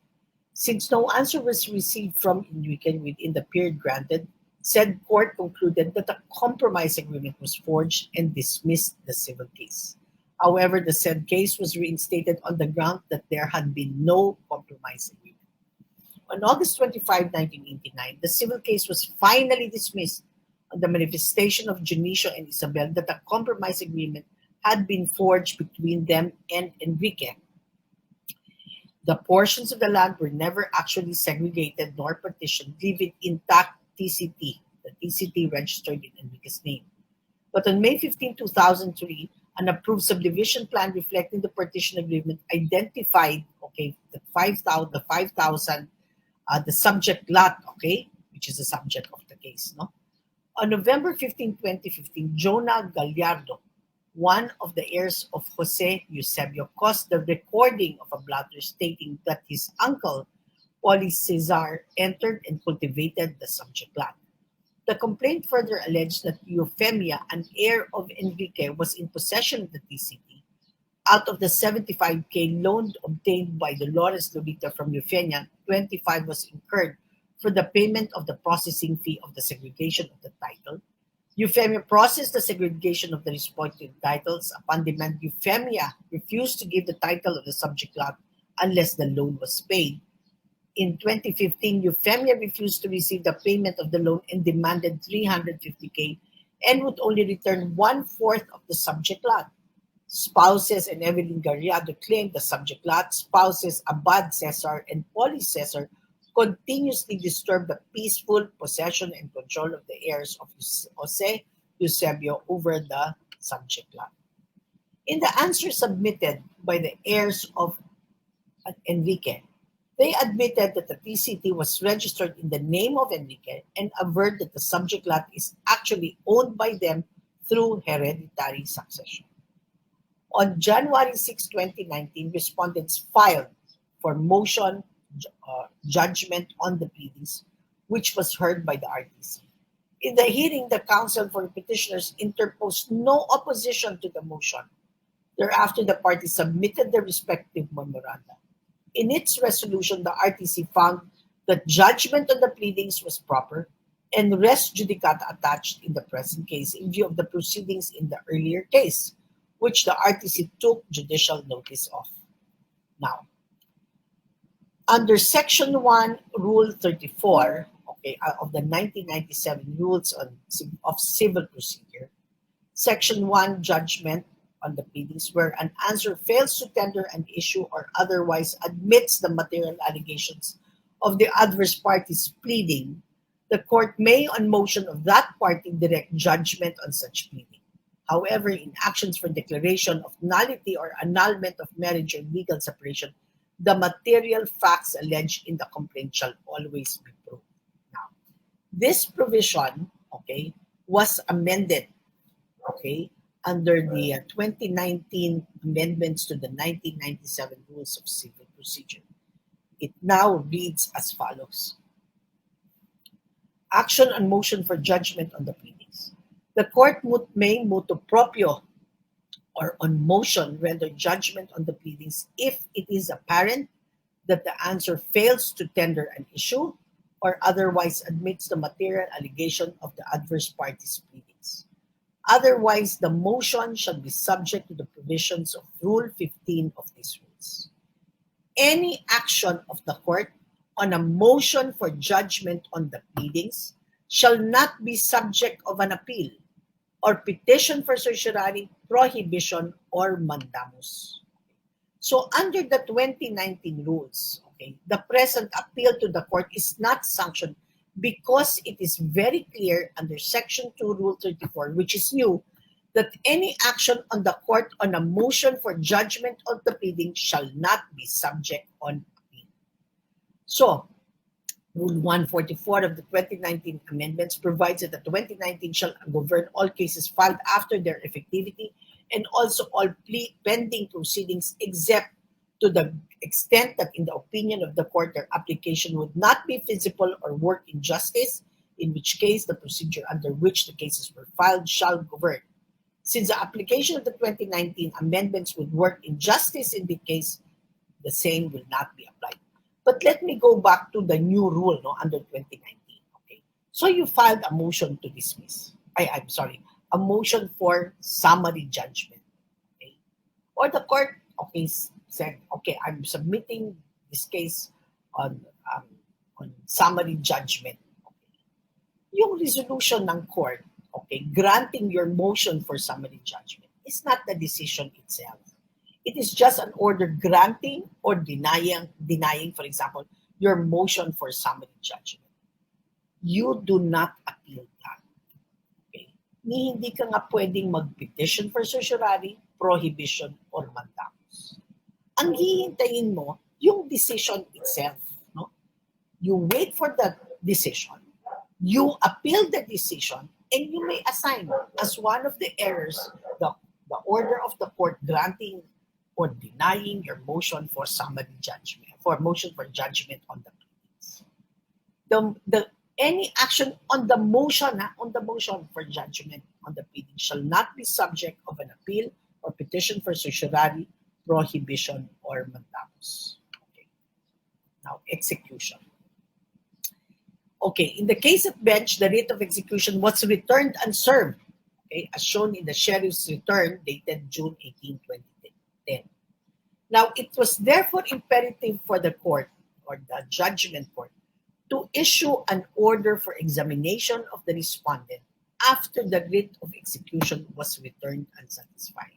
[SPEAKER 2] Since no answer was received from Enrique within the period granted, said court concluded that the compromise agreement was forged and dismissed the civil case. However, the said case was reinstated on the ground that there had been no compromise agreement. On August 25, 1989, the civil case was finally dismissed on the manifestation of Dionisio and Isabel that a compromise agreement had been forged between them and Enrique. The portions of the land were never actually segregated nor partitioned, leaving intact TCT, the TCT registered in Enrique's name. But on May 15, 2003, an approved subdivision plan reflecting the partition agreement identified, the 5,000, the subject lot, which is the subject of the case. No? On November 15, 2015, Jonah Gallardo, one of the heirs of Jose Eusebio, caused the recording of a blotter stating that his uncle, Paulie Cesar, entered and cultivated the subject land. The complaint further alleged that Eufemia, an heir of Enrique, was in possession of the TCT. Out of the 75K loan obtained by Dolores Lolita from Eufemia, 25 was incurred for the payment of the processing fee of the segregation of the title. Eufemia processed the segregation of the respective titles. Upon demand, Eufemia refused to give the title of the subject lot unless the loan was paid. In 2015, Eufemia refused to receive the payment of the loan and demanded 350K and would only return 1/4 of the subject lot. Spouses and Evelyn Gallardo claimed the subject lot. Spouses Abad Cesar and Paulie Cesar continuously disturbed the peaceful possession and control of the heirs of Jose Eusebio over the subject lot. In the answer submitted by the heirs of Enrique, they admitted that the TCT was registered in the name of Enrique and averred that the subject lot is actually owned by them through hereditary succession. On January 6, 2019, respondents filed for motion judgment on the pleadings, which was heard by the RTC. In the hearing, the counsel for petitioners interposed no opposition to the motion. Thereafter, the parties submitted their respective memoranda. In its resolution, the RTC found that judgment on the pleadings was proper and res judicata attached in the present case in view of the proceedings in the earlier case, which the RTC took judicial notice of. Now, under Section 1, Rule 34 of the 1997 Rules of Civil Procedure, Section 1, Judgment on the pleadings, where an answer fails to tender an issue or otherwise admits the material allegations of the adverse party's pleading, the court may, on motion of that party, direct judgment on such pleading. However, in actions for declaration of nullity or annulment of marriage or legal separation, the material facts alleged in the complaint shall always be proved. Now, this provision, okay, was amended, okay, under the 2019 amendments to the 1997 Rules of Civil Procedure. It now reads as follows. Action on motion for judgment on the pleadings. The court may motu proprio or on motion render judgment on the pleadings if it is apparent that the answer fails to tender an issue or otherwise admits the material allegation of the adverse party's pleadings. Otherwise, the motion shall be subject to the provisions of Rule 15 of these rules. Any action of the court on a motion for judgment on the pleadings shall not be subject of an appeal or petition for certiorari, prohibition, or mandamus. So under the 2019 rules, okay, the present appeal to the court is not sanctioned because it is very clear under Section 2, Rule 34, which is new, that any action on the court on a motion for judgment of the pleading shall not be subject on appeal. So, Rule 144 of the 2019 amendments provides that the 2019 shall govern all cases filed after their effectivity and also all pending proceedings except to the extent that in the opinion of the court their application would not be feasible or work in justice, in which case the procedure under which the cases were filed shall govern. Since the application of the 2019 amendments would work in justice in the case, the same will not be applied. But let me go back to the new rule under 2019. Okay, so you filed a motion to dismiss. A motion for summary judgment. Okay, or the court said, okay, I'm submitting this case on summary judgment. Okay. Yung resolution ng court, okay, granting your motion for summary judgment is not the decision itself. It is just an order granting or denying, for example, your motion for summary judgment. You do not appeal that. Okay? Hindi ka nga pwedeng mag-petition for certiorari, prohibition, or mandamus. Ang hihintayin mo, yung decision itself. No? You wait for the decision, you appeal the decision, and you may assign as one of the errors the order of the court granting or denying your motion for summary judgment, for motion for judgment on the pleadings. Any action on the motion for judgment on the pleading shall not be subject of an appeal or petition for certiorari, prohibition, or mandamus. Okay. Now, execution. Okay, in the case of bench, the writ of execution was returned unserved, okay, as shown in the sheriff's return dated June 18, 2010. Now, it was therefore imperative for the court, or the judgment court, to issue an order for examination of the respondent after the writ of execution was returned unsatisfied.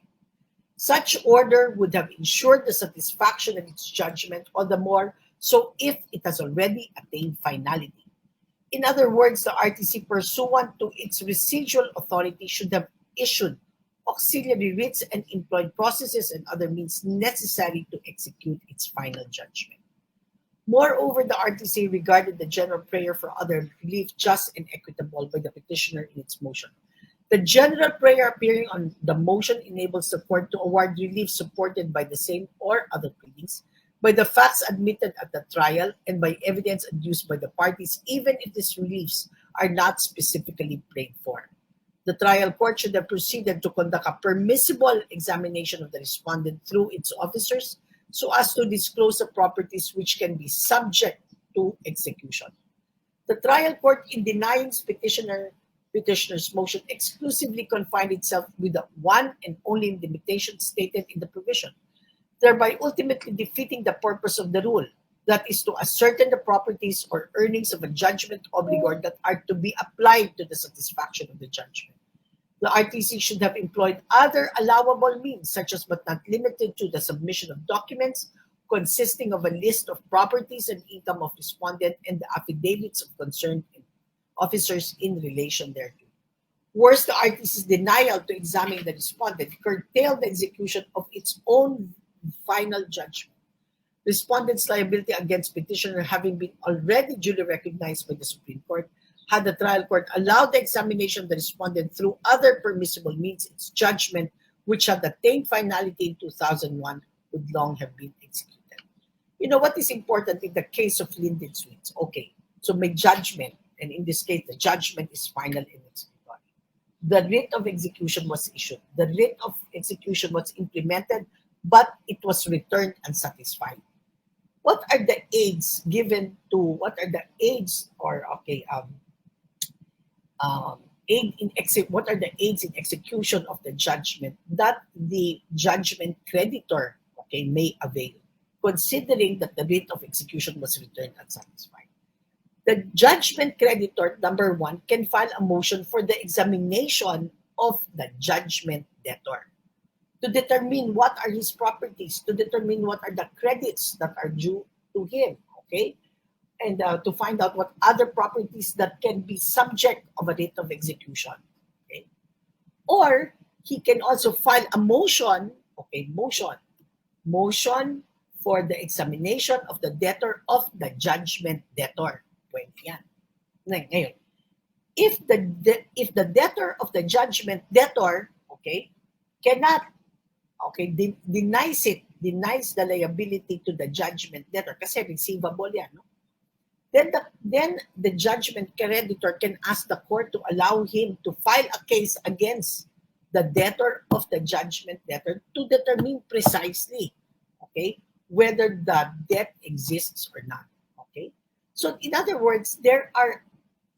[SPEAKER 2] Such order would have ensured the satisfaction of its judgment, all the more so if it has already attained finality. In other words, the RTC, pursuant to its residual authority, should have issued auxiliary writs and employed processes and other means necessary to execute its final judgment. Moreover, the RTC regarded the general prayer for other relief just and equitable by the petitioner in its motion. The general prayer appearing on the motion enables the court to award relief supported by the same or other pleadings, by the facts admitted at the trial, and by evidence adduced by the parties, even if these reliefs are not specifically prayed for. The trial court should have proceeded to conduct a permissible examination of the respondent through its officers so as to disclose the properties which can be subject to execution. The trial court, in denying petitioner's motion, exclusively confined itself with the one and only limitation stated in the provision, thereby ultimately defeating the purpose of the rule, that is to ascertain the properties or earnings of a judgment obligor that are to be applied to the satisfaction of the judgment. The RTC should have employed other allowable means, such as but not limited to the submission of documents consisting of a list of properties and income of respondent and the affidavits of concerned officers in relation thereto. Worse, the RTC's denial to examine the respondent curtailed the execution of its own final judgment. Respondent's liability against petitioner having been already duly recognized by the Supreme Court, had the trial court allowed the examination of the respondent through other permissible means, its judgment, which had attained finality in 2001, would long have been executed. You know what is important in the case of Linden Sweets? Okay, so my judgment, and in this case, the judgment is final and executory. The writ of execution was issued. The writ of execution was implemented, but it was returned unsatisfied. What are the aids given to? What are the aids or what are the aids in execution of the judgment that the judgment creditor may avail, considering that the writ of execution was returned unsatisfied? The judgment creditor, number one, can file a motion for the examination of the judgment debtor to determine what are his properties, to determine what are the credits that are due to him, okay? And to find out what other properties that can be subject of a writ of execution, okay? Or he can also file a motion, motion for the examination of the debtor of the judgment debtor. Pwede yan. Ngayon, if the debtor of the judgment debtor, cannot, denies the liability to the judgment debtor kasi receivable yan, no? Then the judgment creditor can ask the court to allow him to file a case against the debtor of the judgment debtor to determine precisely, whether the debt exists or not, So in other words, there are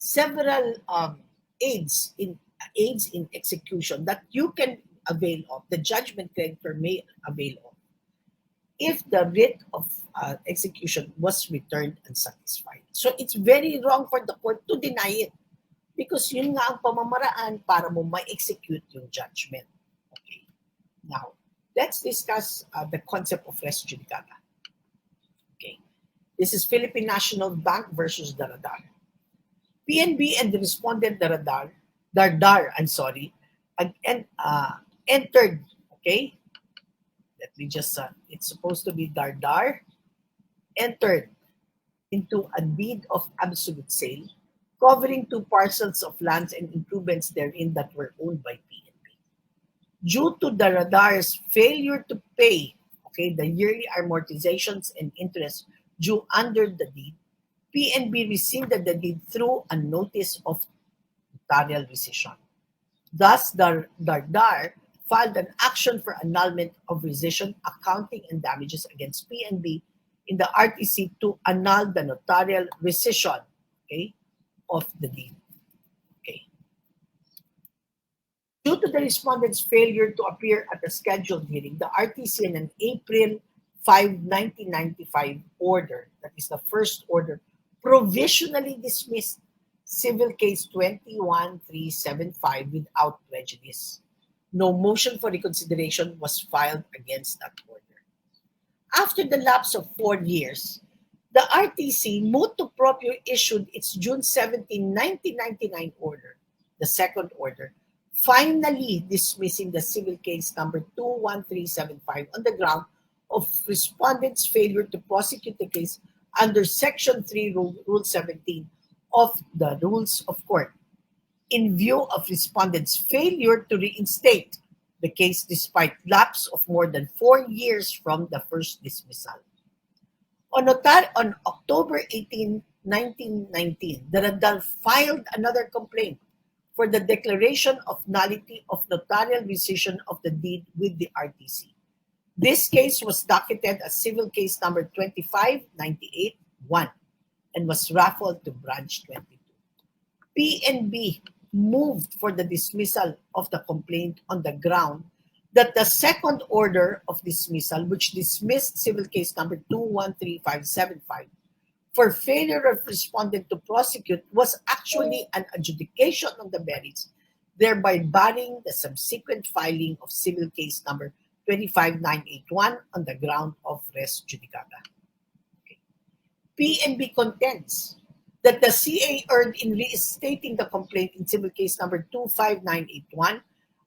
[SPEAKER 2] several aids in execution that you can avail of, the judgment creditor may avail of, if the writ of execution was returned unsatisfied. So it's very wrong for the court to deny it because yun nga ang pamamaraan para mo ma-execute yung judgment. Okay. Now, let's discuss the concept of res judicata. Okay. This is Philippine National Bank versus Daradar. PNB and the respondent Dardar, entered, let me just, it's supposed to be Dardar, entered into a deed of absolute sale covering 2 parcels of lands and improvements therein that were owned by PNB. Due to Dardar's failure to pay the yearly amortizations and interest due under the deed, PNB rescinded the deed through a notice of notarial rescission. Thus, Dardar filed an action for annulment of rescission, accounting, and damages against PNB in the RTC to annul the notarial rescission of the deed. Due to the respondent's failure to appear at the scheduled hearing, the RTC in an April 5, 1995 order, that is the first order, provisionally dismissed Civil Case 21375 without prejudice. No motion for reconsideration was filed against that order. After the lapse of 4 years, the RTC motu proprio issued its June 17, 1999 order, the second order, finally dismissing the civil case number 21375 on the ground of respondent's failure to prosecute the case under Section 3, Rule 17 of the Rules of Court, in view of respondent's failure to reinstate the case despite lapse of more than 4 years from the first dismissal. On October 18, 1919, the Radal filed another complaint for the declaration of nullity of notarial rescission of the deed with the RTC. This case was docketed as civil case number 2598-1 and was raffled to branch 22. PNB moved for the dismissal of the complaint on the ground that the second order of dismissal, which dismissed civil case number 213575 for failure of respondent to prosecute, was actually an adjudication on the merits, thereby barring the subsequent filing of civil case number 25981 on the ground of res judicata. Okay. PNB contends that the CA erred in reinstating the complaint in civil case number 25981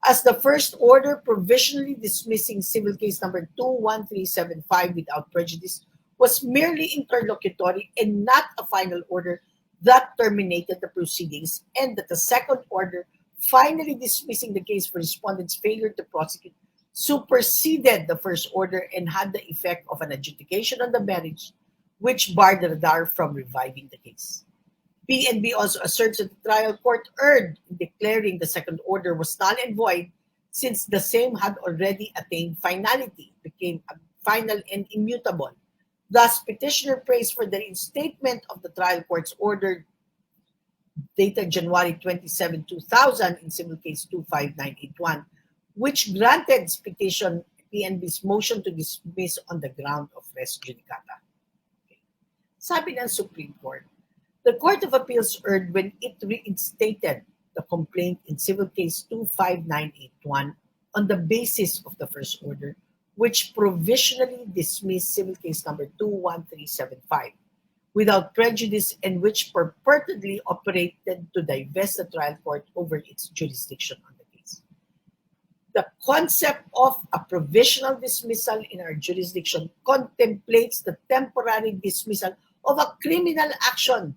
[SPEAKER 2] as the first order provisionally dismissing civil case number 21375 without prejudice was merely interlocutory and not a final order that terminated the proceedings, and that the second order finally dismissing the case for respondent's failure to prosecute superseded the first order and had the effect of an adjudication on the marriage, which barred the radar from reviving the case. PNB also asserts that the trial court erred in declaring the second order was null and void since the same had already attained finality, became final and immutable. Thus, petitioner prays for the reinstatement of the trial court's order dated January 27, 2000 in civil case 25981, which granted petition PNB's motion to dismiss on the ground of res judicata. Okay. Sabi ng Supreme Court, the Court of Appeals erred when it reinstated the complaint in civil case 25981 on the basis of the first order, which provisionally dismissed civil case number 21375 without prejudice and which purportedly operated to divest the trial court over its jurisdiction on the case. The concept of a provisional dismissal in our jurisdiction contemplates the temporary dismissal of a criminal action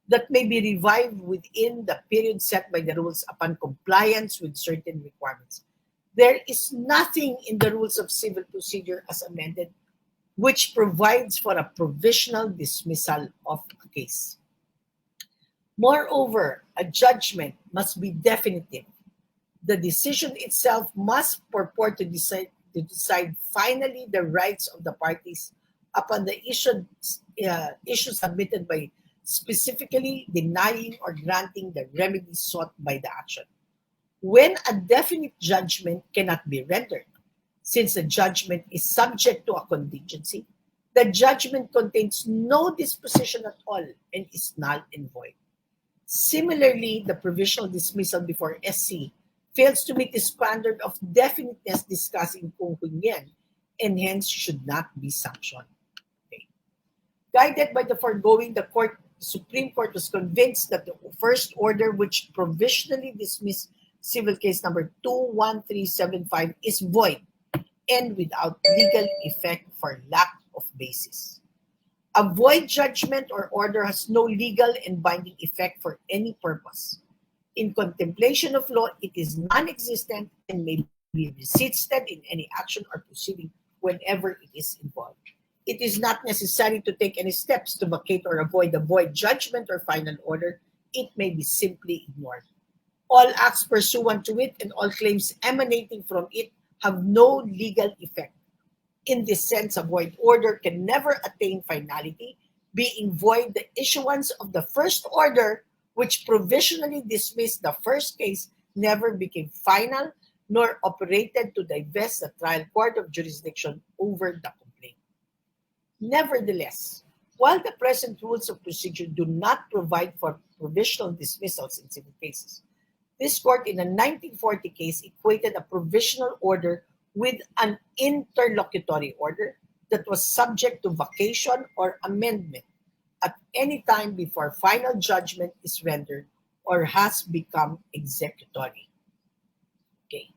[SPEAKER 2] that may be revived within the period set by the rules upon compliance with certain requirements. There is nothing in the rules of civil procedure as amended which provides for a provisional dismissal of a case. Moreover, a judgment must be definitive. The decision itself must purport to decide finally the rights of the parties upon the issue submitted by specifically denying or granting the remedy sought by the action. When a definite judgment cannot be rendered, since the judgment is subject to a contingency, the judgment contains no disposition at all and is null and void. Similarly, the provisional dismissal before SC fails to meet the standard of definiteness discussed in Kung Hunyen and hence should not be sanctioned. Okay. Guided by the foregoing, the Supreme Court was convinced that the first order which provisionally dismissed civil case number 21375 is void and without legal effect for lack of basis. A void judgment or order has no legal and binding effect for any purpose. In contemplation of law, it is non-existent and may be resisted in any action or proceeding whenever it is involved. It is not necessary to take any steps to vacate or avoid a void judgment or final order. It may be simply ignored. All acts pursuant to it and all claims emanating from it have no legal effect. In this sense, a void order can never attain finality, being void the issuance of the first order, which provisionally dismissed the first case, never became final, nor operated to divest the trial court of jurisdiction over the complaint. Nevertheless, while the present rules of procedure do not provide for provisional dismissals in civil cases, this court in a 1940 case equated a provisional order with an interlocutory order that was subject to vacation or amendment at any time before final judgment is rendered or has become executory. Okay.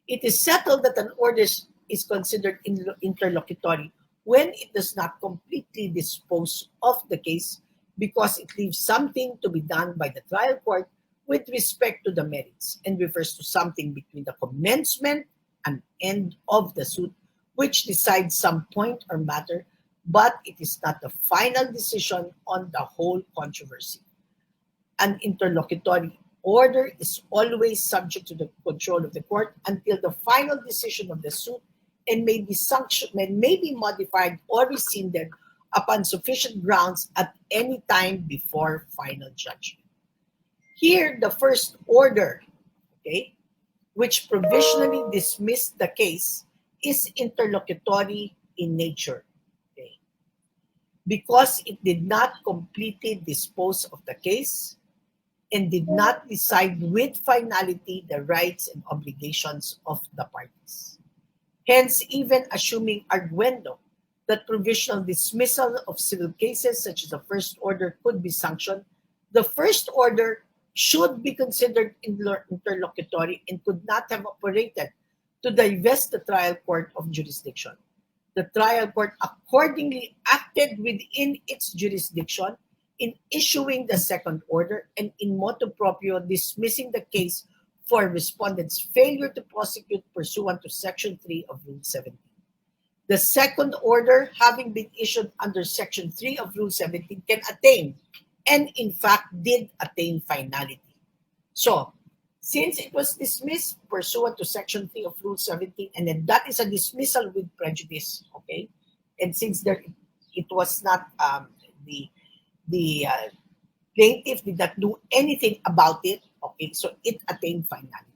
[SPEAKER 2] It is settled that an order is considered interlocutory when it does not completely dispose of the case because it leaves something to be done by the trial court with respect to the merits and refers to something between the commencement and end of the suit which decides some point or matter, but it is not the final decision on the whole controversy. An interlocutory order is always subject to the control of the court until the final decision of the suit and may be sanctioned and may be modified or rescinded upon sufficient grounds at any time before final judgment. Here, the first order, okay, which provisionally dismissed the case, is interlocutory in nature, okay, because it did not completely dispose of the case and did not decide with finality the rights and obligations of the parties. Hence, even assuming arguendo that provisional dismissal of civil cases such as the first order could be sanctioned, the first order should be considered interlocutory and could not have operated to divest the trial court of jurisdiction. The trial court accordingly acted within its jurisdiction in issuing the second order and in motu proprio dismissing the case for respondent's failure to prosecute pursuant to Section 3 of Rule 17. The second order, having been issued under Section 3 of Rule 17, can attain, and in fact did attain, finality. So, since it was dismissed pursuant to Section 3 of Rule 17, and then that is a dismissal with prejudice, okay? And since it was not, the plaintiff did not do anything about it, okay, so it attained finality.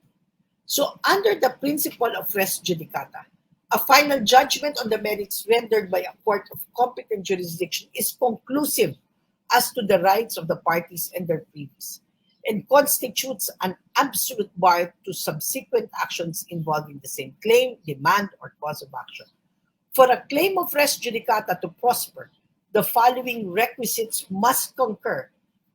[SPEAKER 2] So under the principle of res judicata, a final judgment on the merits rendered by a court of competent jurisdiction is conclusive as to the rights of the parties and their privies, and constitutes an absolute bar to subsequent actions involving the same claim, demand, or cause of action. For a claim of res judicata to prosper, the following requisites must concur.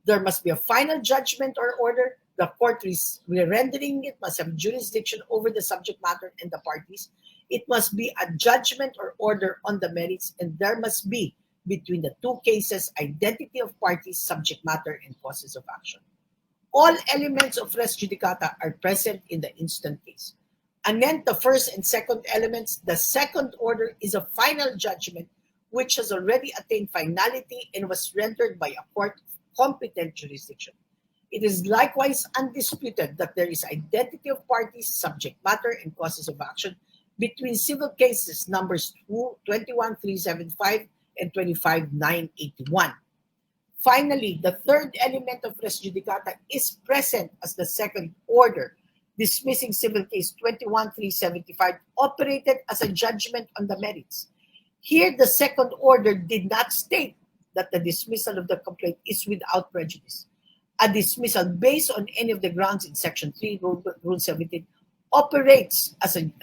[SPEAKER 2] There must be a final judgment or order. The court rendering it must have jurisdiction over the subject matter and the parties. It must be a judgment or order on the merits, and there must be, between the two cases, identity of parties, subject matter, and causes of action. All elements of res judicata are present in the instant case. Anent the first and second elements, the second order is a final judgment which has already attained finality and was rendered by a court of competent jurisdiction. It is likewise undisputed that there is identity of parties, subject matter, and causes of action between civil cases numbers 21375 and 25981. Finally, the third element of res judicata is present as the second order, dismissing civil case 21375, operated as a judgment on the merits. Here, the second order did not state that the dismissal of the complaint is without prejudice. A dismissal based on any of the grounds in Section 3, Rule 17, operates as an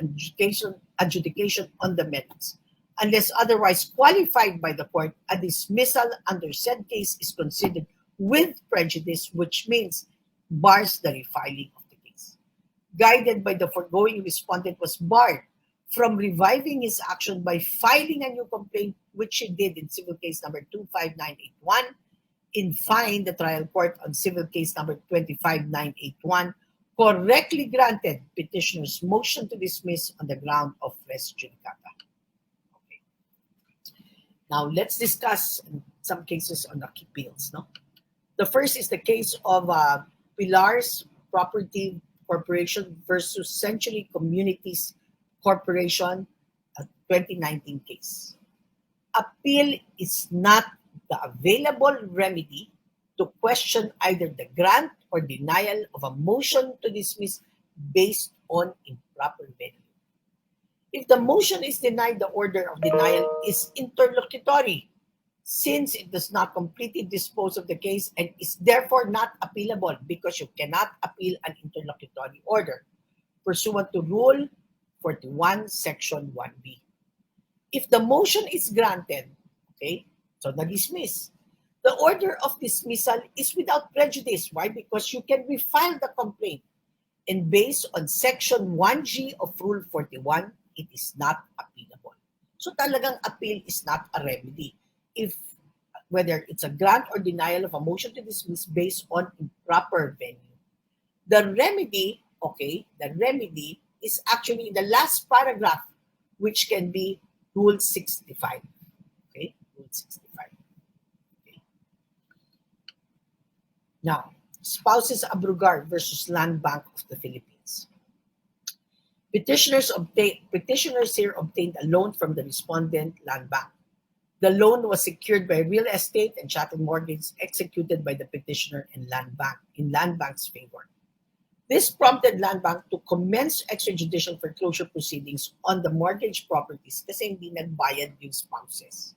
[SPEAKER 2] adjudication on the merits. Unless otherwise qualified by the court, a dismissal under said case is considered with prejudice, which means bars the refiling of the case. Guided by the foregoing, respondent was barred from reviving his action by filing a new complaint, which he did in civil case number 25981. In fine, the trial court on civil case number 25981 correctly granted petitioner's motion to dismiss on the ground of res judicata. Okay. Now, let's discuss some cases on appeals. No? The first is the case of Pilar's Property Corporation versus Century Communities Corporation, a 2019 case. Appeal is not the available remedy to question either the grant or denial of a motion to dismiss based on improper venue. If the motion is denied, the order of denial is interlocutory, since it does not completely dispose of the case and is therefore not appealable, because you cannot appeal an interlocutory order pursuant to Rule 41, Section 1B. If the motion is granted, okay, so na-dismiss, the order of dismissal is without prejudice. Why? Because you can refile the complaint. And based on Section 1G of Rule 41, it is not appealable. So talagang appeal is not a remedy. If whether it's a grant or denial of a motion to dismiss based on improper venue. The remedy, okay, the remedy is actually the last paragraph, which can be Rule 65. Okay, Rule 65. Okay. Now, Spouses Abrugar versus Land Bank of the Philippines. Petitioners here obtained a loan from the respondent Land Bank. The loan was secured by real estate and chattel mortgage executed by the petitioner in Land Bank's favor. This prompted Land Bank to commence extrajudicial foreclosure proceedings on the mortgage properties kasi hindi nagbayad yung spouses.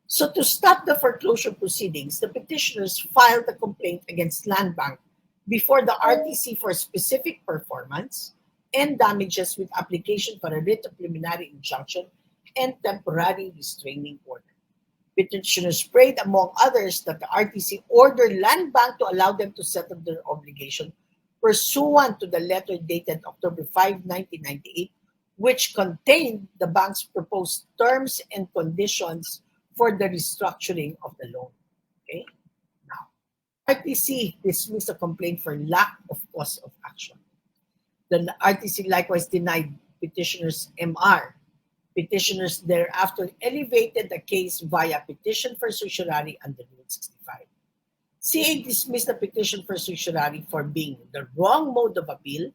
[SPEAKER 2] So to stop the foreclosure proceedings, the petitioners filed a complaint against Land Bank before the RTC for specific performance and damages with application for a writ of preliminary injunction and temporary restraining order. Petitioners prayed, among others, that the RTC order Land Bank to allow them to settle their obligation pursuant to the letter dated October 5, 1998, which contained the bank's proposed terms and conditions for the restructuring of the loan. Okay? Now, RTC dismissed the complaint for lack of cause of action. The RTC likewise denied petitioners' MR. Petitioners thereafter elevated the case via petition for certiorari under Rule 65. CA dismissed the petition for certiorari for being the wrong mode of appeal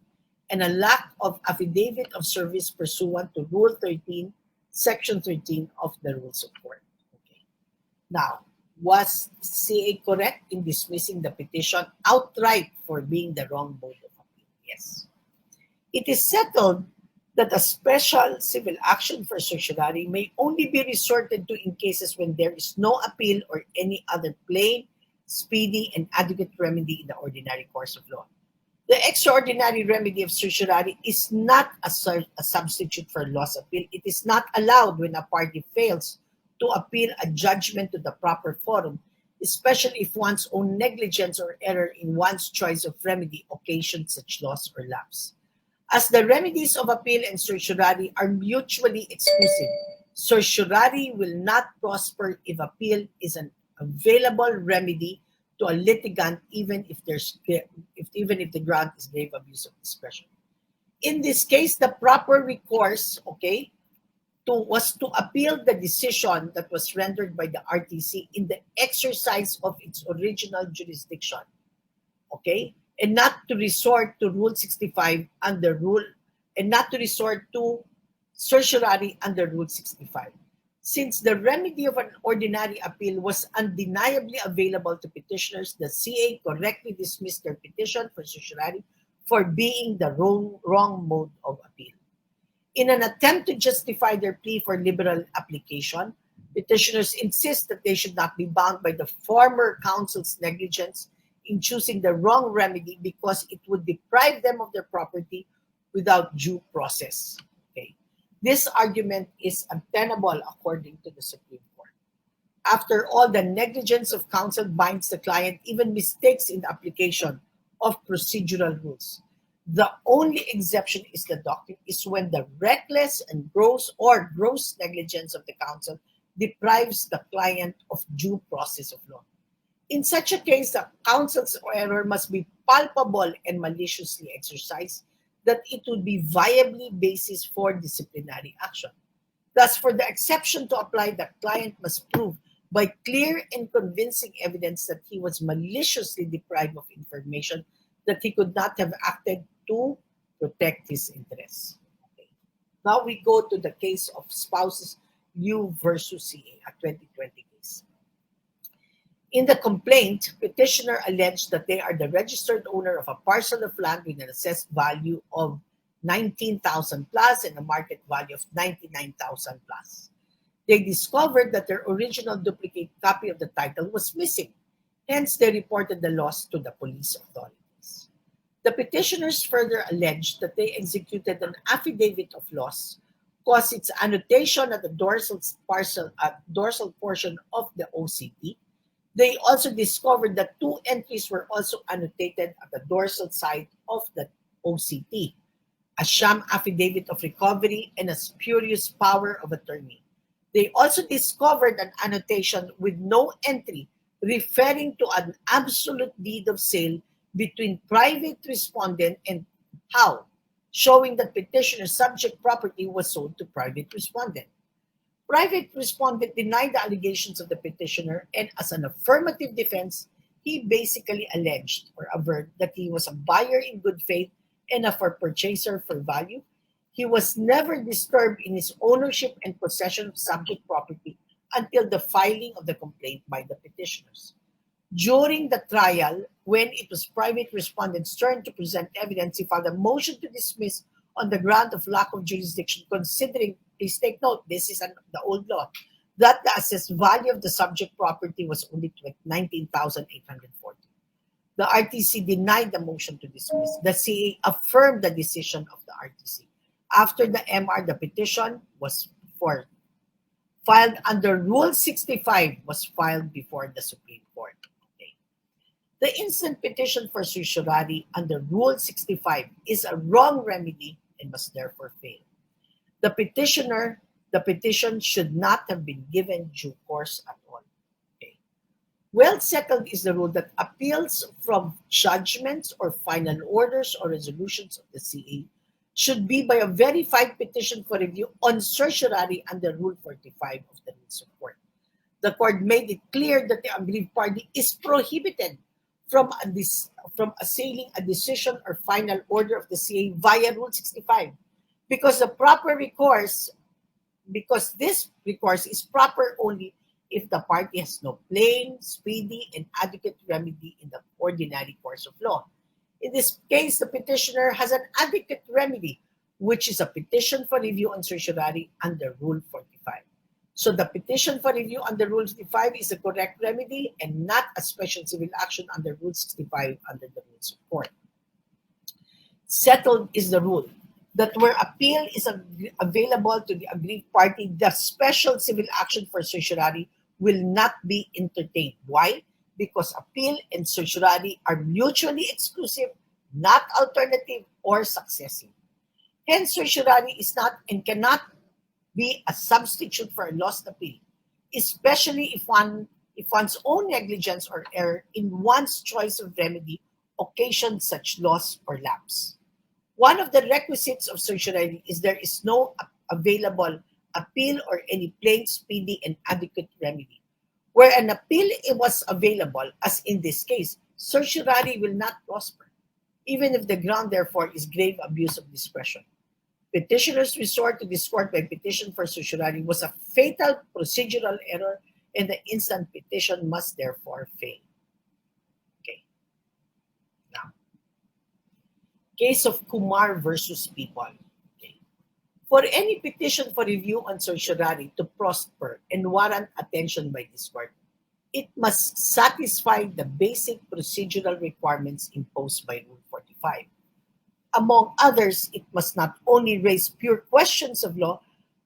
[SPEAKER 2] and a lack of affidavit of service pursuant to Rule 13, Section 13 of the Rules of Court. Okay. Now, was CA correct in dismissing the petition outright for being the wrong mode of appeal? Yes. It is settled that a special civil action for certiorari may only be resorted to in cases when there is no appeal or any other plain, speedy, and adequate remedy in the ordinary course of law. The extraordinary remedy of certiorari is not a substitute for loss appeal. It is not allowed when a party fails to appeal a judgment to the proper forum, especially if one's own negligence or error in one's choice of remedy occasions such loss or lapse. As the remedies of appeal and certiorari are mutually exclusive, certiorari will not prosper if appeal is an available remedy to a litigant, even if the ground is grave abuse of discretion. In this case, the proper recourse, was to appeal the decision that was rendered by the RTC in the exercise of its original jurisdiction, and not to resort to Rule 65 under Rule, and not to resort to certiorari under Rule 65. Since the remedy of an ordinary appeal was undeniably available to petitioners, the CA correctly dismissed their petition for certiorari for being the wrong mode of appeal. In an attempt to justify their plea for liberal application, petitioners insist that they should not be bound by the former counsel's negligence in choosing the wrong remedy because it would deprive them of their property without due process. This argument is untenable according to the Supreme Court. After all, the negligence of counsel binds the client, even mistakes in the application of procedural rules. The only exception is when the reckless and gross negligence of the counsel deprives the client of due process of law. In such a case, the counsel's error must be palpable and maliciously exercised, that it would be viably basis for disciplinary action. Thus, for the exception to apply, the client must prove by clear and convincing evidence that he was maliciously deprived of information that he could not have acted to protect his interests. Now we go to the case of spouses U versus CA, a 2020 case. In the complaint, petitioner alleged that they are the registered owner of a parcel of land with an assessed value of 19,000 plus and a market value of 99,000 plus. They discovered that their original duplicate copy of the title was missing. Hence, they reported the loss to the police authorities. The petitioners further alleged that they executed an affidavit of loss because its annotation at the dorsal portion of the OCT. They also discovered that 2 entries were also annotated at the dorsal side of the OCT, a sham affidavit of recovery and a spurious power of attorney. They also discovered an annotation with no entry referring to an absolute deed of sale between private respondent and Howe, showing that petitioner's subject property was sold to private respondent. Private respondent denied the allegations of the petitioner, and as an affirmative defense, he basically alleged or averred that he was a buyer in good faith and a purchaser for value. He was never disturbed in his ownership and possession of subject property until the filing of the complaint by the petitioners. During the trial, when it was private respondent's turn to present evidence, he filed a motion to dismiss on the ground of lack of jurisdiction, considering, please take note, this is the old law, that the assessed value of the subject property was only 19,840. The RTC denied the motion to dismiss. The CA affirmed the decision of the RTC. After the MR, the petition was filed under Rule 65 was filed before the Supreme Court. Okay. The instant petition for certiorari under Rule 65 is a wrong remedy and must therefore fail. The petition should not have been given due course at all. Okay. Well settled is the rule that appeals from judgments or final orders or resolutions of the CA should be by a verified petition for review on certiorari under Rule 45 of the Rules of Court. The court made it clear that the aggrieved party is prohibited from assailing a decision or final order of the CA via Rule 65 because this recourse is proper only if the party has no plain, speedy, and adequate remedy in the ordinary course of law. In this case, the petitioner has an adequate remedy, which is a petition for review on certiorari under Rule 45. So the petition for review under Rule 65 is the correct remedy and not a special civil action under Rule 65 under the Rules of Court. Settled is the rule that where appeal is available to the aggrieved party, the special civil action for certiorari will not be entertained. Why? Because appeal and certiorari are mutually exclusive, not alternative or successive. Hence, certiorari is not and cannot be a substitute for a lost appeal, especially if one's own negligence or error in one's choice of remedy occasions such loss or lapse. One of the requisites of certiorari is there is no available appeal or any plain, speedy, and adequate remedy. Where an appeal was available, as in this case, certiorari will not prosper, even if the ground, therefore, is grave abuse of discretion. Petitioner's resort to this court by petition for certiorari was a fatal procedural error, and the instant petition must therefore fail. Okay. Now, case of Kumar versus People. Okay. For any petition for review on certiorari to prosper and warrant attention by this court, it must satisfy the basic procedural requirements imposed by Rule 45. Among others, it must not only raise pure questions of law,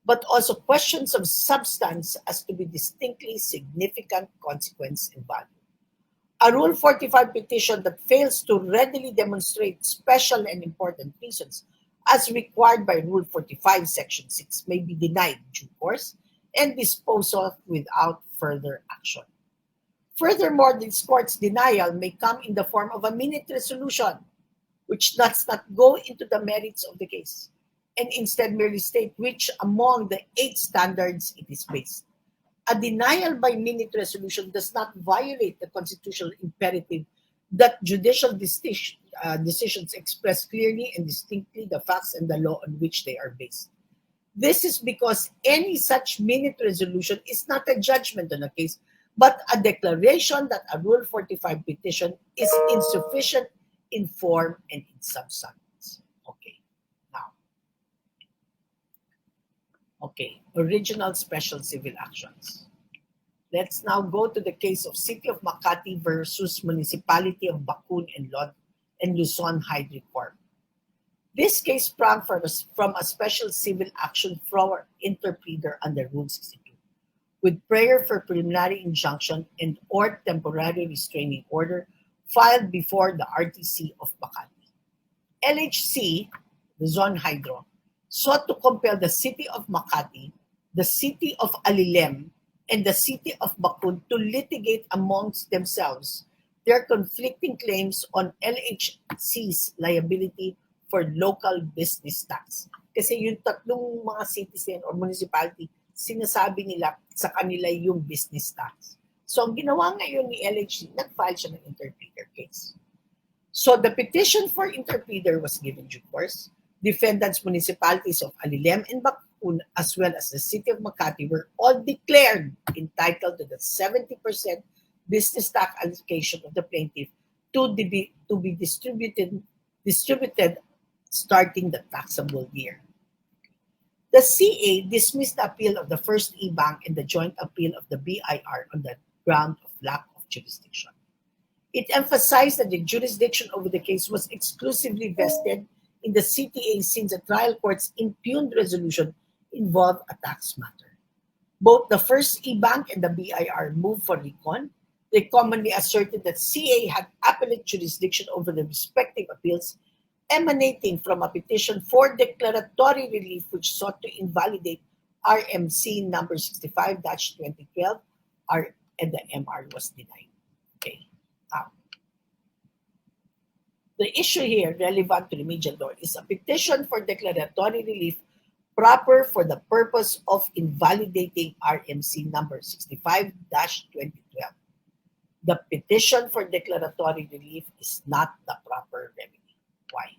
[SPEAKER 2] but also questions of substance as to be distinctly significant consequence and value. A Rule 45 petition that fails to readily demonstrate special and important reasons, as required by Rule 45, Section 6, may be denied due course and disposed of without further action. Furthermore, this court's denial may come in the form of a minute resolution, which does not go into the merits of the case, and instead merely state which among the 8 standards it is based. A denial by minute resolution does not violate the constitutional imperative that judicial decisions express clearly and distinctly the facts and the law on which they are based. This is because any such minute resolution is not a judgment on a case, but a declaration that a Rule 45 petition is insufficient in form and in substance. Okay, now. Okay, original special civil actions. Let's now go to the case of City of Makati versus Municipality of Bacun and Luzon Hydro Corp. This case sprang from a special civil action for interpleader under Rule 62, with prayer for preliminary injunction and or temporary restraining order filed before the RTC of Makati. LHC, Luzon Hydro, sought to compel the City of Makati, the City of Alilem, and the City of Bacun to litigate amongst themselves their conflicting claims on LHC's liability for local business tax. Kasi yung tatlong mga cities or municipality, sinasabi nila sa kanila yung business tax. So ang ginawa ngayon ni LHC, nag-file siya ng interpleader case. So the petition for interpleader was given due course. Defendants municipalities of Alilem and Bacun, as well as the City of Makati, were all declared entitled to the 70% business tax allocation of the plaintiff to be distributed starting the taxable year. The CA dismissed the appeal of the first e-bank and the joint appeal of the BIR on the ground of lack of jurisdiction. It emphasized that the jurisdiction over the case was exclusively vested in the CTA since the trial court's impugned resolution involved a tax matter. Both the first e-bank and the BIR moved for recon. They commonly asserted that CA had appellate jurisdiction over the respective appeals emanating from a petition for declaratory relief which sought to invalidate RMC number 65-2012 and the MR was denied. Okay. The issue here relevant to remedial law is a petition for declaratory relief proper for the purpose of invalidating RMC number 65-2012. The petition for declaratory relief is not the proper remedy. Why?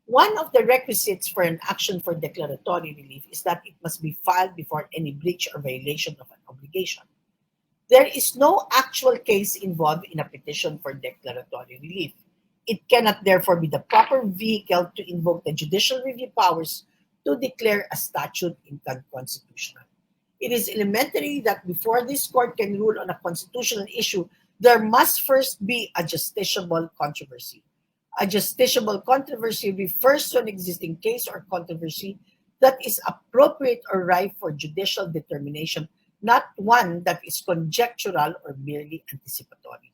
[SPEAKER 2] One of the requisites for an action for declaratory relief is that it must be filed before any breach or violation of an obligation. There is no actual case involved in a petition for declaratory relief. It cannot therefore be the proper vehicle to invoke the judicial review powers to declare a statute unconstitutional. It is elementary that before this court can rule on a constitutional issue, there must first be a justiciable controversy. A justiciable controversy refers to an existing case or controversy that is appropriate or ripe for judicial determination, not one that is conjectural or merely anticipatory.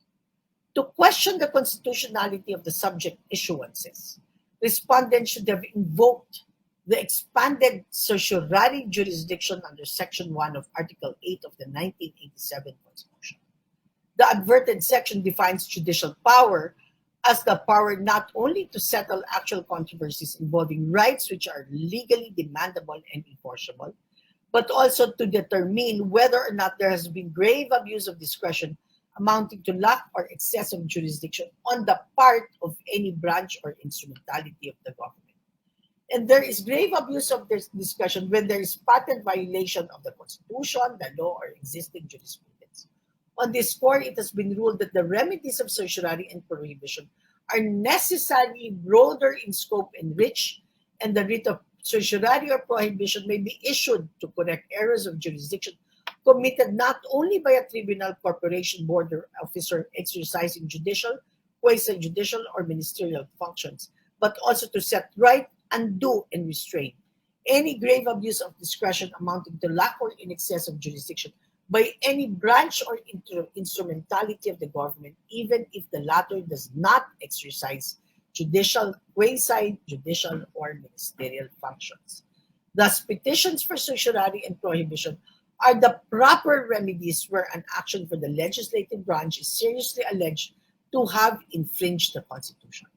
[SPEAKER 2] To question the constitutionality of the subject issuances, respondents should have invoked the expanded certiorari jurisdiction under Section 1 of Article 8 of the 1987 Constitution. The adverted section defines judicial power as the power not only to settle actual controversies involving rights which are legally demandable and enforceable, but also to determine whether or not there has been grave abuse of discretion amounting to lack or excess of jurisdiction on the part of any branch or instrumentality of the government. And there is grave abuse of this discretion when there is patent violation of the Constitution, the law, or existing jurisprudence. On this score, it has been ruled that the remedies of certiorari and prohibition are necessarily broader in scope and reach, and the writ of certiorari or prohibition may be issued to correct errors of jurisdiction committed not only by a tribunal, corporation, board, or officer exercising judicial, quasi-judicial, or ministerial functions, but also to set right, undo, and restrain any grave abuse of discretion amounting to lack or in excess of jurisdiction by any branch or instrumentality of the government, even if the latter does not exercise judicial, quasi-judicial, or ministerial functions. Thus, petitions for certiorari and prohibition are the proper remedies where an action for the legislative branch is seriously alleged to have infringed the Constitution.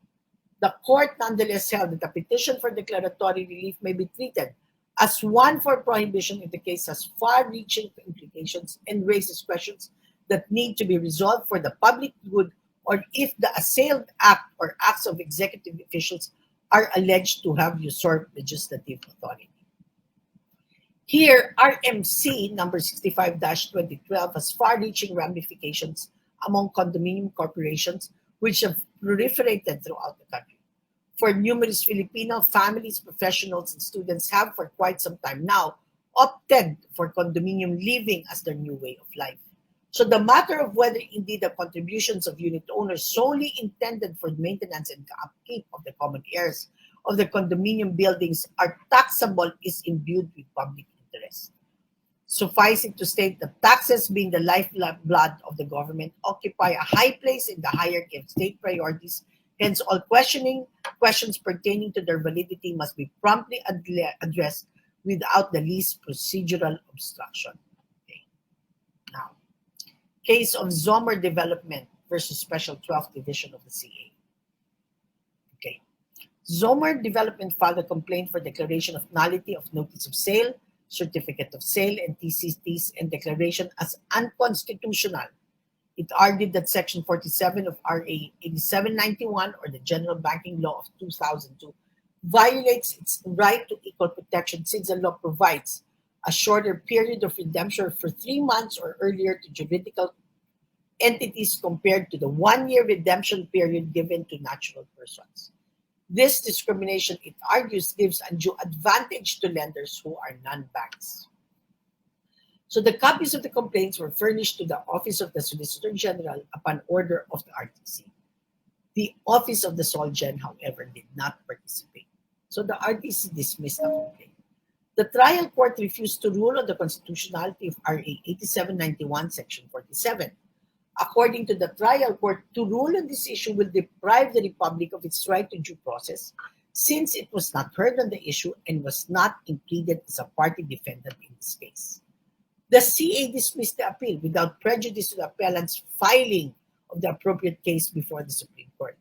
[SPEAKER 2] The court nonetheless held that a petition for declaratory relief may be treated as one for prohibition if the case has far-reaching implications and raises questions that need to be resolved for the public good, or if the assailed act or acts of executive officials are alleged to have usurped legislative authority. Here, RMC number 65-2012 has far-reaching ramifications among condominium corporations which have proliferated throughout the country. For numerous Filipino families, professionals, and students have for quite some time now opted for condominium living as their new way of life. So the matter of whether indeed the contributions of unit owners solely intended for maintenance and upkeep of the common areas of the condominium buildings are taxable is imbued with public interest. Suffice it to state that taxes, being the lifeblood of the government, occupy a high place in the hierarchy of state priorities. Hence, all questions pertaining to their validity must be promptly addressed without the least procedural obstruction. Okay. Now, case of Zomer Development versus Special 12th Division of the CA. Okay. Zomer Development filed a complaint for declaration of nullity of notice of sale, certificate of sale, and TCTs, and declaration as unconstitutional. It argued that Section 47 of RA 8791, or the General Banking Law of 2002, violates its right to equal protection since the law provides a shorter period of redemption for 3 months or earlier to juridical entities compared to the 1-year redemption period given to natural persons. This discrimination, it argues, gives undue advantage to lenders who are non-banks. So the copies of the complaints were furnished to the Office of the Solicitor General upon order of the RTC. The Office of the Solgen, however, did not participate. So the RTC dismissed the complaint. The trial court refused to rule on the constitutionality of RA 8791, Section 47. According to the trial court, to rule on this issue will deprive the Republic of its right to due process, since it was not heard on the issue and was not included as a party defendant in this case. The CA dismissed the appeal without prejudice to the appellant's filing of the appropriate case before the Supreme Court.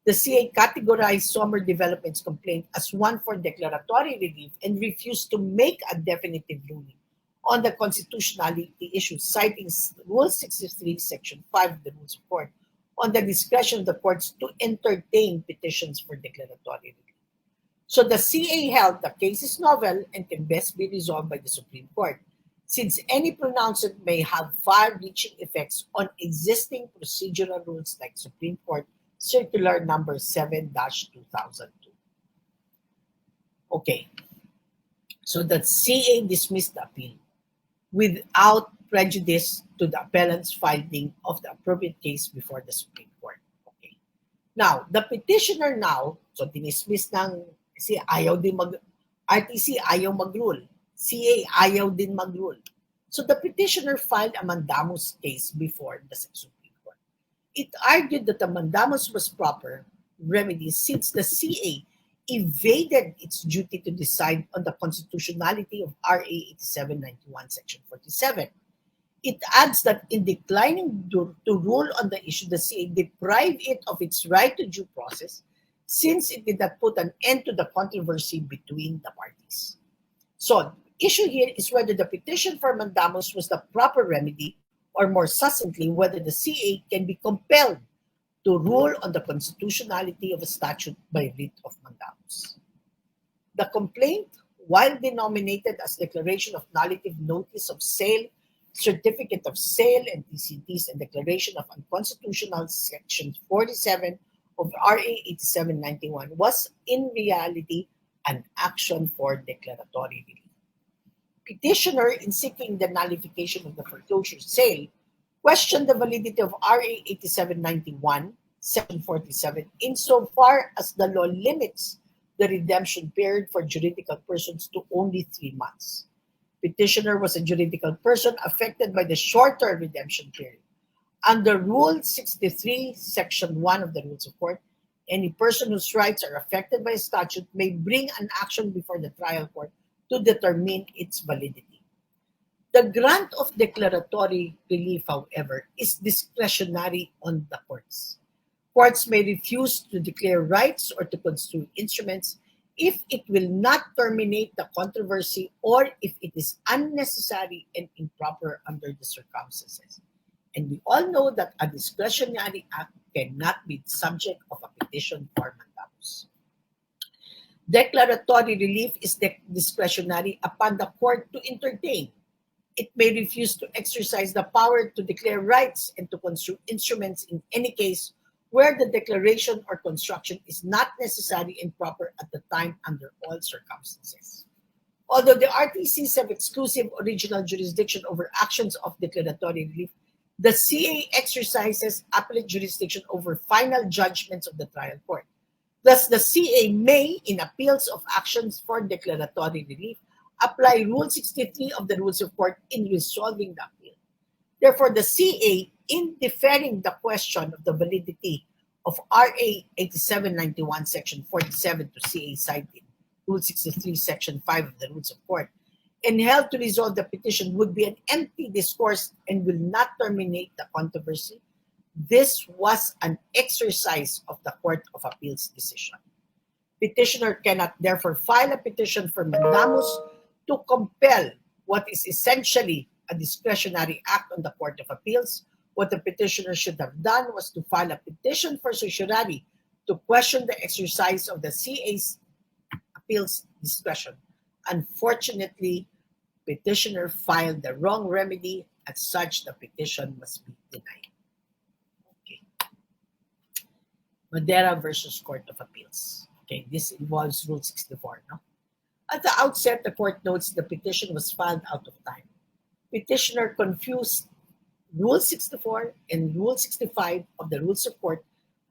[SPEAKER 2] The CA categorized Sommer Development's complaint as one for declaratory relief and refused to make a definitive ruling on the constitutionality issue, citing Rule 63, Section 5 of the Rules of Court, on the discretion of the courts to entertain petitions for declaratory relief. So the CA held the case is novel and can best be resolved by the Supreme Court, since any pronouncement may have far-reaching effects on existing procedural rules like Supreme Court Circular Number 7-2002. Okay, so the CA dismissed the appeal without prejudice to the appellant's filing of the appropriate case before the Supreme Court. Okay. Now, the petitioner now, so dinismiss ng RTC ayaw mag-rule. CA ayaw din mag-rule. So the petitioner filed a mandamus case before the Supreme Court. It argued that the mandamus was proper remedy since the CA evaded its duty to decide on the constitutionality of RA 8791, Section 47. It adds that in declining to rule on the issue, the CA deprived it of its right to due process since it did not put an end to the controversy between the parties. So, the issue here is whether the petition for mandamus was the proper remedy, or more succinctly, whether the CA can be compelled to rule on the constitutionality of a statute by writ of mandamus. The complaint, while denominated as Declaration of Nullative Notice of Sale, Certificate of Sale and TCTs, and Declaration of Unconstitutional Section 47 of RA 8791, was in reality an action for declaratory relief. Petitioner, in seeking the nullification of the foreclosure sale, questioned the validity of RA 8791, Section 47, insofar as the law limits the redemption period for juridical persons to only 3 months. Petitioner was a juridical person affected by the shorter redemption period. Under Rule 63, Section 1 of the Rules of Court, any person whose rights are affected by a statute may bring an action before the trial court to determine its validity. The grant of declaratory relief, however, is discretionary on the courts. Courts may refuse to declare rights or to construe instruments if it will not terminate the controversy or if it is unnecessary and improper under the circumstances. And we all know that a discretionary act cannot be subject of a petition for mandamus. Declaratory relief is discretionary upon the court to entertain. It may refuse to exercise the power to declare rights and to construe instruments in any case where the declaration or construction is not necessary and proper at the time under all circumstances. Although the RTCs have exclusive original jurisdiction over actions of declaratory relief, the CA exercises appellate jurisdiction over final judgments of the trial court. Thus, the CA may, in appeals of actions for declaratory relief, apply Rule 63 of the Rules of Court in resolving the appeal. Therefore, the CA, in deferring the question of the validity of RA 8791, Section 47 to CA cited Rule 63, Section 5 of the Rules of Court, and held to resolve the petition would be an empty discourse and will not terminate the controversy. This was an exercise of the Court of Appeals decision. Petitioner cannot therefore file a petition for mandamus to compel what is essentially a discretionary act on the Court of Appeals. What the petitioner should have done was to file a petition for certiorari to question the exercise of the CA's appeals discretion. Unfortunately, petitioner filed the wrong remedy. As such, the petition must be denied. Okay. Madera versus Court of Appeals. Okay, this involves Rule 64. No? At the outset, the court notes the petition was filed out of time. petitioner confused Rule 64 and Rule 65 of the Rules of Court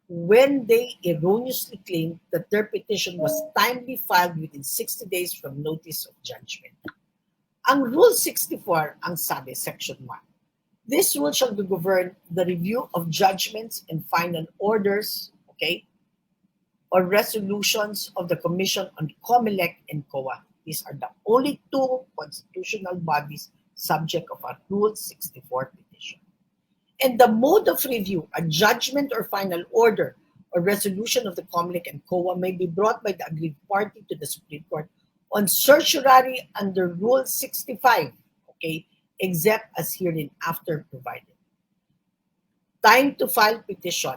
[SPEAKER 2] when they erroneously claimed that their petition was timely filed within 60 days from notice of judgment. Ang Rule 64 ang sabi, Section 1. This rule shall govern the review of judgments and final orders, okay, or resolutions of the Commission on COMELEC and COA. These are the only two constitutional bodies subject of a Rule 64 petition. And the mode of review, a judgment or final order or resolution of the COMELEC and COA may be brought by the aggrieved party to the Supreme Court on certiorari under Rule 65, okay, except as hereinafter provided. Time to file petition.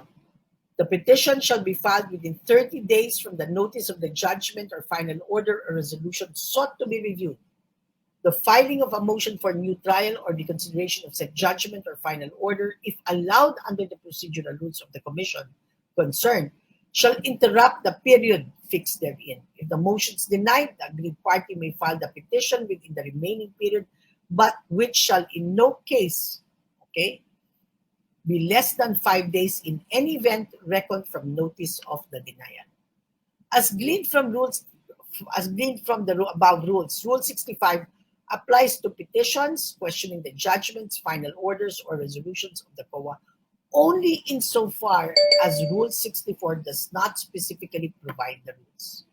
[SPEAKER 2] The petition shall be filed within 30 days from the notice of the judgment or final order or resolution sought to be reviewed. The filing of a motion for new trial or the consideration of said judgment or final order, if allowed under the procedural rules of the Commission concerned, shall interrupt the period fixed therein. If the motion is denied, the aggrieved party may file the petition within the remaining period, but which shall in no case, okay, be less than 5 days in any event reckoned from notice of the denial. As gleaned from the above rules, Rule 65 applies to petitions questioning the judgments, final orders, or resolutions of the COA only insofar as Rule 64 does not specifically provide the rules.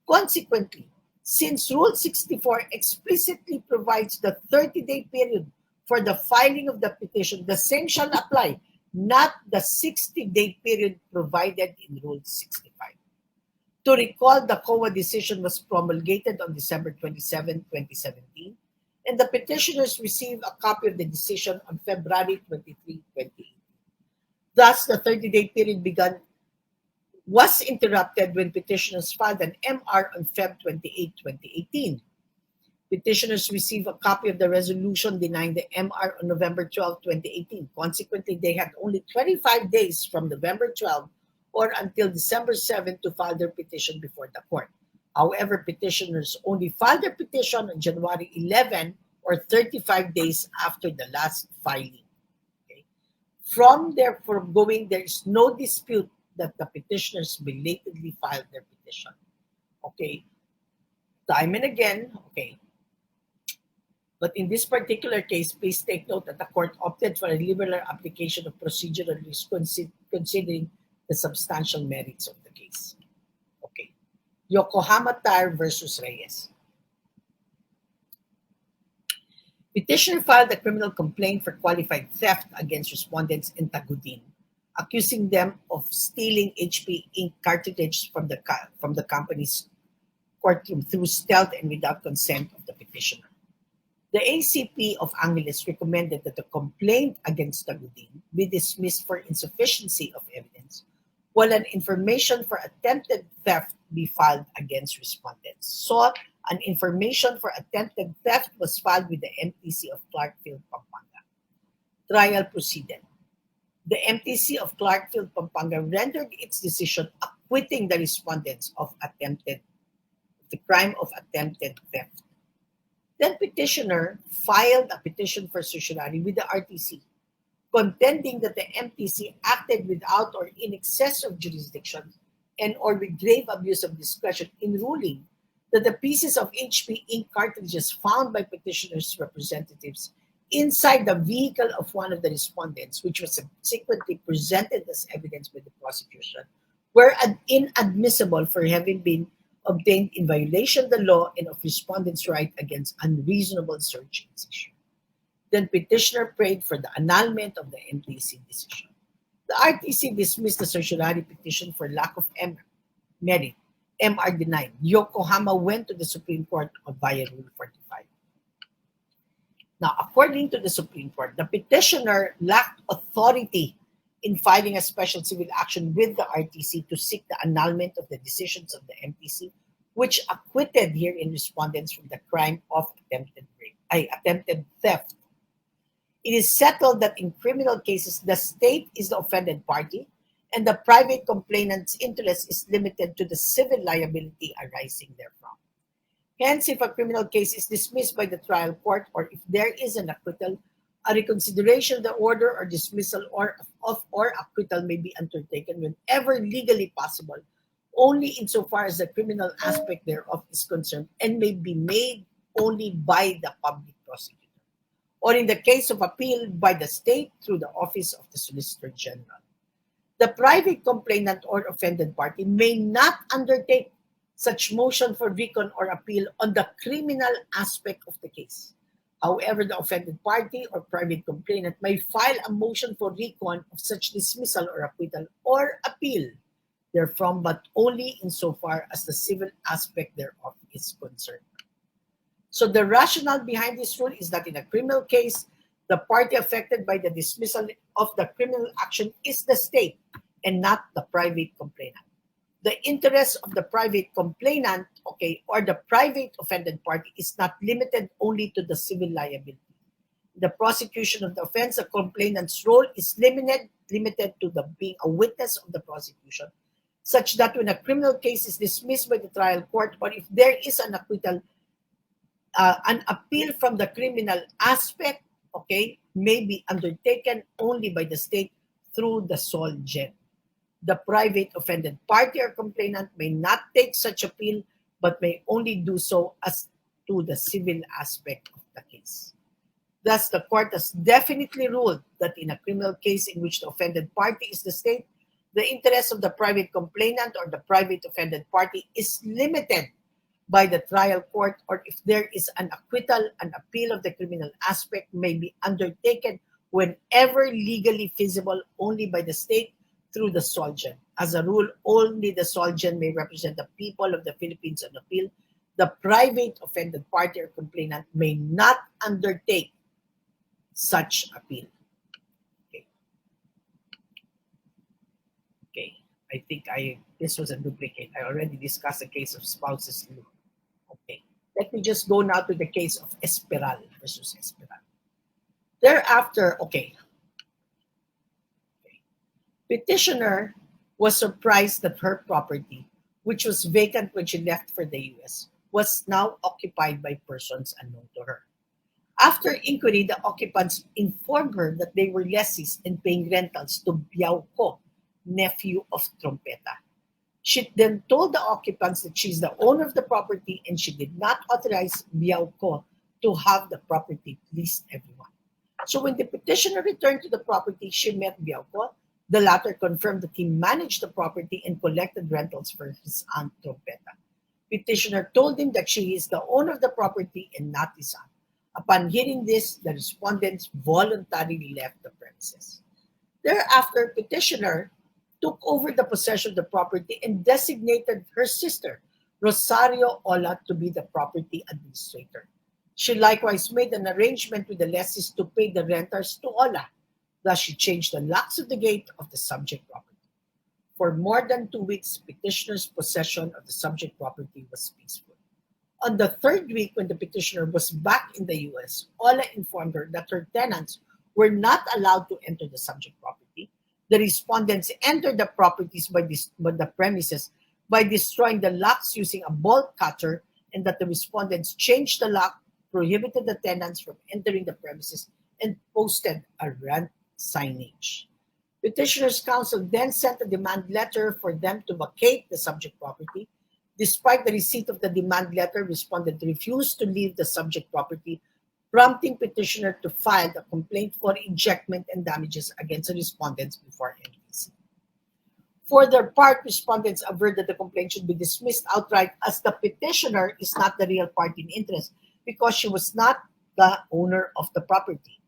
[SPEAKER 2] Consequently, since Rule 64 explicitly provides the 30-day period for the filing of the petition, the same shall apply, not the 60-day period provided in Rule 65. To recall, the COA decision was promulgated on December 27, 2017, and the petitioners received a copy of the decision on February 23, 2018. Thus, the 30-day period was interrupted when petitioners filed an MR on Feb 28, 2018. Petitioners received a copy of the resolution denying the MR on November 12, 2018. Consequently, they had only 25 days from November 12 or until December 7 to file their petition before the court. However, petitioners only filed their petition on January 11 or 35 days after the last filing. From their foregoing, there is no dispute that the petitioners belatedly filed their petition. Okay, time and again, okay. But in this particular case, please take note that the court opted for a liberal application of procedural rules considering the substantial merits of the case. Okay, Yokohama Tire versus Reyes. Petitioner filed a criminal complaint for qualified theft against respondents in Tagudin, accusing them of stealing HP ink cartridges from the company's courtroom through stealth and without consent of the petitioner. The ACP of Angeles recommended that the complaint against Tagudin be dismissed for insufficiency of evidence, while an information for attempted theft be filed against respondents. So, an information for attempted theft was filed with the MTC of Clarkfield, Pampanga. Trial proceeded. The MTC of Clarkfield, Pampanga rendered its decision acquitting the respondents of the crime of attempted theft. Then petitioner filed a petition for certiorari with the RTC, contending that the MTC acted without or in excess of jurisdiction and or with grave abuse of discretion in ruling that the pieces of HP ink cartridges found by petitioners' representatives inside the vehicle of one of the respondents, which was subsequently presented as evidence by the prosecution, were inadmissible for having been obtained in violation of the law and of respondents' right against unreasonable search and seizure. Then petitioner prayed for the annulment of the MTC decision. The RTC dismissed the certiorari petition for lack of merit. MR denied. Yokohama went to the Supreme Court via Rule 45. Now, according to the Supreme Court, the petitioner lacked authority in filing a special civil action with the RTC to seek the annulment of the decisions of the MTC, which acquitted herein respondents from the crime of attempted theft. It is settled that in criminal cases, the state is the offended party, and the private complainant's interest is limited to the civil liability arising therefrom. Hence, if a criminal case is dismissed by the trial court or if there is an acquittal, a reconsideration of the order or dismissal or acquittal may be undertaken whenever legally possible, only insofar as the criminal aspect thereof is concerned, and may be made only by the public prosecutor, or in the case of appeal by the state through the office of the Solicitor General. The private complainant or offended party may not undertake such motion for recon or appeal on the criminal aspect of the case. However, the offended party or private complainant may file a motion for recon of such dismissal or acquittal or appeal therefrom, but only insofar as the civil aspect thereof is concerned. So the rationale behind this rule is that in a criminal case, the party affected by the dismissal of the criminal action is the state and not the private complainant. The interest of the private complainant, or the private offended party is not limited only to the civil liability. In the prosecution of the offense, the complainant's role is limited to the being a witness of the prosecution, such that when a criminal case is dismissed by the trial court or if there is an acquittal, an appeal from the criminal aspect, may be undertaken only by the state through the Sol Gen. The private offended party or complainant may not take such appeal, but may only do so as to the civil aspect of the case. Thus, the court has definitely ruled that in a criminal case in which the offended party is the state, the interest of the private complainant or the private offended party is limited by the trial court, or if there is an acquittal, an appeal of the criminal aspect may be undertaken whenever legally feasible only by the state through the Sol Gen. As a rule, only the Sol Gen may represent the people of the Philippines on appeal. The private offended party or complainant may not undertake such appeal. I think this was a duplicate. I already discussed the case of spouses law. Let me just go now to the case of Esperal versus Esperal. Thereafter, petitioner was surprised that her property, which was vacant when she left for the US, was now occupied by persons unknown to her. After inquiry, the occupants informed her that they were lessees and paying rentals to Biao Ko, nephew of Trompeta. She then told the occupants that she's the owner of the property and she did not authorize Biao Ko to have the property leased everyone. So when the petitioner returned to the property, she met Biao Ko. The latter confirmed that he managed the property and collected rentals for his aunt Trompeta. Petitioner told him that she is the owner of the property and not his aunt. Upon hearing this, the respondents voluntarily left the premises. Thereafter, petitioner took over the possession of the property and designated her sister, Rosario Ola, to be the property administrator. She likewise made an arrangement with the lessees to pay the renters to Ola. Thus, she changed the locks of the gate of the subject property. For more than 2 weeks, petitioner's possession of the subject property was peaceful. On the third week, when the petitioner was back in the US, Ola informed her that her tenants were not allowed to enter the subject property. The respondents entered the properties by the premises by destroying the locks using a bolt cutter, and that the respondents changed the lock, prohibited the tenants from entering the premises, and posted a rent signage. Petitioner's counsel then sent a demand letter for them to vacate the subject property. Despite the receipt of the demand letter, respondent refused to leave the subject property, prompting petitioner to file a complaint for ejectment and damages against the respondents before MTC. For their part, respondents averred that the complaint should be dismissed outright as the petitioner is not the real party in interest because she was not the owner of the property.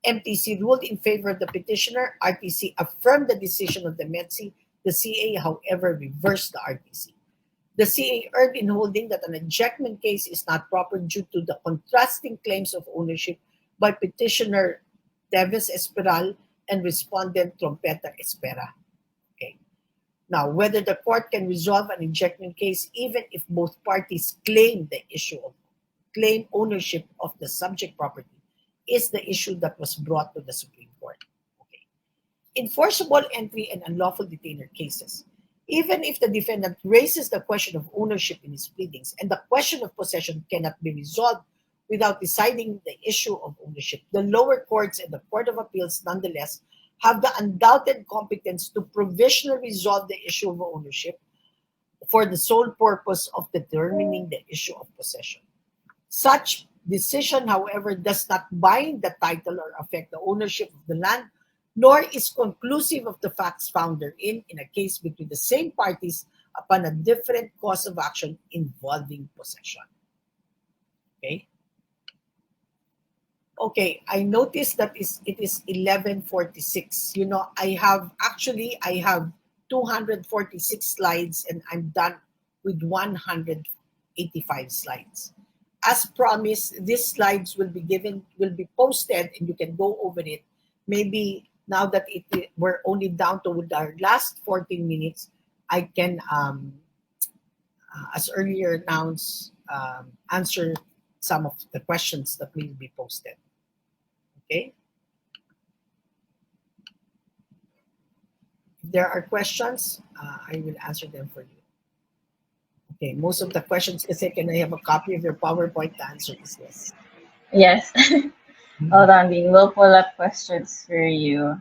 [SPEAKER 2] MTC ruled in favor of the petitioner. RTC affirmed the decision of the METC. The CA, however, reversed the RTC. The CA erred in holding that an ejectment case is not proper due to the contrasting claims of ownership by petitioner Teves Esperal and respondent Trompeta Espera. Now, whether the court can resolve an ejectment case even if both parties claim ownership of the subject property is the issue that was brought to the Supreme Court. Enforceable entry and unlawful detainer cases. Even if the defendant raises the question of ownership in his pleadings and the question of possession cannot be resolved without deciding the issue of ownership, the lower courts and the Court of Appeals nonetheless have the undoubted competence to provisionally resolve the issue of ownership for the sole purpose of determining the issue of possession. Such decision, however, does not bind the title or affect the ownership of the land, nor is conclusive of the facts found therein in a case between the same parties upon a different cause of action involving possession. Okay? Okay, I noticed that it is 11:46. You know, I have 246 slides and I'm done with 185 slides. As promised, these slides will be posted and you can go over it. Maybe now that we're only down to our last 14 minutes, I can, as earlier announced, answer some of the questions that will be posted. Okay? If there are questions, I will answer them for you. Okay, most of the questions kasi can I have a copy of your PowerPoint to answer this list?
[SPEAKER 1] Yes. Hold on, Dean. We'll pull up questions for you.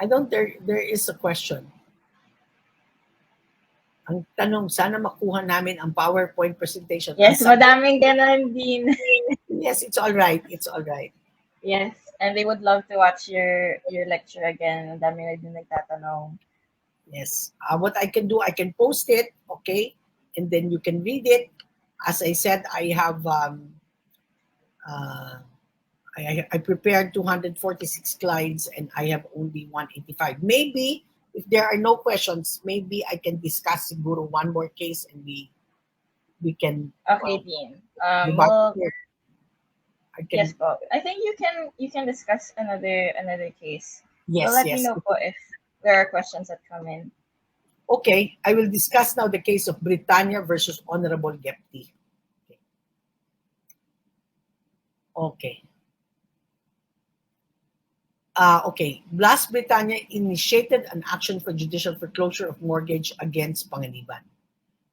[SPEAKER 2] There is a question. Ang tanong, sana makuha namin ang PowerPoint presentation.
[SPEAKER 1] Yes, madaming ganon, Dean.
[SPEAKER 2] Yes, it's all right. It's all right.
[SPEAKER 1] Yes, and they would love to watch your lecture again. Ang dami na din nagtatanong.
[SPEAKER 2] Yes. What I can do, I can post it, okay? And then you can read it. As I said, I have I prepared 246 slides and I have only 185. Maybe if there are no questions, maybe I can discuss siguro one more case and we can.
[SPEAKER 1] Okay, Dean. Yes, po. I think you can discuss another case.
[SPEAKER 2] Yes,
[SPEAKER 1] so let
[SPEAKER 2] yes.
[SPEAKER 1] me know po if there are questions that come in.
[SPEAKER 2] Okay, I will discuss now the case of Britannia versus Honorable Gepti. Okay. Okay. Blas Britannia initiated an action for judicial foreclosure of mortgage against Panganiban.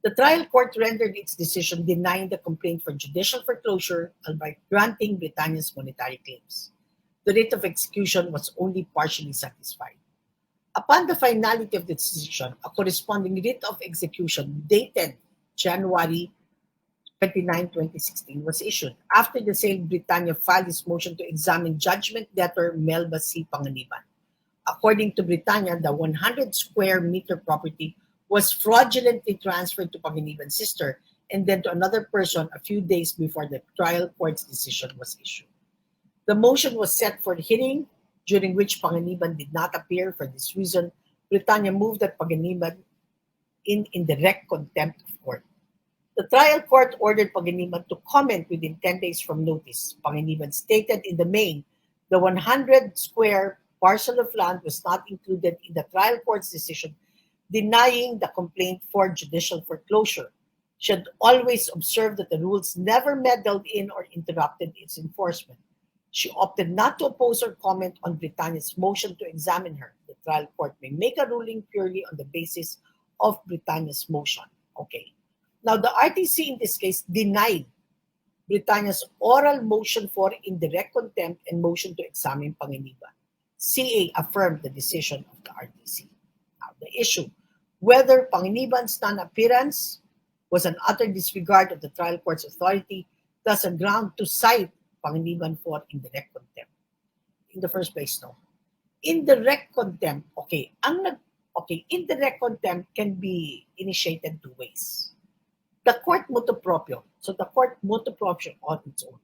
[SPEAKER 2] The trial court rendered its decision denying the complaint for judicial foreclosure by granting Britannia's monetary claims. The writ of execution was only partially satisfied. Upon the finality of the decision, a corresponding writ of execution dated January 29, 2016 was issued. After the sale, Britannia filed its motion to examine judgment debtor Melba C. Panganiban. According to Britannia, the 100 square meter property was fraudulently transferred to Panganiban's sister and then to another person a few days before the trial court's decision was issued. The motion was set for hearing, during which Panganiban did not appear. For this reason, Britannia moved that Panganiban in direct contempt of court. The trial court ordered Panganiban to comment within 10 days from notice. Panganiban stated in the main the 100 square parcel of land was not included in the trial court's decision denying the complaint for judicial foreclosure. She had always observed that the rules never meddled in or interrupted its enforcement. She opted not to oppose or comment on Britannia's motion to examine her. The trial court may make a ruling purely on the basis of Britannia's motion. Okay. Now, the RTC in this case denied Britannia's oral motion for indirect contempt and motion to examine Panganiban. CA affirmed the decision of the RTC. Now, the issue, whether Panganiban's non-appearance was an utter disregard of the trial court's authority, thus a ground to cite Panganiban for indirect contempt. In the first place, no. Indirect contempt, indirect contempt can be initiated two ways. The court motu proprio, so the court motu proprio on its own.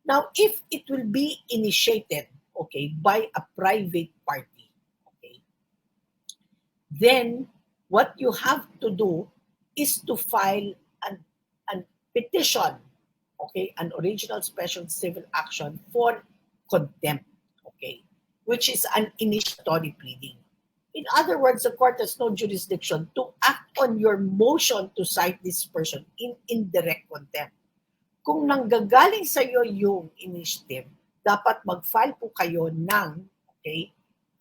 [SPEAKER 2] Now, if it will be initiated, by a private party, then what you have to do is to file a petition, an original special civil action for contempt, which is an initiatory pleading. In other words, the court has no jurisdiction to act on your motion to cite this person in indirect contempt. Kung nanggagaling sa iyo yung initiative, dapat mag-file po kayo ng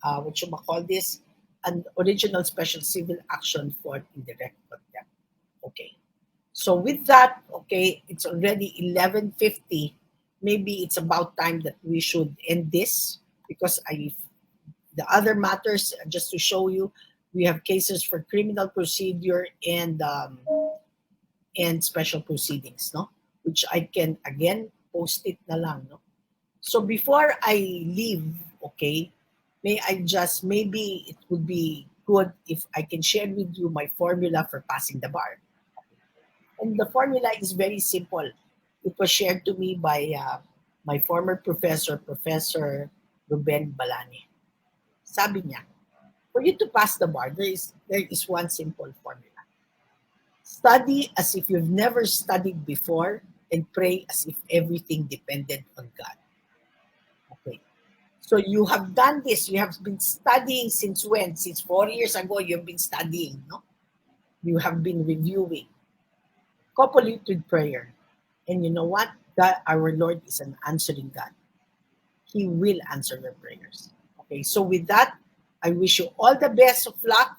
[SPEAKER 2] what you call this, an original special civil action for indirect contempt. Okay. So with that, okay, it's already 11:50. Maybe it's about time that we should end this because the other matters, just to show you, we have cases for criminal procedure and special proceedings, no? Which I can again post it na lang, no? So before I leave, okay, maybe it would be good if I can share with you my formula for passing the bar. And the formula is very simple. It was shared to me by my former professor, Professor Ruben Balani. Sabi niya, for you to pass the bar, there is one simple formula. Study as if you've never studied before and pray as if everything depended on God. Okay. So you have done this. You have been studying since when? Since 4 years ago, you've been studying, no? You have been reviewing. Couple it with prayer. And you know what? God, our Lord is an answering God. He will answer your prayers. Okay, so with that, I wish you all the best of luck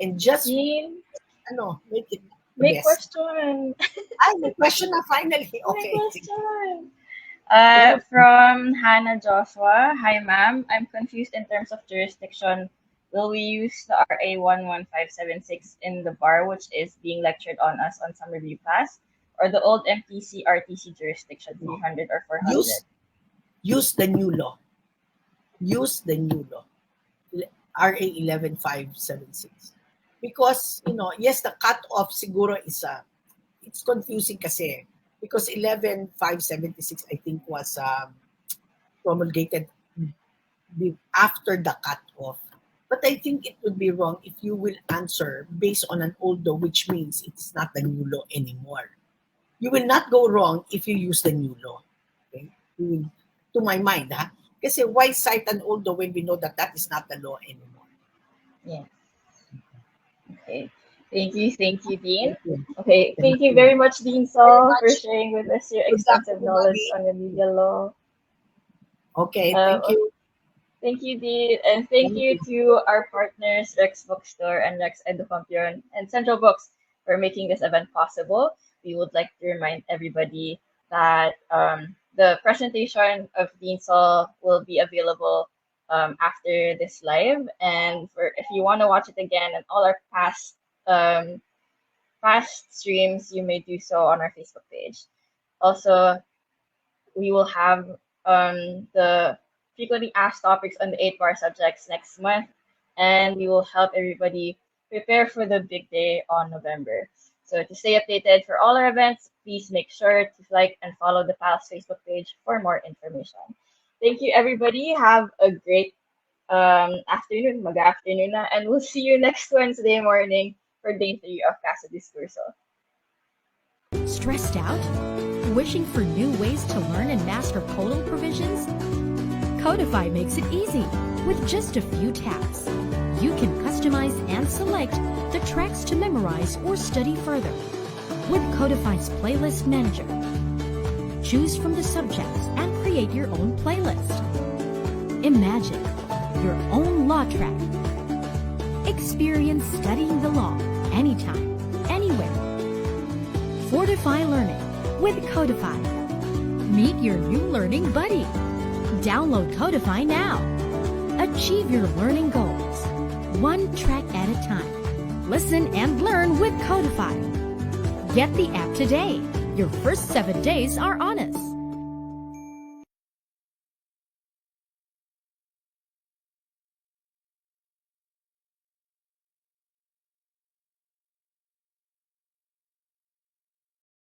[SPEAKER 2] and just
[SPEAKER 1] Dean,
[SPEAKER 2] make it the
[SPEAKER 1] may
[SPEAKER 2] best.
[SPEAKER 1] question.
[SPEAKER 2] May question na finally.
[SPEAKER 1] May
[SPEAKER 2] Okay.
[SPEAKER 1] question. From Hannah Joshua. Hi, ma'am. I'm confused in terms of jurisdiction. Will we use the RA 11576 in the bar, which is being lectured on us on some review class, or the old MTC RTC jurisdiction 300 or 400?
[SPEAKER 2] Use the new law. Use the new law. RA 11576. Because, yes, the cutoff siguro is it's confusing kasi because 11576 I think was promulgated after the cutoff. But I think it would be wrong if you will answer based on an old law, which means it's not the new law anymore. You will not go wrong if you use the new law. Okay? To my mind, Kasi why cite an old law when we know that is not the law anymore?
[SPEAKER 1] Yeah. Okay. Thank you, Dean.
[SPEAKER 2] Thank you.
[SPEAKER 1] Okay, thank you very much, Dean Sol, for sharing with us your extensive knowledge on remedial law.
[SPEAKER 2] Okay, thank you.
[SPEAKER 1] Thank you, Dean, and thank you to our partners, Rex Bookstore and Rex Educampion and Central Books for making this event possible. We would like to remind everybody that the presentation of Dean Sol will be available after this live, and if you want to watch it again and all our past streams, you may do so on our Facebook page. Also, we will have the frequently asked topics on the 8-bar subjects next month, and we will help everybody prepare for the big day on November. So to stay updated for all our events, please make sure to like and follow the PALS Facebook page for more information. Thank you, everybody. Have a great afternoon, mag-afternoon na, and we'll see you next Wednesday morning for day 3 of Caso Discurso.
[SPEAKER 3] Stressed out? Wishing for new ways to learn and master codal provisions? Codify makes it easy. With just a few taps, you can customize and select the tracks to memorize or study further. With Codify's Playlist Manager, choose from the subjects and create your own playlist. Imagine your own law track. Experience studying the law anytime, anywhere. Fortify learning with Codify. Meet your new learning buddy. Download Codify now. Achieve your learning goals, one track at a time. Listen and learn with Codify. Get the app today. Your first 7 days are on us.